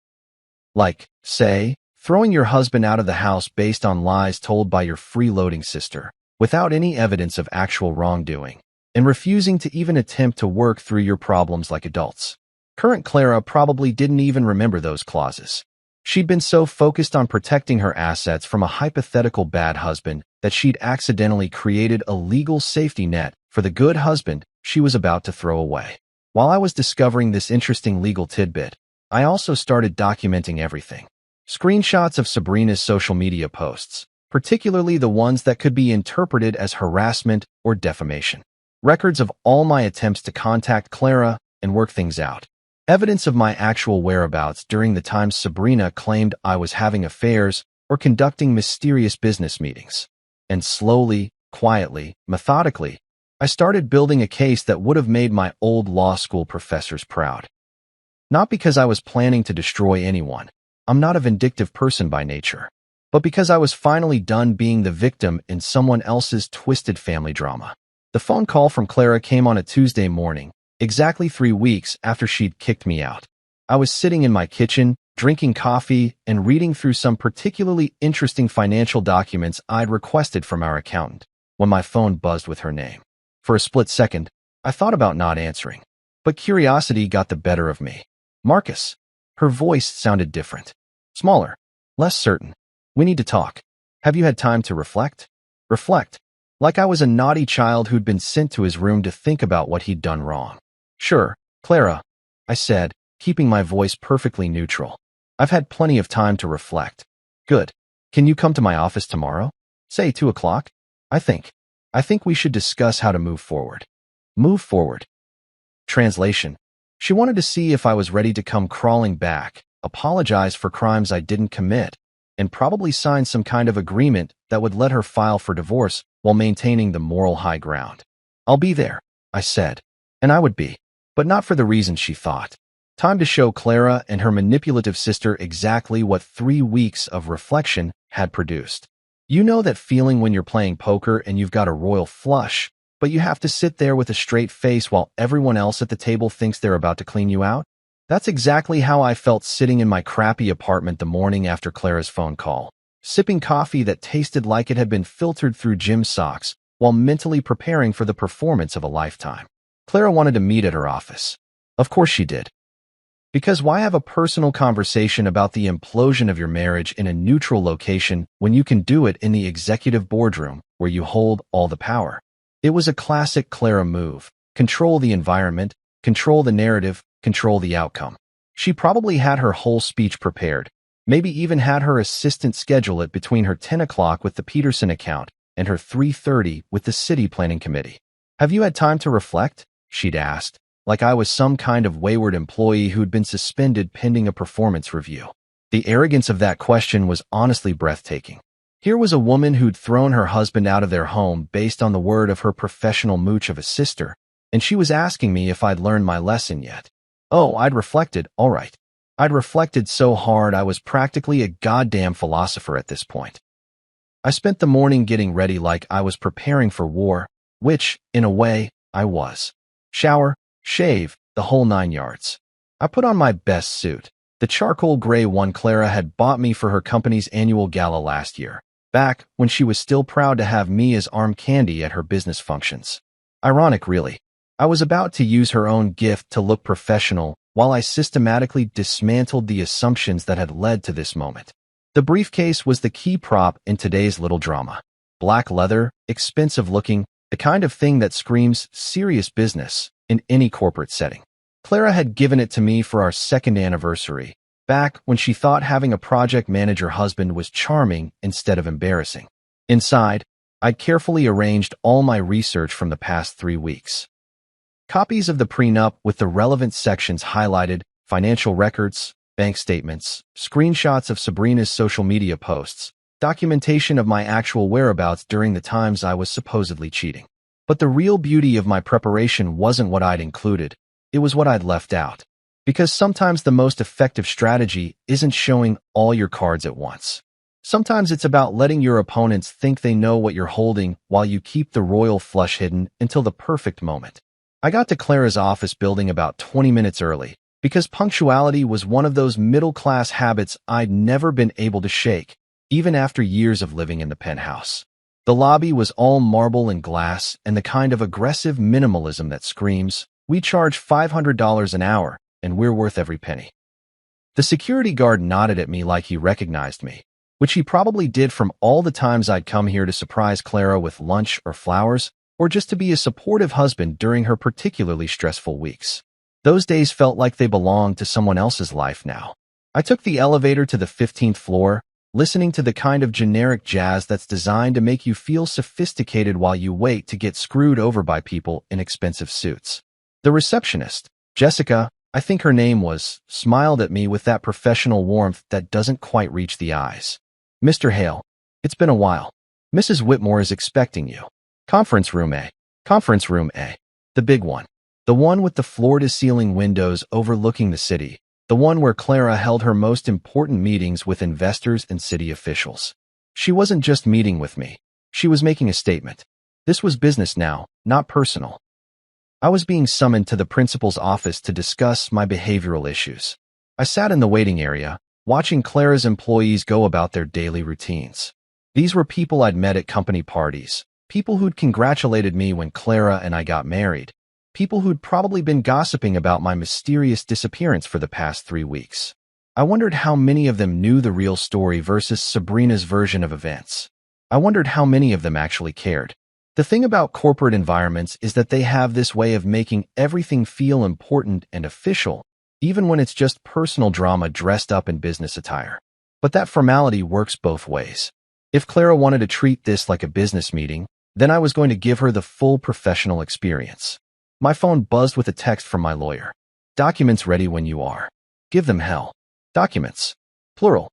Like, say, throwing your husband out of the house based on lies told by your freeloading sister, without any evidence of actual wrongdoing, and refusing to even attempt to work through your problems like adults. Current Clara probably didn't even remember those clauses. She'd been so focused on protecting her assets from a hypothetical bad husband that she'd accidentally created a legal safety net for the good husband she was about to throw away. While I was discovering this interesting legal tidbit, I also started documenting everything. Screenshots of Sabrina's social media posts, particularly the ones that could be interpreted as harassment or defamation. Records of all my attempts to contact Clara and work things out. Evidence of my actual whereabouts during the times Sabrina claimed I was having affairs or conducting mysterious business meetings. And slowly, quietly, methodically, I started building a case that would have made my old law school professors proud. Not because I was planning to destroy anyone. I'm not a vindictive person by nature. But because I was finally done being the victim in someone else's twisted family drama. The phone call from Clara came on a Tuesday morning, exactly 3 weeks after she'd kicked me out. I was sitting in my kitchen, drinking coffee, and reading through some particularly interesting financial documents I'd requested from our accountant, when my phone buzzed with her name. For a split second, I thought about not answering. But curiosity got the better of me. Marcus. Her voice sounded different. Smaller. Less certain. We need to talk. Have you had time to reflect? Reflect. Like I was a naughty child who'd been sent to his room to think about what he'd done wrong. Sure, Clara, I said, keeping my voice perfectly neutral. I've had plenty of time to reflect. Good. Can you come to my office tomorrow? Say 2 o'clock? I think we should discuss how to move forward. Move forward. Translation. She wanted to see if I was ready to come crawling back, apologize for crimes I didn't commit, and probably sign some kind of agreement that would let her file for divorce while maintaining the moral high ground. I'll be there, I said. And I would be. But not for the reason she thought. Time to show Clara and her manipulative sister exactly what 3 weeks of reflection had produced. You know that feeling when you're playing poker and you've got a royal flush, but you have to sit there with a straight face while everyone else at the table thinks they're about to clean you out? That's exactly how I felt sitting in my crappy apartment the morning after Clara's phone call, sipping coffee that tasted like it had been filtered through gym socks while mentally preparing for the performance of a lifetime. Clara wanted to meet at her office. Of course she did. Because why have a personal conversation about the implosion of your marriage in a neutral location when you can do it in the executive boardroom where you hold all the power? It was a classic Clara move. Control the environment, control the narrative, control the outcome. She probably had her whole speech prepared, maybe even had her assistant schedule it between her 10 o'clock with the Peterson account and her 3:30 with the city planning committee. Have you had time to reflect? She'd asked, like I was some kind of wayward employee who'd been suspended pending a performance review. The arrogance of that question was honestly breathtaking. Here was a woman who'd thrown her husband out of their home based on the word of her professional mooch of a sister, and she was asking me if I'd learned my lesson yet. Oh, I'd reflected, all right. I'd reflected so hard I was practically a goddamn philosopher at this point. I spent the morning getting ready like I was preparing for war, which, in a way, I was. Shower, shave, the whole 9 yards. I put on my best suit, the charcoal gray one Clara had bought me for her company's annual gala last year, back when she was still proud to have me as arm candy at her business functions. Ironic, really. I was about to use her own gift to look professional while I systematically dismantled the assumptions that had led to this moment. The briefcase was the key prop in today's little drama. Black leather, expensive looking, the kind of thing that screams serious business in any corporate setting. Clara had given it to me for our 2nd anniversary, back when she thought having a project manager husband was charming instead of embarrassing. Inside, I'd carefully arranged all my research from the past 3 weeks. Copies of the prenup with the relevant sections highlighted, financial records, bank statements, screenshots of Sabrina's social media posts, documentation of my actual whereabouts during the times I was supposedly cheating. But the real beauty of my preparation wasn't what I'd included, it was what I'd left out. Because sometimes the most effective strategy isn't showing all your cards at once. Sometimes it's about letting your opponents think they know what you're holding while you keep the royal flush hidden until the perfect moment. I got to Clara's office building about 20 minutes early, because punctuality was one of those middle-class habits I'd never been able to shake, even after years of living in the penthouse. The lobby was all marble and glass and the kind of aggressive minimalism that screams, we charge $500 an hour, and we're worth every penny. The security guard nodded at me like he recognized me, which he probably did from all the times I'd come here to surprise Clara with lunch or flowers, or just to be a supportive husband during her particularly stressful weeks. Those days felt like they belonged to someone else's life now. I took the elevator to the 15th floor, listening to the kind of generic jazz that's designed to make you feel sophisticated while you wait to get screwed over by people in expensive suits. The receptionist, Jessica, I think her name was, smiled at me with that professional warmth that doesn't quite reach the eyes. "Mr. Hale, it's been a while. Mrs. Whitmore is expecting you. Conference room A. Conference room A. The big one. The one with the floor-to-ceiling windows overlooking the city. The one where Clara held her most important meetings with investors and city officials. She wasn't just meeting with me. She was making a statement. This was business now, not personal. I was being summoned to the principal's office to discuss my behavioral issues. I sat in the waiting area, watching Clara's employees go about their daily routines. These were people I'd met at company parties, people who'd congratulated me when Clara and I got married, people who'd probably been gossiping about my mysterious disappearance for the past 3 weeks. I wondered how many of them knew the real story versus Sabrina's version of events. I wondered how many of them actually cared. The thing about corporate environments is that they have this way of making everything feel important and official, even when it's just personal drama dressed up in business attire. But that formality works both ways. If Clara wanted to treat this like a business meeting, then I was going to give her the full professional experience. My phone buzzed with a text from my lawyer. "Documents ready when you are. Give them hell." Documents. Plural.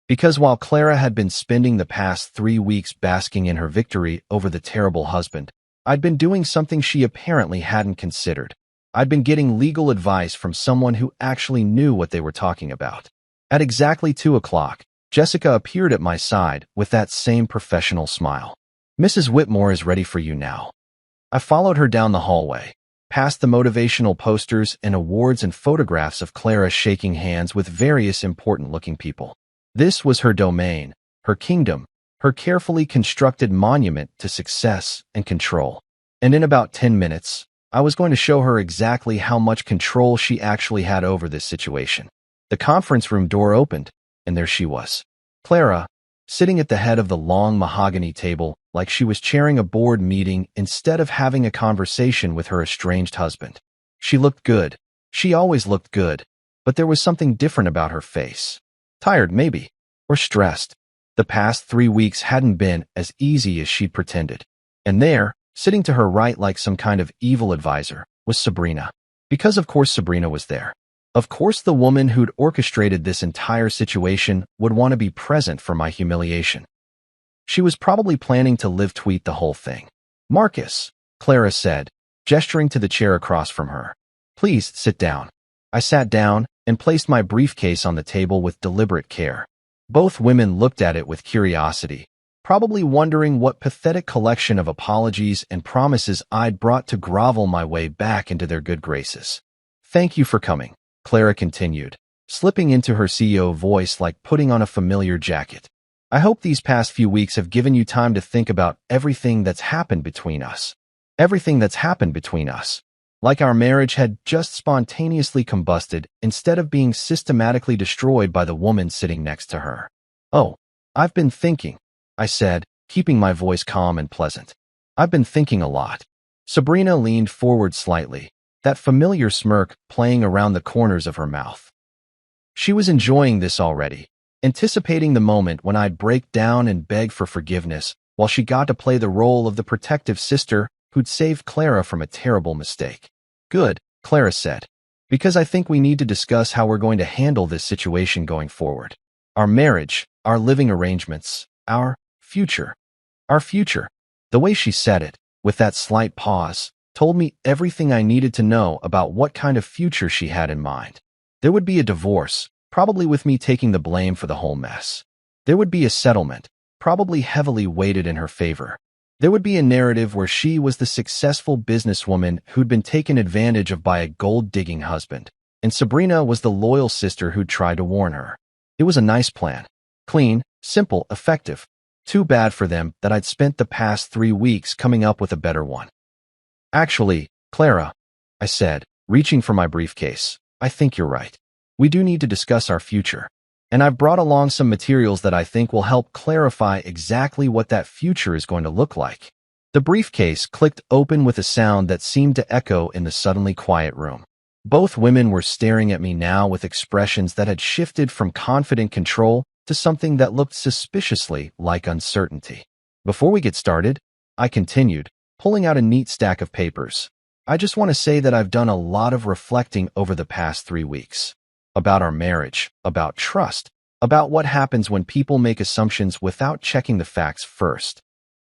Because while Clara had been spending the past 3 weeks basking in her victory over the terrible husband, I'd been doing something she apparently hadn't considered. I'd been getting legal advice from someone who actually knew what they were talking about. At exactly 2 o'clock, Jessica appeared at my side with that same professional smile. "Mrs. Whitmore is ready for you now." I followed her down the hallway, past the motivational posters and awards and photographs of Clara shaking hands with various important-looking people. This was her domain, her kingdom, her carefully constructed monument to success and control. And in about 10 minutes, I was going to show her exactly how much control she actually had over this situation. The conference room door opened, and there she was. Clara, sitting at the head of the long mahogany table like she was chairing a board meeting instead of having a conversation with her estranged husband. She looked good. She always looked good, but there was something different about her face. Tired, maybe, or stressed. The past 3 weeks hadn't been as easy as she'd pretended. And there, sitting to her right like some kind of evil advisor, was Sabrina. Because of course Sabrina was there. Of course the woman who'd orchestrated this entire situation would want to be present for my humiliation. She was probably planning to live tweet the whole thing. "Marcus," Clara said, gesturing to the chair across from her. "Please sit down." I sat down and placed my briefcase on the table with deliberate care. Both women looked at it with curiosity, probably wondering what pathetic collection of apologies and promises I'd brought to grovel my way back into their good graces. "Thank you for coming," Clara continued, slipping into her CEO voice like putting on a familiar jacket. "I hope these past few weeks have given you time to think about everything that's happened between us. Everything that's happened between us. Like our marriage had just spontaneously combusted instead of being systematically destroyed by the woman sitting next to her." "Oh, I've been thinking," I said, keeping my voice calm and pleasant. "I've been thinking a lot." Sabrina leaned forward slightly, that familiar smirk playing around the corners of her mouth. She was enjoying this already, anticipating the moment when I'd break down and beg for forgiveness while she got to play the role of the protective sister who'd saved Clara from a terrible mistake. "Good," Clara said, "because I think we need to discuss how we're going to handle this situation going forward. Our marriage, our living arrangements, our future. Our future." The way she said it, with that slight pause, told me everything I needed to know about what kind of future she had in mind. There would be a divorce, probably with me taking the blame for the whole mess. There would be a settlement, probably heavily weighted in her favor. There would be a narrative where she was the successful businesswoman who'd been taken advantage of by a gold-digging husband, and Sabrina was the loyal sister who'd tried to warn her. It was a nice plan. Clean, simple, effective. Too bad for them that I'd spent the past 3 weeks coming up with a better one. "Actually, Clara," I said, reaching for my briefcase, "I think you're right. We do need to discuss our future. And I've brought along some materials that I think will help clarify exactly what that future is going to look like." The briefcase clicked open with a sound that seemed to echo in the suddenly quiet room. Both women were staring at me now with expressions that had shifted from confident control to something that looked suspiciously like uncertainty. Before we get started, I continued, pulling out a neat stack of papers. I just want to say that I've done a lot of reflecting over the past 3 weeks. About our marriage, about trust, about what happens when people make assumptions without checking the facts first.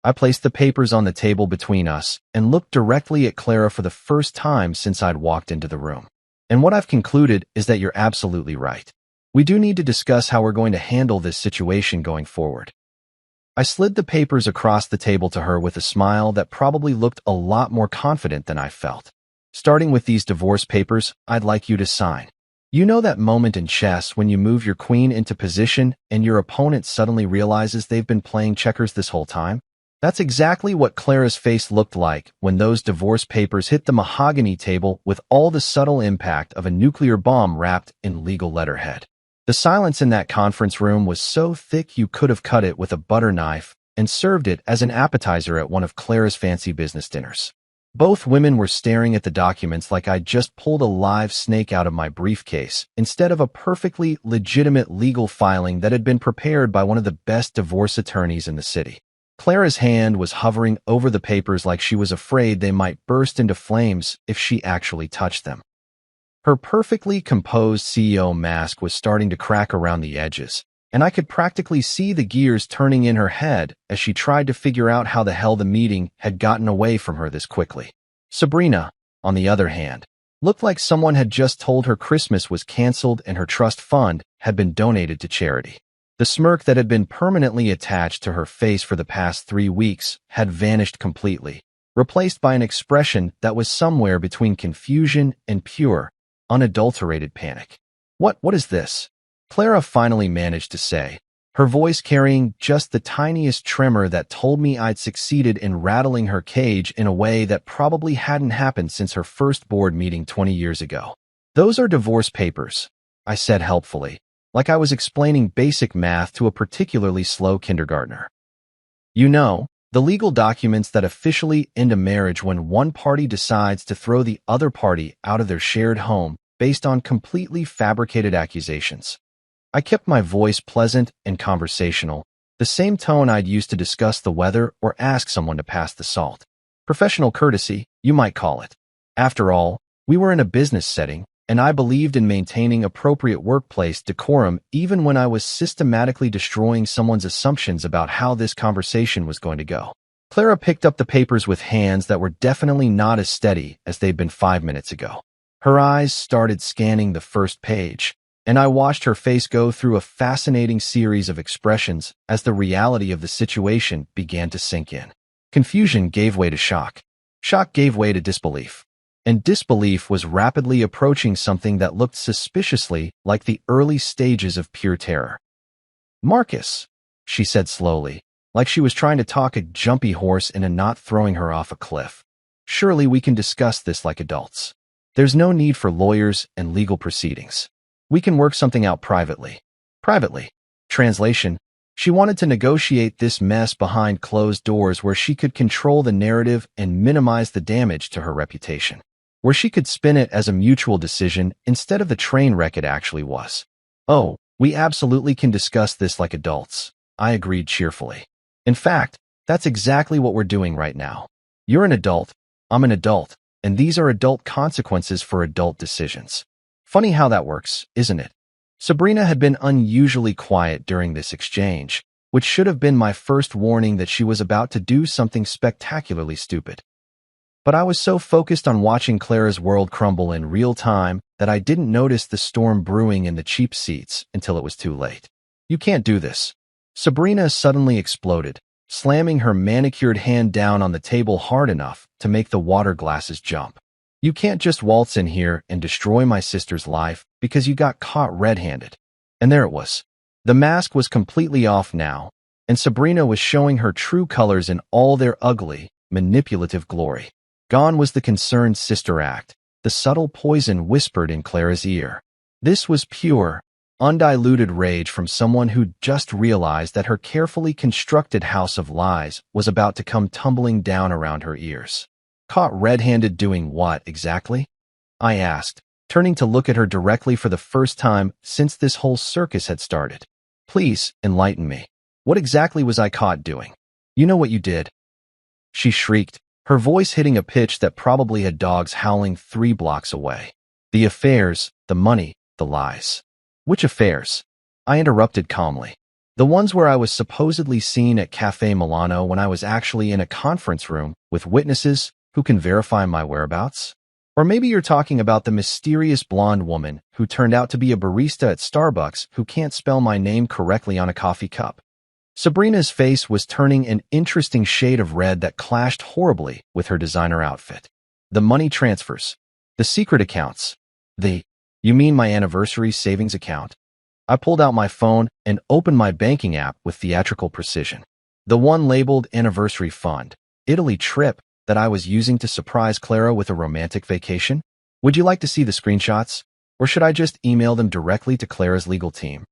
I placed the papers on the table between us and looked directly at Clara for the first time since I'd walked into the room. And what I've concluded is that you're absolutely right. We do need to discuss how we're going to handle this situation going forward. I slid the papers across the table to her with a smile that probably looked a lot more confident than I felt. Starting with these divorce papers, I'd like you to sign. You know that moment in chess when you move your queen into position and your opponent suddenly realizes they've been playing checkers this whole time? That's exactly what Clara's face looked like when those divorce papers hit the mahogany table with all the subtle impact of a nuclear bomb wrapped in legal letterhead. The silence in that conference room was so thick you could have cut it with a butter knife and served it as an appetizer at one of Clara's fancy business dinners. Both women were staring at the documents like I'd just pulled a live snake out of my briefcase instead of a perfectly legitimate legal filing that had been prepared by one of the best divorce attorneys in the city. Clara's hand was hovering over the papers like she was afraid they might burst into flames if she actually touched them. Her perfectly composed CEO mask was starting to crack around the edges, and I could practically see the gears turning in her head as she tried to figure out how the hell the meeting had gotten away from her this quickly. Sabrina, on the other hand, looked like someone had just told her Christmas was canceled and her trust fund had been donated to charity. The smirk that had been permanently attached to her face for the past 3 weeks had vanished completely, replaced by an expression that was somewhere between confusion and pure, unadulterated panic. What is this? Clara finally managed to say, her voice carrying just the tiniest tremor that told me I'd succeeded in rattling her cage in a way that probably hadn't happened since her first board meeting 20 years ago. Those are divorce papers, I said helpfully, like I was explaining basic math to a particularly slow kindergartner. You know, the legal documents that officially end a marriage when one party decides to throw the other party out of their shared home based on completely fabricated accusations. I kept my voice pleasant and conversational, the same tone I'd used to discuss the weather or ask someone to pass the salt. Professional courtesy, you might call it. After all, we were in a business setting, and I believed in maintaining appropriate workplace decorum even when I was systematically destroying someone's assumptions about how this conversation was going to go. Clara picked up the papers with hands that were definitely not as steady as they'd been 5 minutes ago. Her eyes started scanning the first page, and I watched her face go through a fascinating series of expressions as the reality of the situation began to sink in. Confusion gave way to shock. Shock gave way to disbelief. And disbelief was rapidly approaching something that looked suspiciously like the early stages of pure terror. Marcus, she said slowly, like she was trying to talk a jumpy horse into not throwing her off a cliff. Surely we can discuss this like adults. There's no need for lawyers and legal proceedings. We can work something out privately. Privately. Translation: she wanted to negotiate this mess behind closed doors where she could control the narrative and minimize the damage to her reputation. Where she could spin it as a mutual decision instead of the train wreck it actually was. Oh, we absolutely can discuss this like adults, I agreed cheerfully. In fact, that's exactly what we're doing right now. You're an adult, I'm an adult, and these are adult consequences for adult decisions. Funny how that works, isn't it? Sabrina had been unusually quiet during this exchange, which should have been my first warning that she was about to do something spectacularly stupid. But I was so focused on watching Clara's world crumble in real time that I didn't notice the storm brewing in the cheap seats until it was too late. You can't do this. Sabrina suddenly exploded, slamming her manicured hand down on the table hard enough to make the water glasses jump. You can't just waltz in here and destroy my sister's life because you got caught red-handed. And there it was. The mask was completely off now, and Sabrina was showing her true colors in all their ugly, manipulative glory. Gone was the concerned sister act, the subtle poison whispered in Clara's ear. This was pure, undiluted rage from someone who'd just realized that her carefully constructed house of lies was about to come tumbling down around her ears. Caught red-handed doing what, exactly? I asked, turning to look at her directly for the first time since this whole circus had started. Please, enlighten me. What exactly was I caught doing? You know what you did? She shrieked, her voice hitting a pitch that probably had dogs howling 3 blocks away. The affairs, the money, the lies. Which affairs? I interrupted calmly. The ones where I was supposedly seen at Cafe Milano when I was actually in a conference room with witnesses who can verify my whereabouts? Or maybe you're talking about the mysterious blonde woman who turned out to be a barista at Starbucks who can't spell my name correctly on a coffee cup. Sabrina's face was turning an interesting shade of red that clashed horribly with her designer outfit. The money transfers. The secret accounts. You mean my anniversary savings account? I pulled out my phone and opened my banking app with theatrical precision. The one labeled Anniversary Fund, Italy trip that I was using to surprise Clara with a romantic vacation. Would you like to see the screenshots? Or should I just email them directly to Clara's legal team?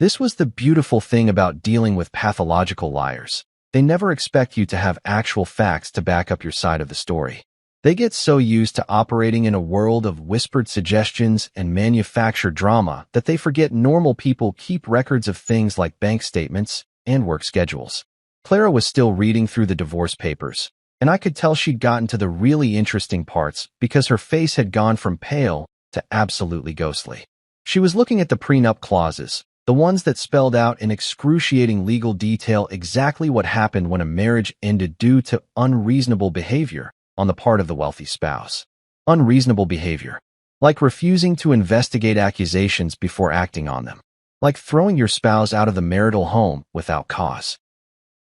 This was the beautiful thing about dealing with pathological liars. They never expect you to have actual facts to back up your side of the story. They get so used to operating in a world of whispered suggestions and manufactured drama that they forget normal people keep records of things like bank statements and work schedules. Clara was still reading through the divorce papers, and I could tell she'd gotten to the really interesting parts because her face had gone from pale to absolutely ghostly. She was looking at the prenup clauses, the ones that spelled out in excruciating legal detail exactly what happened when a marriage ended due to unreasonable behavior on the part of the wealthy spouse. Unreasonable behavior. Like refusing to investigate accusations before acting on them. Like throwing your spouse out of the marital home without cause.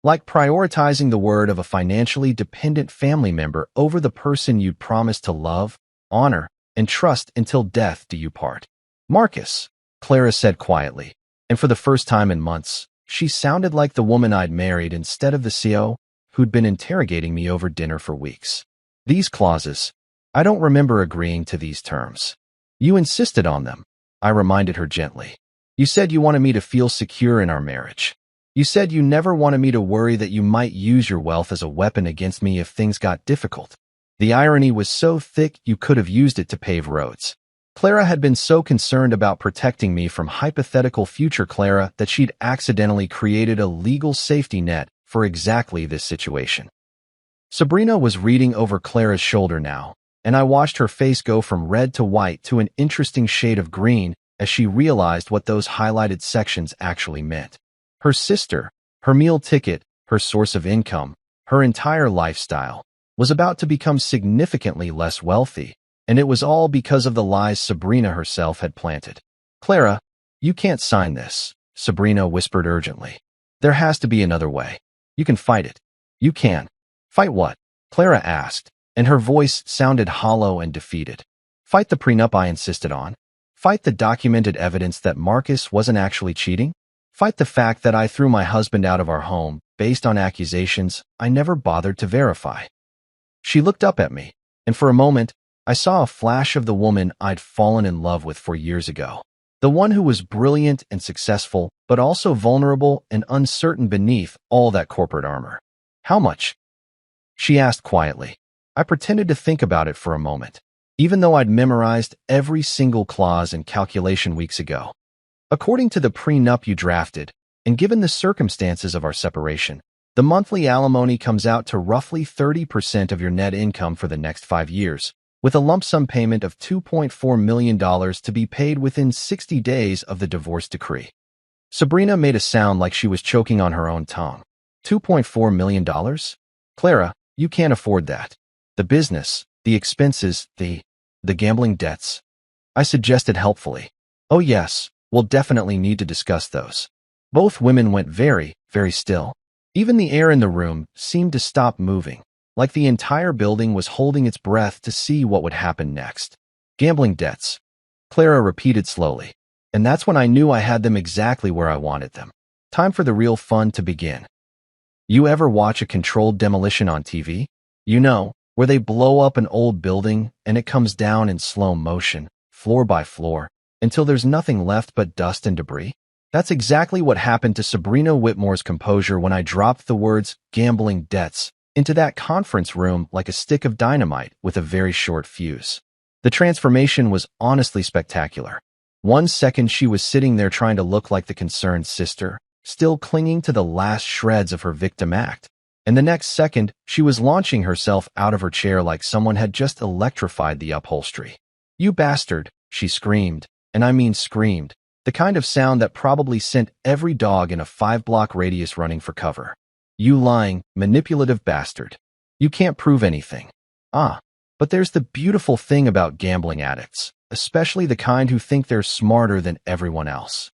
Like prioritizing the word of a financially dependent family member over the person you'd promised to love, honor, and trust until death do you part. Marcus, Clara said quietly, and for the first time in months, she sounded like the woman I'd married instead of the CO who'd been interrogating me over dinner for weeks. These clauses, I don't remember agreeing to these terms. You insisted on them, I reminded her gently. You said you wanted me to feel secure in our marriage. You said you never wanted me to worry that you might use your wealth as a weapon against me if things got difficult. The irony was so thick you could have used it to pave roads. Clara had been so concerned about protecting me from hypothetical future Clara that she'd accidentally created a legal safety net for exactly this situation. Sabrina was reading over Clara's shoulder now, and I watched her face go from red to white to an interesting shade of green as she realized what those highlighted sections actually meant. Her sister, her meal ticket, her source of income, her entire lifestyle, was about to become significantly less wealthy, and it was all because of the lies Sabrina herself had planted. Clara, you can't sign this, Sabrina whispered urgently. There has to be another way. You can fight it. You can. Fight what? Clara asked, and her voice sounded hollow and defeated. Fight the prenup I insisted on. Fight the documented evidence that Marcus wasn't actually cheating. Fight the fact that I threw my husband out of our home based on accusations I never bothered to verify. She looked up at me, and for a moment, I saw a flash of the woman I'd fallen in love with 4 years ago. The one who was brilliant and successful, but also vulnerable and uncertain beneath all that corporate armor. How much? She asked quietly. I pretended to think about it for a moment, even though I'd memorized every single clause and calculation weeks ago. According to the prenup you drafted, and given the circumstances of our separation, the monthly alimony comes out to roughly 30% of your net income for the next 5 years, with a lump sum payment of $2.4 million to be paid within 60 days of the divorce decree. Sabrina made a sound like she was choking on her own tongue. $2.4 million? Clara, you can't afford that. The business, the expenses, the gambling debts. I suggested helpfully. Oh yes, we'll definitely need to discuss those. Both women went very, very still. Even the air in the room seemed to stop moving, like the entire building was holding its breath to see what would happen next. Gambling debts. Clara repeated slowly. And that's when I knew I had them exactly where I wanted them. Time for the real fun to begin. You ever watch a controlled demolition on TV? You know, where they blow up an old building and it comes down in slow motion, floor by floor, until there's nothing left but dust and debris? That's exactly what happened to Sabrina Whitmore's composure when I dropped the words gambling debts into that conference room like a stick of dynamite with a very short fuse. The transformation was honestly spectacular. One second she was sitting there trying to look like the concerned sister, still clinging to the last shreds of her victim act. And the next second, she was launching herself out of her chair like someone had just electrified the upholstery. "You bastard," she screamed, and I mean screamed, the kind of sound that probably sent every dog in a 5-block radius running for cover. "You lying, manipulative bastard. You can't prove anything." But there's the beautiful thing about gambling addicts, especially the kind who think they're smarter than everyone else.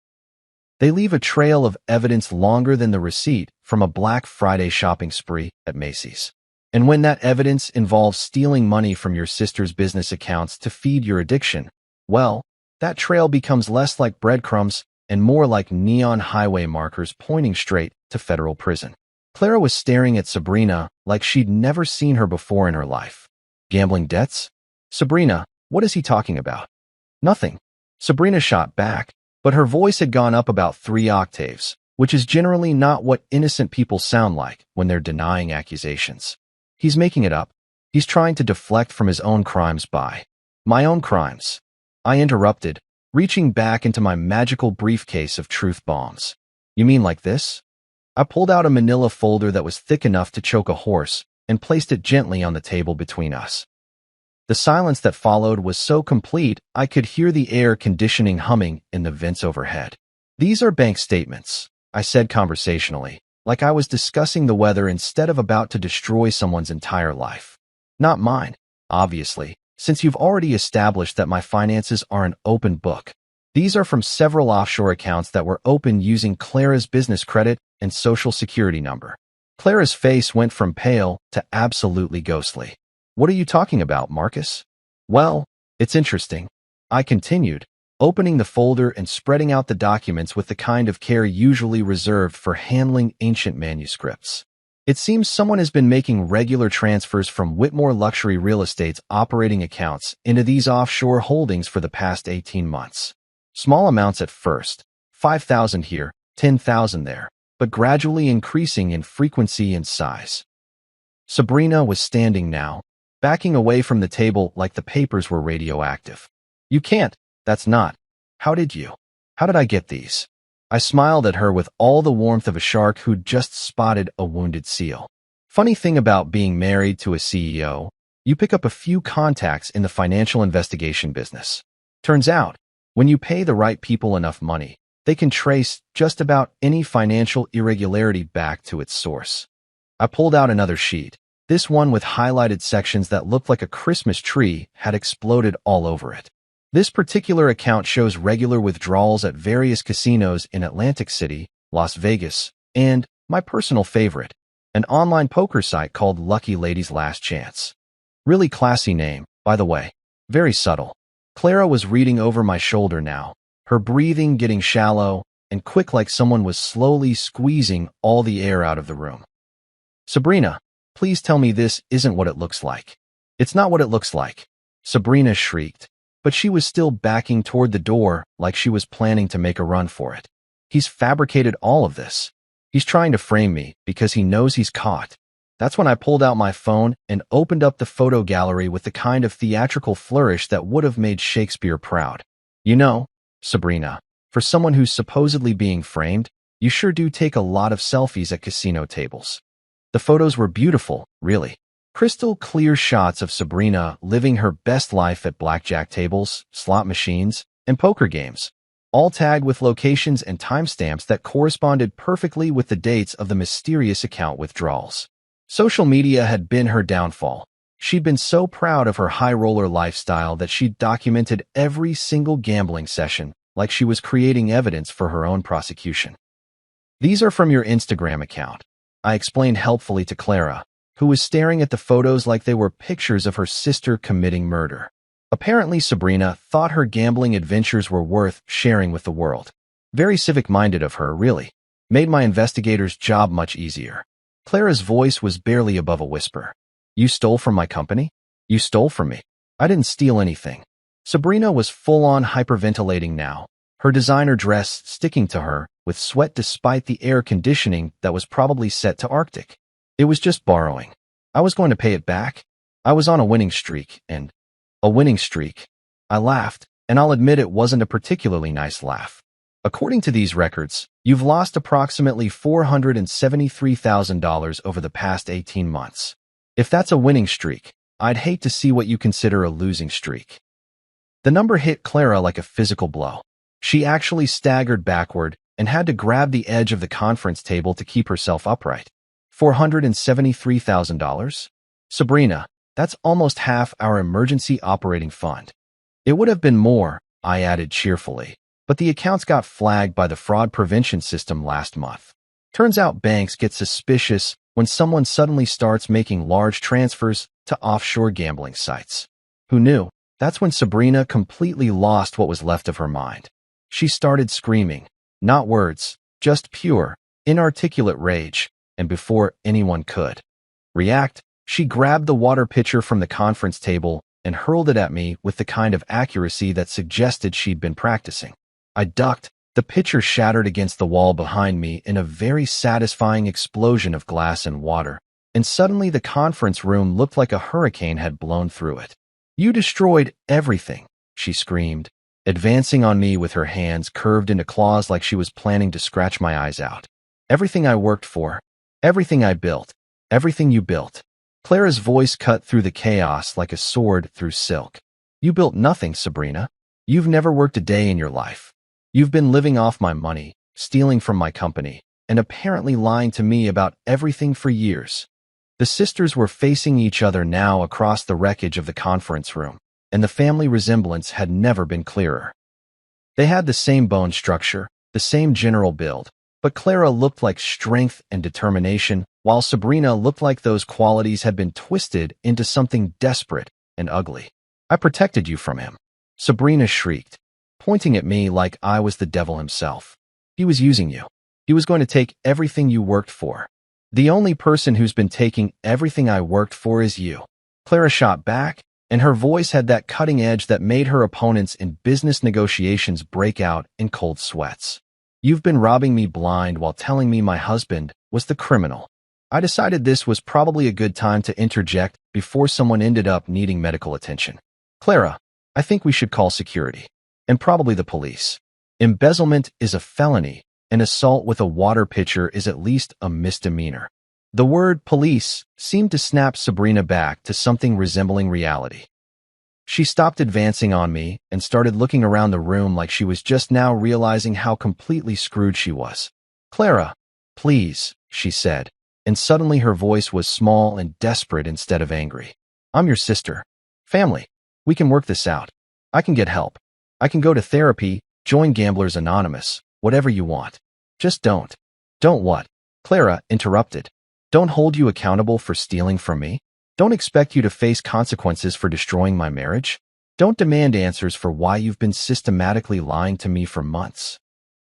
They leave a trail of evidence longer than the receipt from a Black Friday shopping spree at Macy's. And when that evidence involves stealing money from your sister's business accounts to feed your addiction, well, that trail becomes less like breadcrumbs and more like neon highway markers pointing straight to federal prison. Clara was staring at Sabrina like she'd never seen her before in her life. "Gambling debts? Sabrina, what is he talking about?" "Nothing," Sabrina shot back, but her voice had gone up about 3 octaves, which is generally not what innocent people sound like when they're denying accusations. "He's making it up. He's trying to deflect from his own crimes by my own crimes," I interrupted, reaching back into my magical briefcase of truth bombs. "You mean like this?" I pulled out a manila folder that was thick enough to choke a horse and placed it gently on the table between us. The silence that followed was so complete I could hear the air conditioning humming in the vents overhead. "These are bank statements," I said conversationally, like I was discussing the weather instead of about to destroy someone's entire life. "Not mine, obviously, since you've already established that my finances are an open book. These are from several offshore accounts that were opened using Clara's business credit and social security number." Clara's face went from pale to absolutely ghostly. "What are you talking about, Marcus?" "Well, it's interesting," I continued, opening the folder and spreading out the documents with the kind of care usually reserved for handling ancient manuscripts. "It seems someone has been making regular transfers from Whitmore Luxury Real Estate's operating accounts into these offshore holdings for the past 18 months. Small amounts at first, 5,000 here, 10,000 there, but gradually increasing in frequency and size." Sabrina was standing now, backing away from the table like the papers were radioactive. "You can't. That's not. How did you? How did I get these?" I smiled at her with all the warmth of a shark who'd just spotted a wounded seal. "Funny thing about being married to a CEO, you pick up a few contacts in the financial investigation business. Turns out, when you pay the right people enough money, they can trace just about any financial irregularity back to its source." I pulled out another sheet, this one with highlighted sections that looked like a Christmas tree had exploded all over it. This particular account shows regular withdrawals at various casinos in Atlantic City, Las Vegas, and, my personal favorite, an online poker site called Lucky Lady's Last Chance. Really classy name, by the way. Very subtle. Clara was reading over my shoulder now, her breathing getting shallow and quick like someone was slowly squeezing all the air out of the room. "Sabrina, please tell me this isn't what it looks like." "It's not what it looks like," Sabrina shrieked, but she was still backing toward the door like she was planning to make a run for it. "He's fabricated all of this. He's trying to frame me because he knows he's caught." That's when I pulled out my phone and opened up the photo gallery with the kind of theatrical flourish that would have made Shakespeare proud. "You know, Sabrina, for someone who's supposedly being framed, you sure do take a lot of selfies at casino tables." The photos were beautiful, really. Crystal clear shots of Sabrina living her best life at blackjack tables, slot machines, and poker games, all tagged with locations and timestamps that corresponded perfectly with the dates of the mysterious account withdrawals. Social media had been her downfall. She'd been so proud of her high-roller lifestyle that she'd documented every single gambling session like she was creating evidence for her own prosecution. "These are from your Instagram account," I explained helpfully to Clara, who was staring at the photos like they were pictures of her sister committing murder. Apparently, Sabrina thought her gambling adventures were worth sharing with the world. Very civic-minded of her, really. Made my investigator's job much easier. Clara's voice was barely above a whisper. "You stole from my company? You stole from me. I didn't steal anything." Sabrina was full-on hyperventilating now, her designer dress sticking to her, with sweat despite the air conditioning that was probably set to Arctic. "It was just borrowing. I was going to pay it back. I was on a winning streak, and—" "A winning streak." I laughed, and I'll admit it wasn't a particularly nice laugh. According to these records, you've lost approximately $473,000 over the past 18 months. If that's a winning streak, I'd hate to see what you consider a losing streak. The number hit Clara like a physical blow. She actually staggered backward and had to grab the edge of the conference table to keep herself upright. $473,000? Sabrina, that's almost half our emergency operating fund. It would have been more, I added cheerfully, but the accounts got flagged by the fraud prevention system last month. Turns out banks get suspicious when someone suddenly starts making large transfers to offshore gambling sites. Who knew? That's when Sabrina completely lost what was left of her mind. She started screaming, not words, just pure, inarticulate rage, and before anyone could react, she grabbed the water pitcher from the conference table and hurled it at me with the kind of accuracy that suggested she'd been practicing. I ducked. The pitcher shattered against the wall behind me in a very satisfying explosion of glass and water, and suddenly the conference room looked like a hurricane had blown through it. "You destroyed everything," she screamed, advancing on me with her hands curved into claws like she was planning to scratch my eyes out. "Everything I worked for, everything I built, everything you built." Clara's voice cut through the chaos like a sword through silk. "You built nothing, Sabrina. You've never worked a day in your life. You've been living off my money, stealing from my company, and apparently lying to me about everything for years." The sisters were facing each other now across the wreckage of the conference room, and the family resemblance had never been clearer. They had the same bone structure, the same general build, but Clara looked like strength and determination, while Sabrina looked like those qualities had been twisted into something desperate and ugly. "I protected you from him," Sabrina shrieked, pointing at me like I was the devil himself. "He was using you. He was going to take everything you worked for. The only person who's been taking everything I worked for is you." Clara shot back, and her voice had that cutting edge that made her opponents in business negotiations break out in cold sweats. "You've been robbing me blind while telling me my husband was the criminal." I decided this was probably a good time to interject before someone ended up needing medical attention. "Clara, I think we should call security. And probably the police. Embezzlement is a felony, and assault with a water pitcher is at least a misdemeanor." The word police seemed to snap Sabrina back to something resembling reality. She stopped advancing on me and started looking around the room like she was just now realizing how completely screwed she was. "Clara, please," she said, and suddenly her voice was small and desperate instead of angry. "I'm your sister. Family. We can work this out. I can get help. I can go to therapy, join Gamblers Anonymous, whatever you want. Just don't." "Don't what?" Clara interrupted. "Don't hold you accountable for stealing from me? Don't expect you to face consequences for destroying my marriage? Don't demand answers for why you've been systematically lying to me for months?"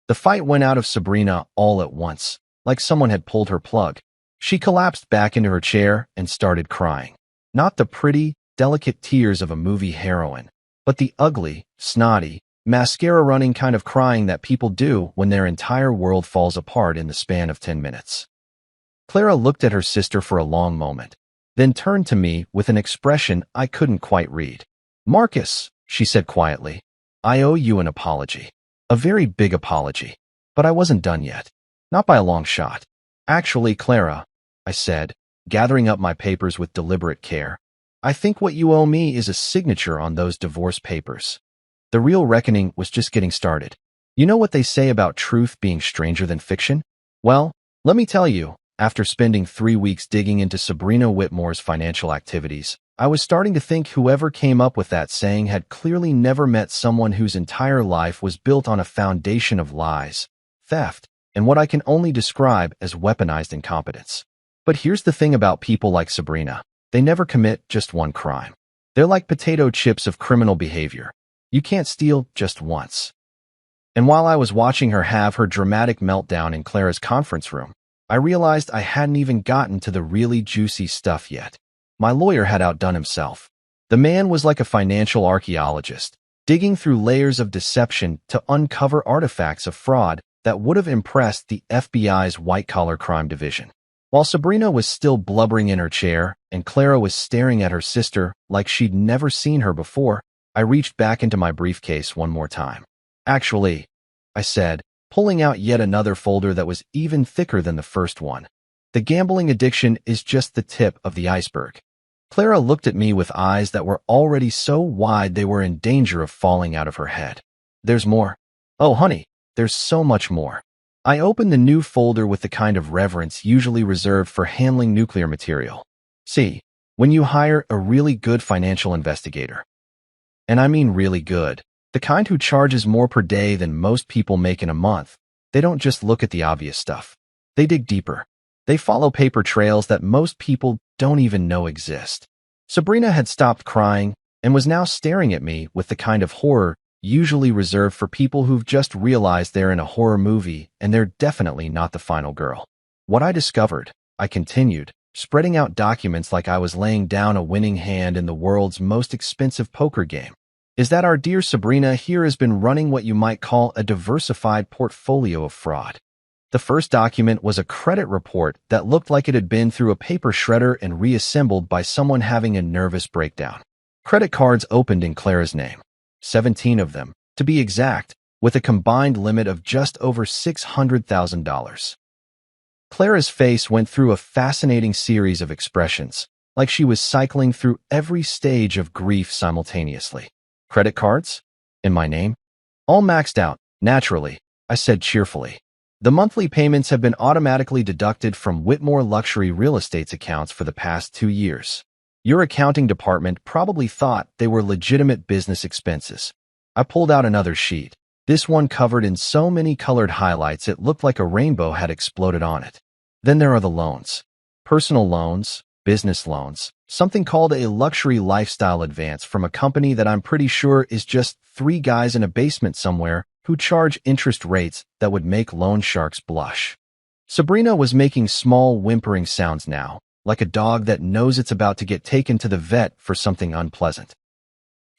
The fight went out of Sabrina all at once, like someone had pulled her plug. She collapsed back into her chair and started crying. Not the pretty, delicate tears of a movie heroine, but the ugly, snotty, mascara-running kind of crying that people do when their entire world falls apart in the span of 10 minutes. Clara looked at her sister for a long moment, then turned to me with an expression I couldn't quite read. "Marcus," she said quietly, "I owe you an apology. A very big apology. But I wasn't done yet. Not by a long shot. Actually, Clara," I said, gathering up my papers with deliberate care, "I think what you owe me is a signature on those divorce papers." The real reckoning was just getting started. You know what they say about truth being stranger than fiction? Well, let me tell you, after spending 3 weeks digging into Sabrina Whitmore's financial activities, I was starting to think whoever came up with that saying had clearly never met someone whose entire life was built on a foundation of lies, theft, and what I can only describe as weaponized incompetence. But here's the thing about people like Sabrina. They never commit just one crime. They're like potato chips of criminal behavior. You can't steal just once. And while I was watching her have her dramatic meltdown in Clara's conference room, I realized I hadn't even gotten to the really juicy stuff yet. My lawyer had outdone himself. The man was like a financial archaeologist, digging through layers of deception to uncover artifacts of fraud that would have impressed the FBI's white-collar crime division. While Sabrina was still blubbering in her chair and Clara was staring at her sister like she'd never seen her before, I reached back into my briefcase one more time. Actually, I said, pulling out yet another folder that was even thicker than the first one. The gambling addiction is just the tip of the iceberg. Clara looked at me with eyes that were already so wide they were in danger of falling out of her head. There's more. Oh, honey, there's so much more. I opened the new folder with the kind of reverence usually reserved for handling nuclear material. See, when you hire a really good financial investigator, and I mean really good, the kind who charges more per day than most people make in a month, they don't just look at the obvious stuff. They dig deeper. They follow paper trails that most people don't even know exist. Sabrina had stopped crying and was now staring at me with the kind of horror usually reserved for people who've just realized they're in a horror movie and they're definitely not the final girl. What I discovered, I continued, spreading out documents like I was laying down a winning hand in the world's most expensive poker game, is that our dear Sabrina here has been running what you might call a diversified portfolio of fraud. The first document was a credit report that looked like it had been through a paper shredder and reassembled by someone having a nervous breakdown. Credit cards opened in Clara's name. 17 of them, to be exact, with a combined limit of just over $600,000. Clara's face went through a fascinating series of expressions, like she was cycling through every stage of grief simultaneously. Credit cards? In my name? All maxed out, naturally, I said cheerfully. The monthly payments have been automatically deducted from Whitmore Luxury Real Estate's accounts for the past 2 years. Your accounting department probably thought they were legitimate business expenses. I pulled out another sheet, this one covered in so many colored highlights it looked like a rainbow had exploded on it. Then there are the loans. Personal loans, business loans, something called a luxury lifestyle advance from a company that I'm pretty sure is just 3 guys in a basement somewhere who charge interest rates that would make loan sharks blush. Sabrina was making small whimpering sounds now, like a dog that knows it's about to get taken to the vet for something unpleasant.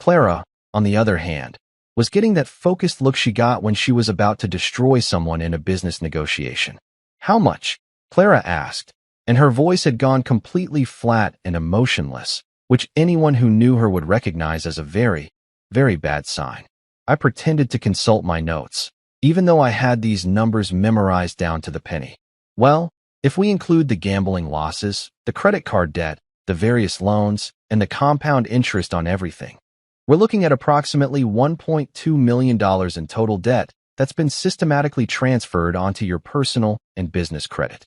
Clara, on the other hand, was getting that focused look she got when she was about to destroy someone in a business negotiation. How much? Clara asked, and her voice had gone completely flat and emotionless, which anyone who knew her would recognize as a very, very bad sign. I pretended to consult my notes, even though I had these numbers memorized down to the penny. Well, if we include the gambling losses, the credit card debt, the various loans, and the compound interest on everything, we're looking at approximately $1.2 million in total debt that's been systematically transferred onto your personal and business credit.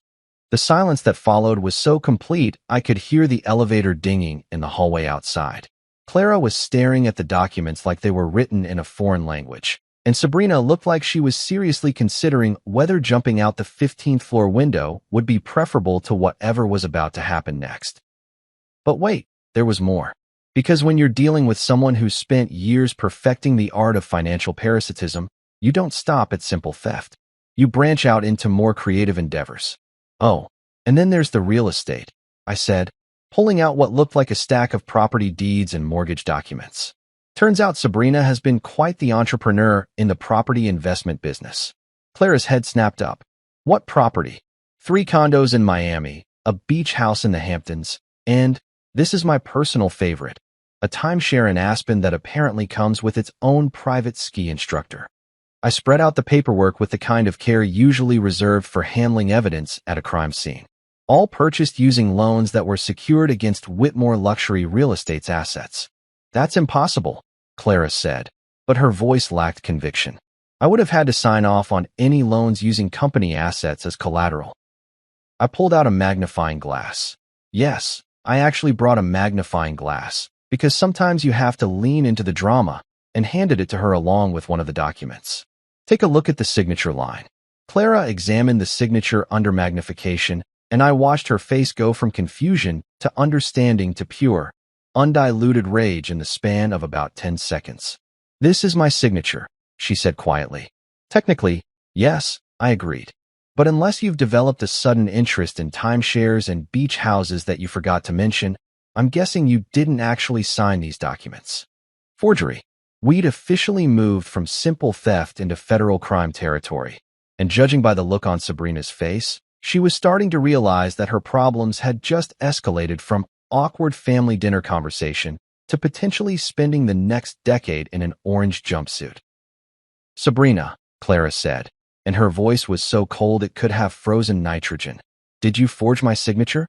The silence that followed was so complete I could hear the elevator dinging in the hallway outside. Clara was staring at the documents like they were written in a foreign language, and Sabrina looked like she was seriously considering whether jumping out the 15th floor window would be preferable to whatever was about to happen next. But wait, there was more. Because when you're dealing with someone who's spent years perfecting the art of financial parasitism, you don't stop at simple theft. You branch out into more creative endeavors. Oh, and then there's the real estate, I said, pulling out what looked like a stack of property deeds and mortgage documents. Turns out Sabrina has been quite the entrepreneur in the property investment business. Clara's head snapped up. What property? 3 condos in Miami, a beach house in the Hamptons, and, this is my personal favorite, a timeshare in Aspen that apparently comes with its own private ski instructor. I spread out the paperwork with the kind of care usually reserved for handling evidence at a crime scene. All purchased using loans that were secured against Whitmore Luxury Real Estate's assets. That's impossible, Clara said, but her voice lacked conviction. I would have had to sign off on any loans using company assets as collateral. I pulled out a magnifying glass. Yes, I actually brought a magnifying glass, because sometimes you have to lean into the drama, and handed it to her along with one of the documents. Take a look at the signature line. Clara examined the signature under magnification, and I watched her face go from confusion to understanding to pure, undiluted rage in the span of about 10 seconds. This is my signature, she said quietly. Technically, yes, I agreed. But unless you've developed a sudden interest in timeshares and beach houses that you forgot to mention, I'm guessing you didn't actually sign these documents. Forgery. We'd officially moved from simple theft into federal crime territory, and judging by the look on Sabrina's face, she was starting to realize that her problems had just escalated from awkward family dinner conversation to potentially spending the next decade in an orange jumpsuit. Sabrina, Clara said, and her voice was so cold it could have frozen nitrogen. Did you forge my signature?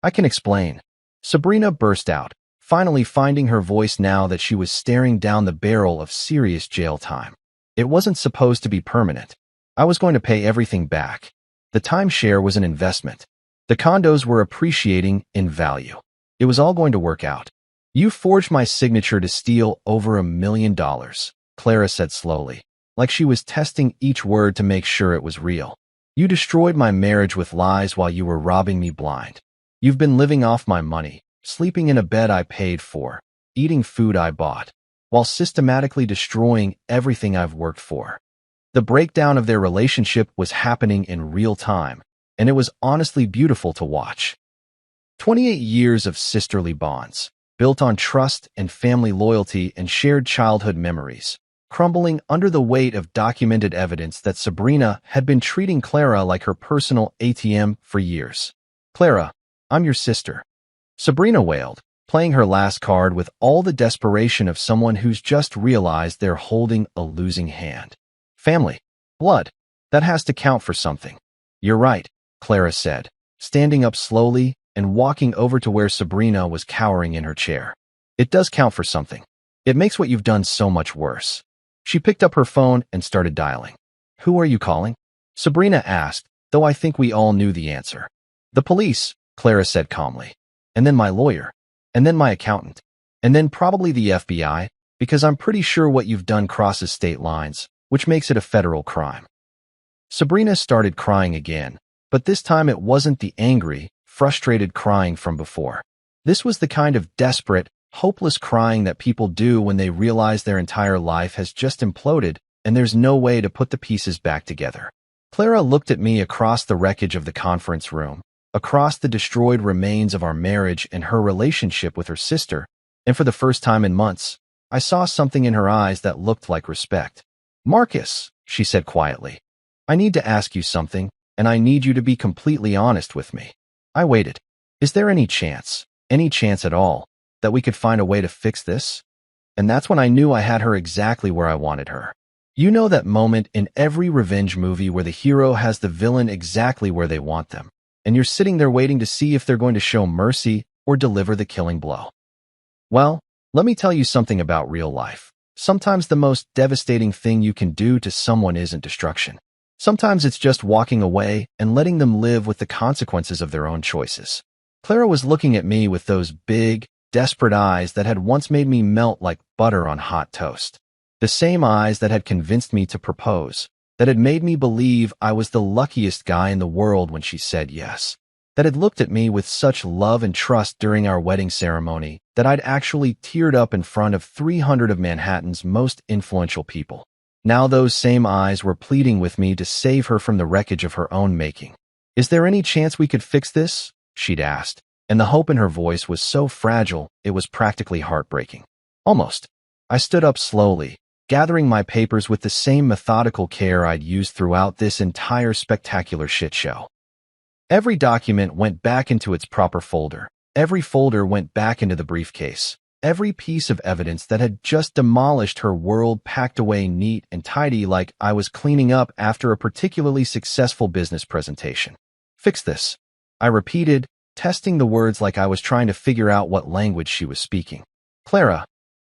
I can explain. Sabrina burst out, finally finding her voice now that she was staring down the barrel of serious jail time. It wasn't supposed to be permanent. I was going to pay everything back. The timeshare was an investment. The condos were appreciating in value. It was all going to work out. You forged my signature to steal over $1 million, Clara said slowly, like she was testing each word to make sure it was real. You destroyed my marriage with lies while you were robbing me blind. You've been living off my money, sleeping in a bed I paid for, eating food I bought, while systematically destroying everything I've worked for. The breakdown of their relationship was happening in real time, and it was honestly beautiful to watch. 28 years of sisterly bonds, built on trust and family loyalty and shared childhood memories, crumbling under the weight of documented evidence that Sabrina had been treating Clara like her personal ATM for years. Clara, I'm your sister, Sabrina wailed, playing her last card with all the desperation of someone who's just realized they're holding a losing hand. Family. Blood. That has to count for something. You're right, Clara said, standing up slowly and walking over to where Sabrina was cowering in her chair. It does count for something. It makes what you've done so much worse. She picked up her phone and started dialing. Who are you calling? Sabrina asked, though I think we all knew the answer. The police, Clara said calmly. And then my lawyer. And then my accountant. And then probably the FBI, because I'm pretty sure what you've done crosses state lines, which makes it a federal crime. Sabrina started crying again, but this time it wasn't the angry, frustrated crying from before. This was the kind of desperate, hopeless crying that people do when they realize their entire life has just imploded and there's no way to put the pieces back together. Clara looked at me across the wreckage of the conference room, across the destroyed remains of our marriage and her relationship with her sister, and for the first time in months, I saw something in her eyes that looked like respect. Marcus, she said quietly, I need to ask you something, and I need you to be completely honest with me. I waited. Is there any chance at all, that we could find a way to fix this? And that's when I knew I had her exactly where I wanted her. You know that moment in every revenge movie where the hero has the villain exactly where they want them, and you're sitting there waiting to see if they're going to show mercy or deliver the killing blow. Well, let me tell you something about real life. Sometimes the most devastating thing you can do to someone isn't destruction. Sometimes it's just walking away and letting them live with the consequences of their own choices. Clara was looking at me with those big, desperate eyes that had once made me melt like butter on hot toast. The same eyes that had convinced me to propose, that had made me believe I was the luckiest guy in the world when she said yes, that had looked at me with such love and trust during our wedding ceremony that I'd actually teared up in front of 300 of Manhattan's most influential people. Now those same eyes were pleading with me to save her from the wreckage of her own making. Is there any chance we could fix this? She'd asked, and the hope in her voice was so fragile it was practically heartbreaking. Almost. I stood up slowly, gathering my papers with the same methodical care I'd used throughout this entire spectacular shit show. Every document went back into its proper folder. Every folder went back into the briefcase. Every piece of evidence that had just demolished her world packed away neat and tidy like I was cleaning up after a particularly successful business presentation. Fix this, I repeated, testing the words like I was trying to figure out what language she was speaking. Clara,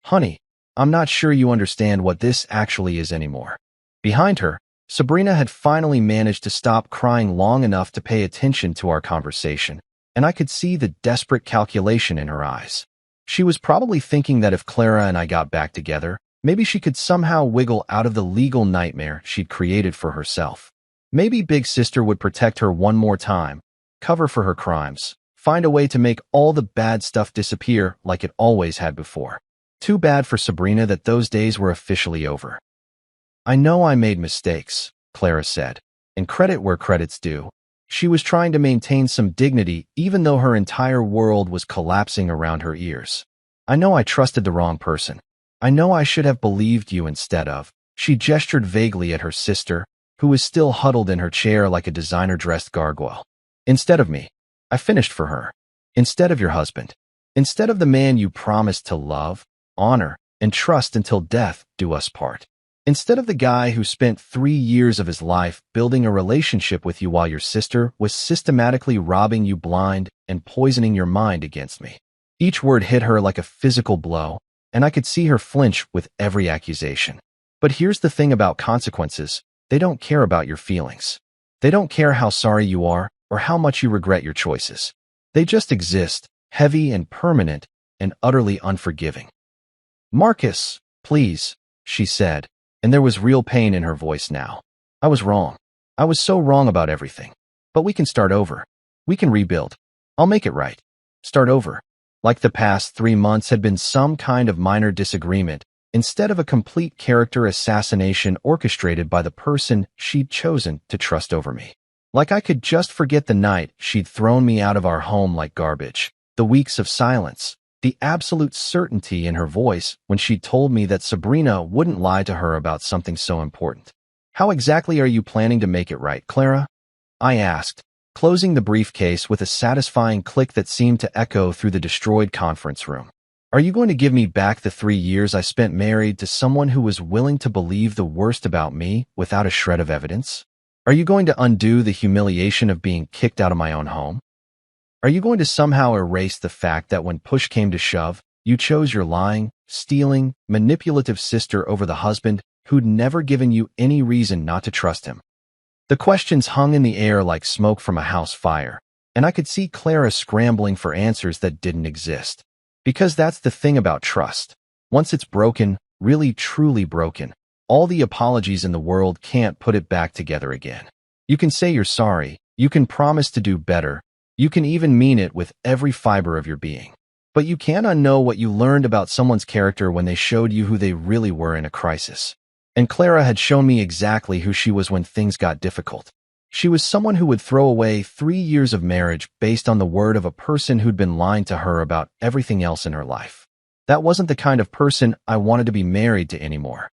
honey, I'm not sure you understand what this actually is anymore. Behind her, Sabrina had finally managed to stop crying long enough to pay attention to our conversation, and I could see the desperate calculation in her eyes. She was probably thinking that if Clara and I got back together, maybe she could somehow wiggle out of the legal nightmare she'd created for herself. Maybe Big Sister would protect her one more time, cover for her crimes, find a way to make all the bad stuff disappear like it always had before. Too bad for Sabrina that those days were officially over. I know I made mistakes, Clara said, and credit where credit's due. She was trying to maintain some dignity even though her entire world was collapsing around her ears. I know I trusted the wrong person. I know I should have believed you instead of. She gestured vaguely at her sister, who was still huddled in her chair like a designer-dressed gargoyle. Instead of me. I finished for her. Instead of your husband. Instead of the man you promised to love, honor, and trust until death do us part. Instead of the guy who spent 3 years of his life building a relationship with you while your sister was systematically robbing you blind and poisoning your mind against me. Each word hit her like a physical blow, and I could see her flinch with every accusation. But here's the thing about consequences. They don't care about your feelings. They don't care how sorry you are or how much you regret your choices. They just exist, heavy and permanent and utterly unforgiving. "Marcus, please," she said, and there was real pain in her voice now. "I was wrong. I was so wrong about everything. But we can start over. We can rebuild. I'll make it right. Start over." Like the past 3 months had been some kind of minor disagreement, instead of a complete character assassination orchestrated by the person she'd chosen to trust over me. Like I could just forget the night she'd thrown me out of our home like garbage, the weeks of silence, the absolute certainty in her voice when she told me that Sabrina wouldn't lie to her about something so important. "How exactly are you planning to make it right, Clara?" I asked, closing the briefcase with a satisfying click that seemed to echo through the destroyed conference room. "Are you going to give me back the 3 years I spent married to someone who was willing to believe the worst about me without a shred of evidence? Are you going to undo the humiliation of being kicked out of my own home? Are you going to somehow erase the fact that when push came to shove, you chose your lying, stealing, manipulative sister over the husband who'd never given you any reason not to trust him?" The questions hung in the air like smoke from a house fire, and I could see Clara scrambling for answers that didn't exist. Because that's the thing about trust. Once it's broken, really truly broken, all the apologies in the world can't put it back together again. You can say you're sorry, you can promise to do better, you can even mean it with every fiber of your being. But you can't unknow what you learned about someone's character when they showed you who they really were in a crisis. And Clara had shown me exactly who she was when things got difficult. She was someone who would throw away 3 years of marriage based on the word of a person who'd been lying to her about everything else in her life. That wasn't the kind of person I wanted to be married to anymore.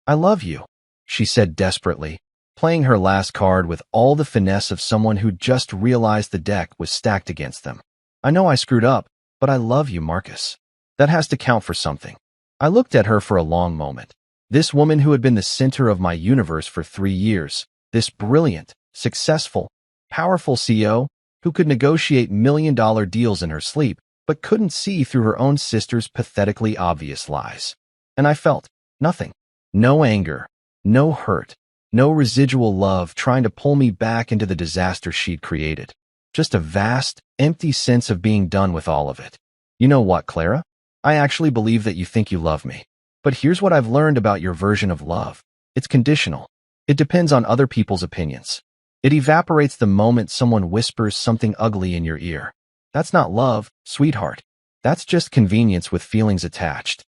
"I love you," she said desperately, playing her last card with all the finesse of someone who'd just realized the deck was stacked against them. "I know I screwed up, but I love you, Marcus. That has to count for something." I looked at her for a long moment. This woman who had been the center of my universe for 3 years, this brilliant, successful, powerful CEO who could negotiate million-dollar deals in her sleep, but couldn't see through her own sister's pathetically obvious lies. And I felt nothing. No anger, no hurt, no residual love trying to pull me back into the disaster she'd created. Just a vast, empty sense of being done with all of it. "You know what, Clara? I actually believe that you think you love me. But here's what I've learned about your version of love. It's conditional. It depends on other people's opinions. It evaporates the moment someone whispers something ugly in your ear. That's not love, sweetheart. That's just convenience with feelings attached."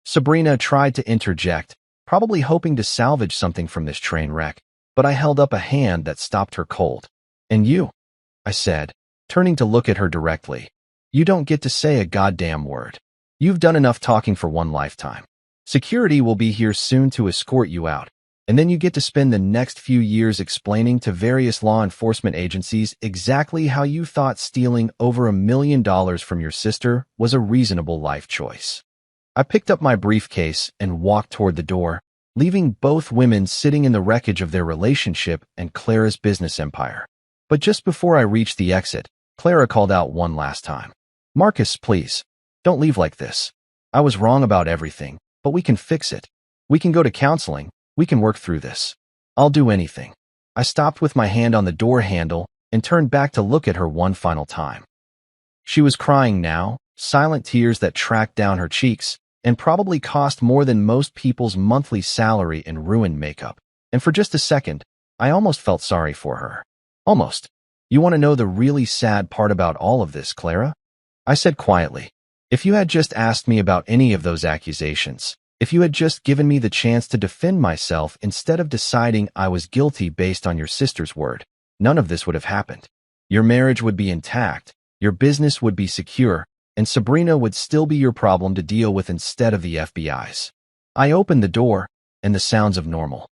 Sabrina tried to interject, probably hoping to salvage something from this train wreck, but I held up a hand that stopped her cold. "And you," I said, turning to look at her directly. "You don't get to say a goddamn word. You've done enough talking for one lifetime. Security will be here soon to escort you out, and then you get to spend the next few years explaining to various law enforcement agencies exactly how you thought stealing over $1 million from your sister was a reasonable life choice." I picked up my briefcase and walked toward the door, leaving both women sitting in the wreckage of their relationship and Clara's business empire. But just before I reached the exit, Clara called out one last time. "Marcus, please. Don't leave like this. I was wrong about everything, but we can fix it. We can go to counseling. We can work through this. I'll do anything." I stopped with my hand on the door handle and turned back to look at her one final time. She was crying now, silent tears that tracked down her cheeks and probably cost more than most people's monthly salary in ruined makeup. And for just a second, I almost felt sorry for her. Almost. "You want to know the really sad part about all of this, Clara?" I said quietly. "If you had just asked me about any of those accusations, if you had just given me the chance to defend myself instead of deciding I was guilty based on your sister's word, none of this would have happened. Your marriage would be intact, your business would be secure, and Sabrina would still be your problem to deal with instead of the FBI's." I opened the door, and the sounds of normal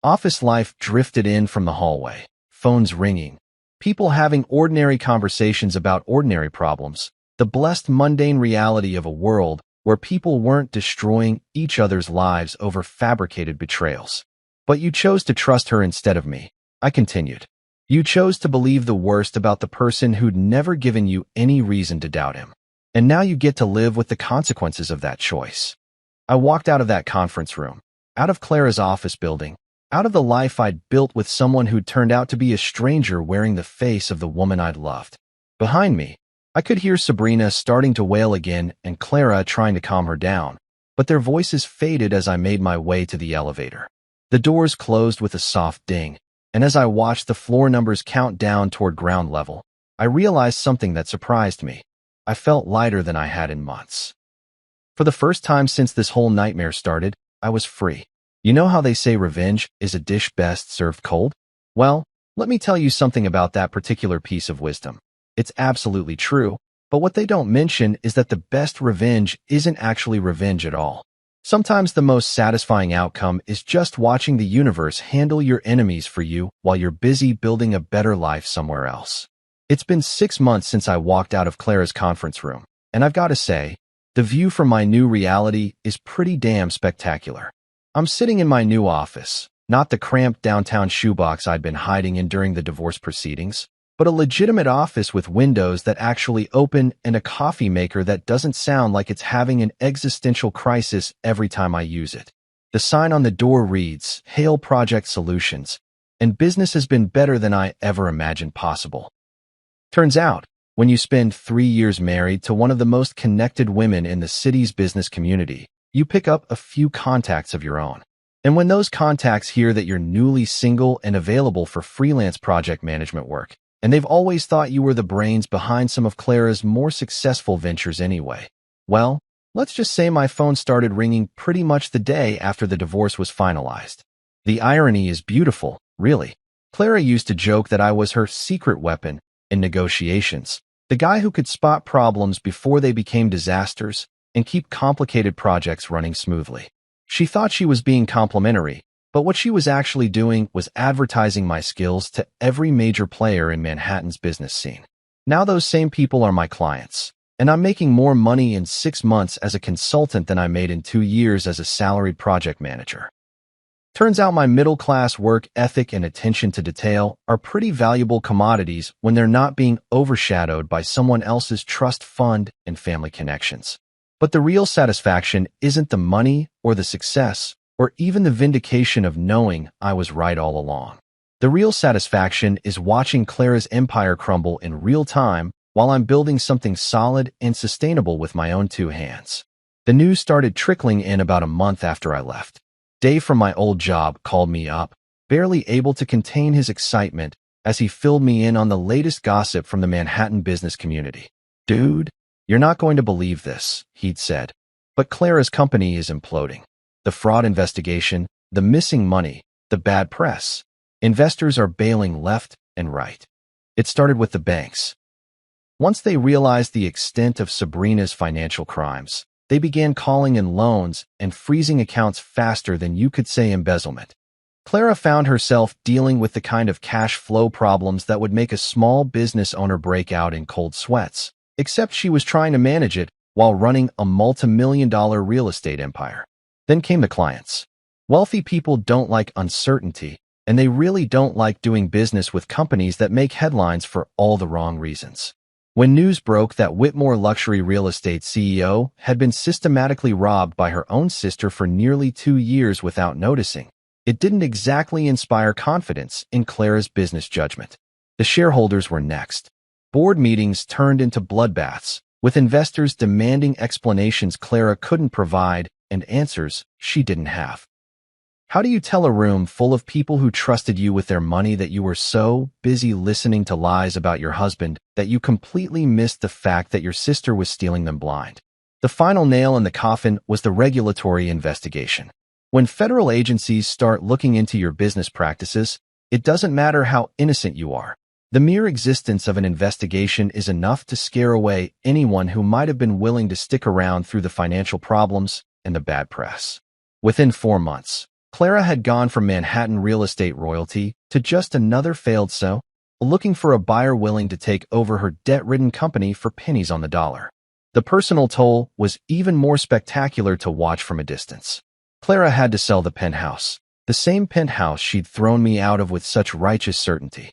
office life drifted in from the hallway, phones ringing, people having ordinary conversations about ordinary problems, the blessed mundane reality of a world where people weren't destroying each other's lives over fabricated betrayals. But you chose to trust her instead of me, I continued. You chose to believe the worst about the person who'd never given you any reason to doubt him. And now you get to live with the consequences of that choice. I walked out of that conference room, out of Clara's office building, out of the life I'd built with someone who'd turned out to be a stranger wearing the face of the woman I'd loved. Behind me, I could hear Sabrina starting to wail again and Clara trying to calm her down, but their voices faded as I made my way to the elevator. The doors closed with a soft ding, and as I watched the floor numbers count down toward ground level, I realized something that surprised me. I felt lighter than I had in months. For the first time since this whole nightmare started, I was free. You know how they say revenge is a dish best served cold? Well, let me tell you something about that particular piece of wisdom. It's absolutely true, but what they don't mention is that the best revenge isn't actually revenge at all. Sometimes the most satisfying outcome is just watching the universe handle your enemies for you while you're busy building a better life somewhere else. It's been 6 months since I walked out of Clara's conference room, and I've got to say, the view from my new reality is pretty damn spectacular. I'm sitting in my new office, not the cramped downtown shoebox I'd been hiding in during the divorce proceedings, but a legitimate office with windows that actually open and a coffee maker that doesn't sound like it's having an existential crisis every time I use it. The sign on the door reads, "Hail Project Solutions," and business has been better than I ever imagined possible. Turns out, when you spend 3 years married to one of the most connected women in the city's business community, you pick up a few contacts of your own. And when those contacts hear that you're newly single and available for freelance project management work, and they've always thought you were the brains behind some of Clara's more successful ventures anyway, well, let's just say my phone started ringing pretty much the day after the divorce was finalized. The irony is beautiful, really. Clara used to joke that I was her secret weapon in negotiations, the guy who could spot problems before they became disasters and keep complicated projects running smoothly. She thought she was being complimentary, but what she was actually doing was advertising my skills to every major player in Manhattan's business scene. Now those same people are my clients, and I'm making more money in 6 months as a consultant than I made in 2 years as a salaried project manager. Turns out my middle-class work ethic and attention to detail are pretty valuable commodities when they're not being overshadowed by someone else's trust fund and family connections. But the real satisfaction isn't the money or the success, or even the vindication of knowing I was right all along. The real satisfaction is watching Clara's empire crumble in real time while I'm building something solid and sustainable with my own 2 hands. The news started trickling in about a month after I left. Dave from my old job called me up, barely able to contain his excitement as he filled me in on the latest gossip from the Manhattan business community. "Dude, you're not going to believe this," he'd said, "but Clara's company is imploding. The fraud investigation, the missing money, the bad press. Investors are bailing left and right. It started with the banks. Once they realized the extent of Sabrina's financial crimes, they began calling in loans and freezing accounts faster than you could say embezzlement. Clara found herself dealing with the kind of cash flow problems that would make a small business owner break out in cold sweats, except she was trying to manage it while running a multi-million-dollar real estate empire. Then came the clients. Wealthy people don't like uncertainty, and they really don't like doing business with companies that make headlines for all the wrong reasons. When news broke that Whitmore Luxury Real Estate CEO had been systematically robbed by her own sister for nearly 2 years without noticing, it didn't exactly inspire confidence in Clara's business judgment. The shareholders were next. Board meetings turned into bloodbaths, with investors demanding explanations Clara couldn't provide and answers she didn't have. How do you tell a room full of people who trusted you with their money that you were so busy listening to lies about your husband that you completely missed the fact that your sister was stealing them blind? The final nail in the coffin was the regulatory investigation. When federal agencies start looking into your business practices, it doesn't matter how innocent you are. The mere existence of an investigation is enough to scare away anyone who might have been willing to stick around through the financial problems and the bad press. Within 4 months, Clara had gone from Manhattan real estate royalty to just another failed looking for a buyer willing to take over her debt-ridden company for pennies on the dollar. The personal toll was even more spectacular to watch from a distance. Clara had to sell the penthouse, the same penthouse she'd thrown me out of with such righteous certainty.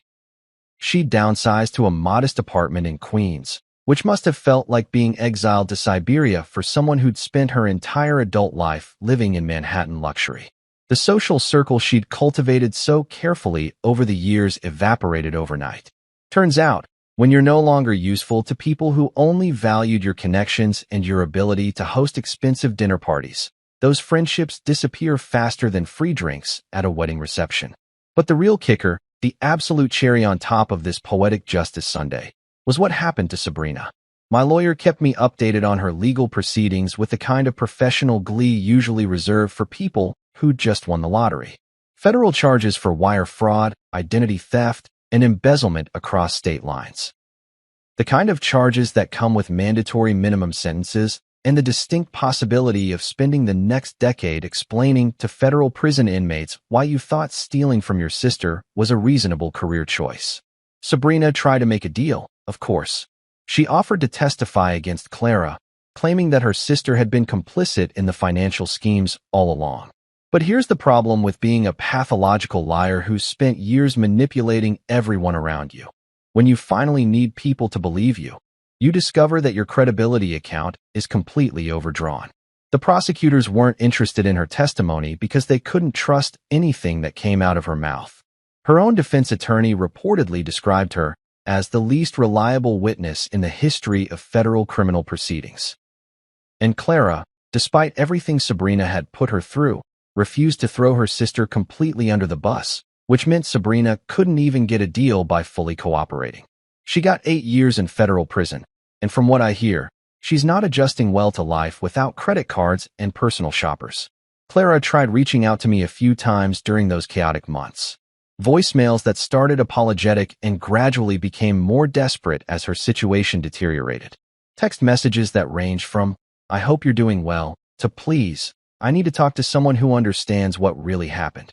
She'd downsized to a modest apartment in Queens, which must have felt like being exiled to Siberia for someone who'd spent her entire adult life living in Manhattan luxury. The social circle she'd cultivated so carefully over the years evaporated overnight. Turns out, when you're no longer useful to people who only valued your connections and your ability to host expensive dinner parties, those friendships disappear faster than free drinks at a wedding reception. But the real kicker, the absolute cherry on top of this poetic justice Sunday, was what happened to Sabrina. My lawyer kept me updated on her legal proceedings with the kind of professional glee usually reserved for people who just won the lottery. Federal charges for wire fraud, identity theft, and embezzlement across state lines. The kind of charges that come with mandatory minimum sentences and the distinct possibility of spending the next decade explaining to federal prison inmates why you thought stealing from your sister was a reasonable career choice. Sabrina tried to make a deal, of course. She offered to testify against Clara, claiming that her sister had been complicit in the financial schemes all along. But here's the problem with being a pathological liar who's spent years manipulating everyone around you. When you finally need people to believe you, you discover that your credibility account is completely overdrawn. The prosecutors weren't interested in her testimony because they couldn't trust anything that came out of her mouth. Her own defense attorney reportedly described her as the least reliable witness in the history of federal criminal proceedings. And Clara, despite everything Sabrina had put her through, refused to throw her sister completely under the bus, which meant Sabrina couldn't even get a deal by fully cooperating. She got 8 years in federal prison, and from what I hear, she's not adjusting well to life without credit cards and personal shoppers. Clara tried reaching out to me a few times during those chaotic months. Voicemails that started apologetic and gradually became more desperate as her situation deteriorated. Text messages that ranged from, "I hope you're doing well," to "Please, I need to talk to someone who understands what really happened."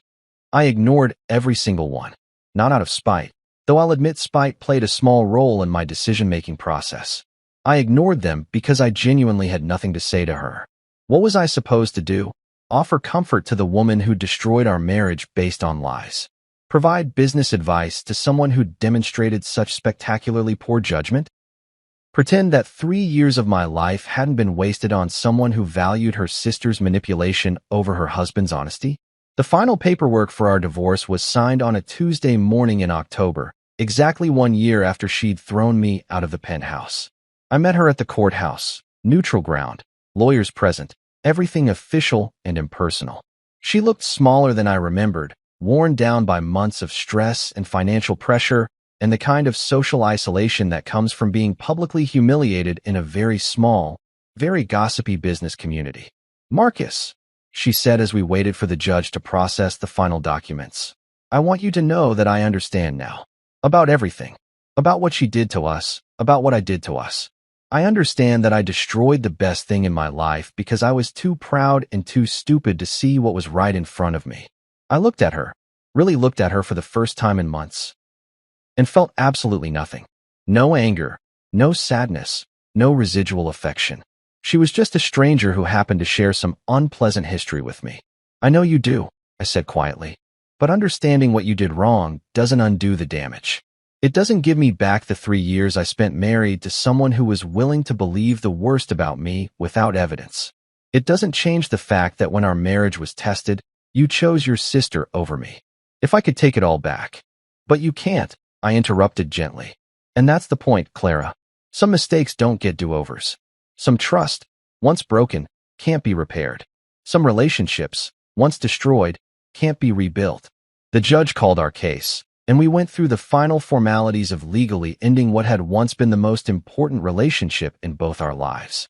I ignored every single one, not out of spite, though I'll admit spite played a small role in my decision-making process. I ignored them because I genuinely had nothing to say to her. What was I supposed to do? Offer comfort to the woman who destroyed our marriage based on lies? Provide business advice to someone who demonstrated such spectacularly poor judgment? Pretend that 3 years of my life hadn't been wasted on someone who valued her sister's manipulation over her husband's honesty? The final paperwork for our divorce was signed on a Tuesday morning in October, exactly 1 year after she'd thrown me out of the penthouse. I met her at the courthouse, neutral ground, lawyers present, everything official and impersonal. She looked smaller than I remembered, worn down by months of stress and financial pressure, and the kind of social isolation that comes from being publicly humiliated in a very small, very gossipy business community. "Marcus," she said as we waited for the judge to process the final documents, "I want you to know that I understand now. About everything. About what she did to us, about what I did to us. I understand that I destroyed the best thing in my life because I was too proud and too stupid to see what was right in front of me." I looked at her, really looked at her for the first time in months, and felt absolutely nothing. No anger, no sadness, no residual affection. She was just a stranger who happened to share some unpleasant history with me. "I know you do," I said quietly, "but understanding what you did wrong doesn't undo the damage. It doesn't give me back the 3 years I spent married to someone who was willing to believe the worst about me without evidence. It doesn't change the fact that when our marriage was tested, you chose your sister over me. If I could take it all back." "But you can't," I interrupted gently. "And that's the point, Clara. Some mistakes don't get do-overs. Some trust, once broken, can't be repaired. Some relationships, once destroyed, can't be rebuilt." The judge called our case, and we went through the final formalities of legally ending what had once been the most important relationship in both our lives.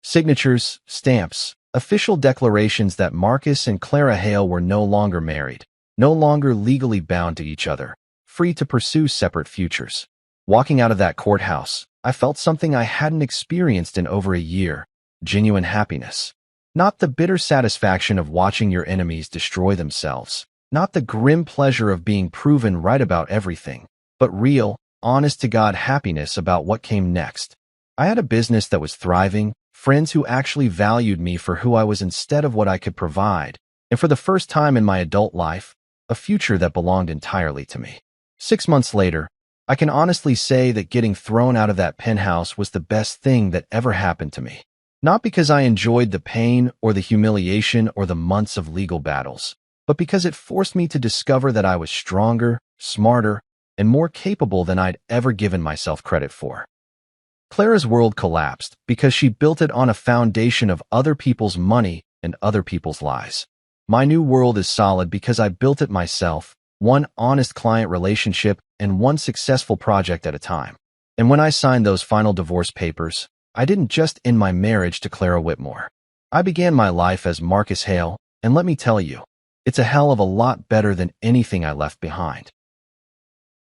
Signatures, stamps, official declarations that Marcus and Clara Hale were no longer married, no longer legally bound to each other, free to pursue separate futures. Walking out of that courthouse, I felt something I hadn't experienced in over a year, genuine happiness. Not the bitter satisfaction of watching your enemies destroy themselves, not the grim pleasure of being proven right about everything, but real, honest-to-God happiness about what came next. I had a business that was thriving, friends who actually valued me for who I was instead of what I could provide, and for the first time in my adult life, a future that belonged entirely to me. 6 months later, I can honestly say that getting thrown out of that penthouse was the best thing that ever happened to me. Not because I enjoyed the pain or the humiliation or the months of legal battles, but because it forced me to discover that I was stronger, smarter, and more capable than I'd ever given myself credit for. Clara's world collapsed because she built it on a foundation of other people's money and other people's lies. My new world is solid because I built it myself, one honest client relationship and one successful project at a time. And when I signed those final divorce papers, I didn't just end my marriage to Clara Whitmore. I began my life as Marcus Hale, and let me tell you, it's a hell of a lot better than anything I left behind.